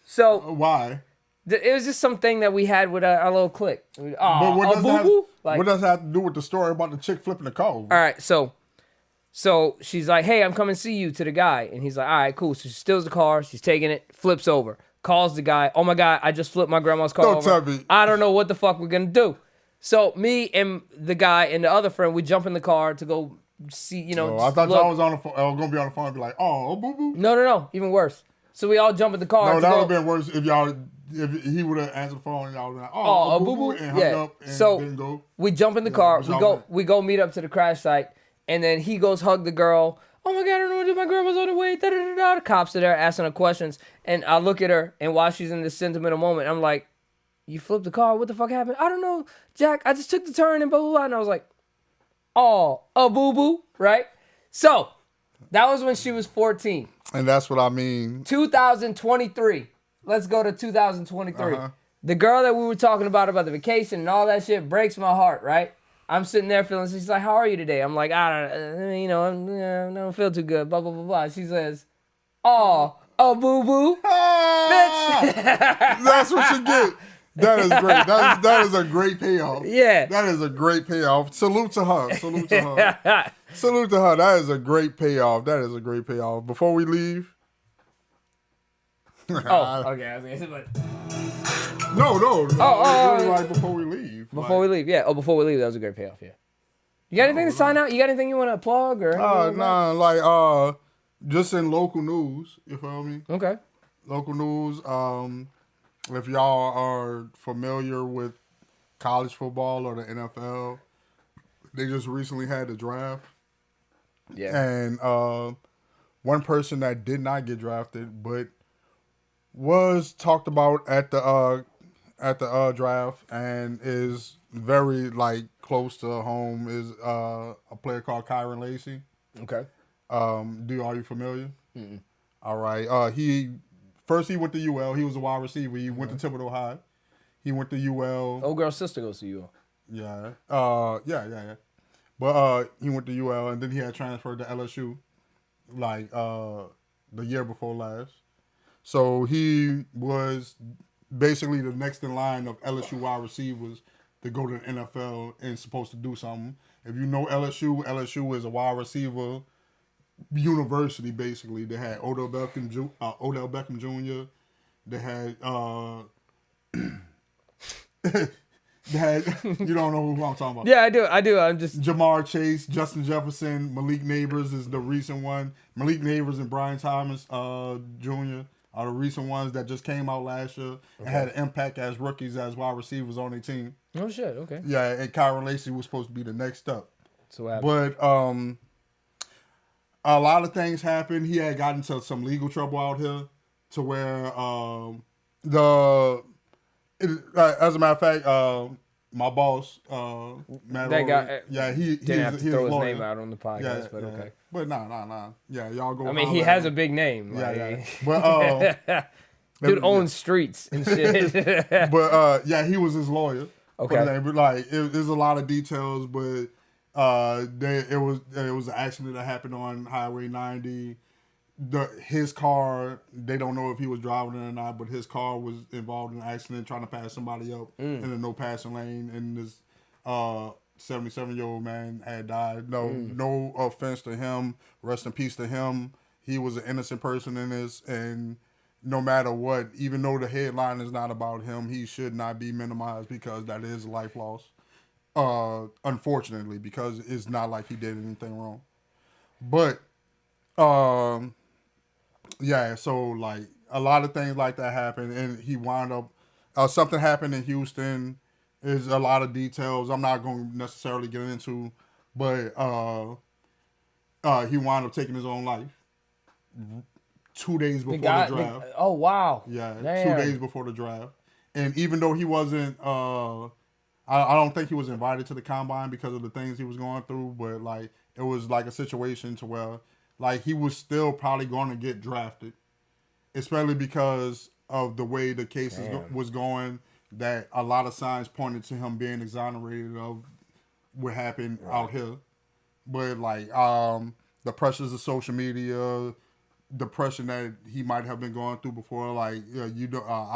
[SPEAKER 1] So.
[SPEAKER 2] Why?
[SPEAKER 1] It was just something that we had with our little clique.
[SPEAKER 2] But what does that have to do with the story about the chick flipping the car?
[SPEAKER 1] All right, so she's like, hey, I'm coming to see you to the guy. And he's like, all right, cool. So she steals the car. She's taking it, flips over. Calls the guy. Oh, my God, I just flipped my grandma's car over.
[SPEAKER 2] Don't tell me.
[SPEAKER 1] I don't know what the fuck we're going to do. So me and the guy and the other friend, we jump in the car to go see, I
[SPEAKER 2] thought y'all was on the phone. I was going to be on the phone and be like, oh, boo-boo.
[SPEAKER 1] No. Even worse. So we all jump in the car.
[SPEAKER 2] No, that would have been worse if he would have answered the phone and y'all would have been like, oh, boo-boo, and hung up and didn't go.
[SPEAKER 1] We jump in the car. We go meet up to the crash site. And then he goes hug the girl. oh my God, I don't know what to do. My grandma's on the way. Da, da, da, da. The cops are there asking her questions. And I look at her, and while she's in this sentimental moment, I'm like, you flipped the car? What the fuck happened? I don't know, Jack. I just took the turn and blah, blah, blah. And I was like, oh, a boo-boo, right? So, that was when she was 14.
[SPEAKER 2] And that's what I mean.
[SPEAKER 1] 2023. Let's go to 2023. The girl that we were talking about the vacation and all that shit breaks my heart, right? I'm sitting there feeling, she's like, how are you today? I'm like, I don't feel too good, blah, blah, blah, blah. She says, oh, a boo-boo, bitch.
[SPEAKER 2] That's what you get. That is great. That is a great payoff.
[SPEAKER 1] Yeah.
[SPEAKER 2] That is a great payoff. Salute to her. Salute to her. Salute to her. That is a great payoff. That is a great payoff. Before we leave.
[SPEAKER 1] Oh, okay. I was gonna say, but...
[SPEAKER 2] No.
[SPEAKER 1] Oh,
[SPEAKER 2] like before we leave.
[SPEAKER 1] Before we leave, yeah. Oh, before we leave, that was a great payoff, yeah. You got anything to sign out? You got anything you want to plug or anything?
[SPEAKER 2] Nah, just in local news, you feel me?
[SPEAKER 1] Okay.
[SPEAKER 2] Local news, if y'all are familiar with college football or the NFL, they just recently had the draft.
[SPEAKER 1] Yeah.
[SPEAKER 2] And one person that did not get drafted, but was talked about at the draft and is very like close to home is a player called Kyron Lacy.
[SPEAKER 1] Okay.
[SPEAKER 2] Are you familiar? Mm-mm. All right. He went to UL. He was a wide receiver. He went to Thibodeau High. He went to UL.
[SPEAKER 1] Old girl's sister goes to UL.
[SPEAKER 2] Yeah. Yeah. But he went to UL and then he had transferred to LSU like the year before last. So he was basically the next in line of LSU wide receivers to go to the NFL and supposed to do something. If you know LSU is a wide receiver university basically. They had Odell Beckham Jr. They had they had you don't know who I'm talking about.
[SPEAKER 1] Yeah, I do. I'm just
[SPEAKER 2] Jamar Chase, Justin Jefferson, Malik Neighbors is the recent one. Malik Neighbors and Brian Thomas Jr. are the recent ones that just came out last year and had an impact as rookies as wide receivers on their team.
[SPEAKER 1] Oh shit, okay.
[SPEAKER 2] Yeah, and Kyron Lacy was supposed to be the next up.
[SPEAKER 1] So what happened?
[SPEAKER 2] But a lot of things happened. He had gotten into some legal trouble out here to where as a matter of fact, my boss, Matt
[SPEAKER 1] that guy,
[SPEAKER 2] he
[SPEAKER 1] didn't have to throw his
[SPEAKER 2] lawyer.
[SPEAKER 1] name out on the podcast, but okay.
[SPEAKER 2] But nah. Yeah, y'all go.
[SPEAKER 1] I mean, he has a big name.
[SPEAKER 2] Yeah. But
[SPEAKER 1] dude owns streets and shit.
[SPEAKER 2] But he was his lawyer.
[SPEAKER 1] Okay.
[SPEAKER 2] But like, there's a lot of details, but it was an accident that happened on Highway 90. His car, they don't know if he was driving it or not, but his car was involved in an accident trying to pass somebody up in a no passing lane, and this 77-year-old man had died. No offense to him. Rest in peace to him. He was an innocent person in this, and no matter what, even though the headline is not about him, he should not be minimized because that is life loss. Unfortunately, because it's not like he did anything wrong. But so like a lot of things like that happened, and he wound up something happened in Houston. There's a lot of details I'm not going to necessarily get into, but he wound up taking his own life 2 days before the draft.
[SPEAKER 1] Oh wow!
[SPEAKER 2] Yeah,
[SPEAKER 1] damn.
[SPEAKER 2] 2 days before the draft, and even though he wasn't, I don't think he was invited to the combine because of the things he was going through, but like it was like a situation to where like he was still probably going to get drafted, especially because of the way the case was going. That a lot of signs pointed to him being exonerated of what happened out here, but like the pressures of social media, depression that he might have been going through before, like I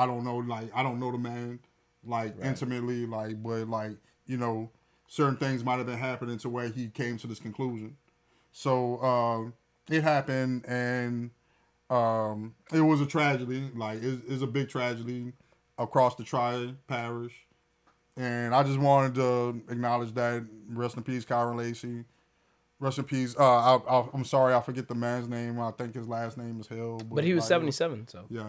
[SPEAKER 2] don't know, like I don't know the man like intimately, like but like certain things might have been happening to where he came to this conclusion. So it happened, and it was a tragedy. Like it's a big tragedy across the Tri-Parish, and I just wanted to acknowledge that. Rest in peace, Kyron Lacy. Rest in peace. I'm sorry, I forget the man's name. I think his last name is Hill.
[SPEAKER 1] But he was 77, so.
[SPEAKER 2] Yeah,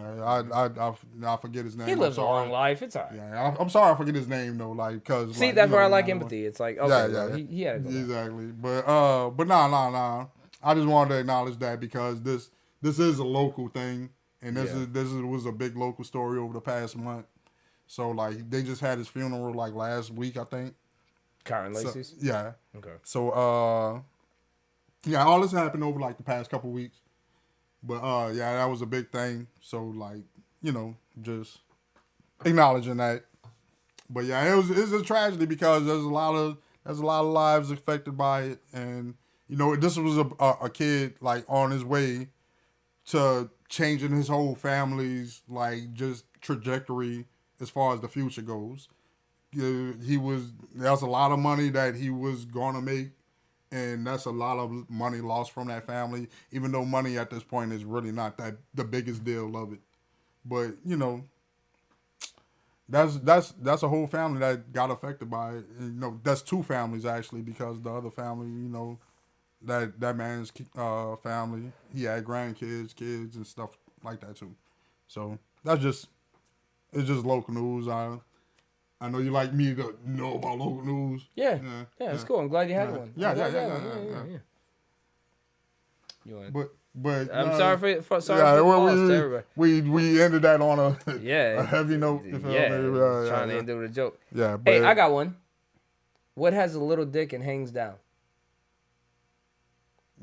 [SPEAKER 2] I forget his name.
[SPEAKER 1] He lives a long life. It's all right.
[SPEAKER 2] Yeah, I'm sorry I forget his name though. Like, cause
[SPEAKER 1] see, that's where I like empathy. It's like, okay, he had a good
[SPEAKER 2] exactly. But nah. I just wanted to acknowledge that because this is a local thing, and this was a big local story over the past month. So like they just had his funeral like last week, I think.
[SPEAKER 1] Karen Lacey's?
[SPEAKER 2] So, yeah.
[SPEAKER 1] Okay.
[SPEAKER 2] So yeah, all this happened over like the past couple weeks. But yeah, that was a big thing. So like, just acknowledging that. But yeah, it's a tragedy because there's a lot of lives affected by it, and this was a kid like on his way to changing his whole family's like just trajectory as far as the future goes. There's a lot of money that he was gonna make, and that's a lot of money lost from that family. Even though money at this point is really not the biggest deal of it, but that's a whole family that got affected by it. And, that's two families actually, because the other family, that man's family, he had grandkids, kids, and stuff like that too. So it's just local news. I know you like me to know about local news.
[SPEAKER 1] Yeah, it's cool. I'm glad you had one.
[SPEAKER 2] Yeah.
[SPEAKER 1] You want?
[SPEAKER 2] But
[SPEAKER 1] I'm sorry for everybody.
[SPEAKER 2] We ended that on a
[SPEAKER 1] a
[SPEAKER 2] heavy note.
[SPEAKER 1] Trying to end it with a joke.
[SPEAKER 2] Yeah. But,
[SPEAKER 1] hey, I got one. What has a little dick and hangs down?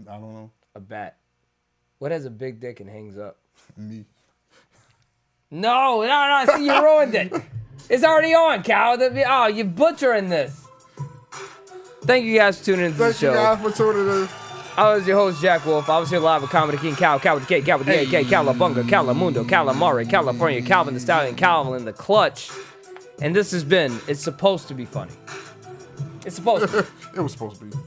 [SPEAKER 2] I don't know.
[SPEAKER 1] A bat. What has a big dick and hangs up?
[SPEAKER 2] Me.
[SPEAKER 1] No. See, you ruined it. It's already on, Cal. Oh, you're butchering this. Thank you guys for tuning into the show.
[SPEAKER 2] Thank you guys for tuning in.
[SPEAKER 1] I was your host, Jack Wolf. I was here live with Comedy King Cal with the K, Cal with the AK, Calabunga, Calamundo, Calamari, California, Calvin the Stallion, Calvin in the Clutch. And this has been It's Supposed to Be Funny. It's supposed to be.
[SPEAKER 2] It was supposed to be.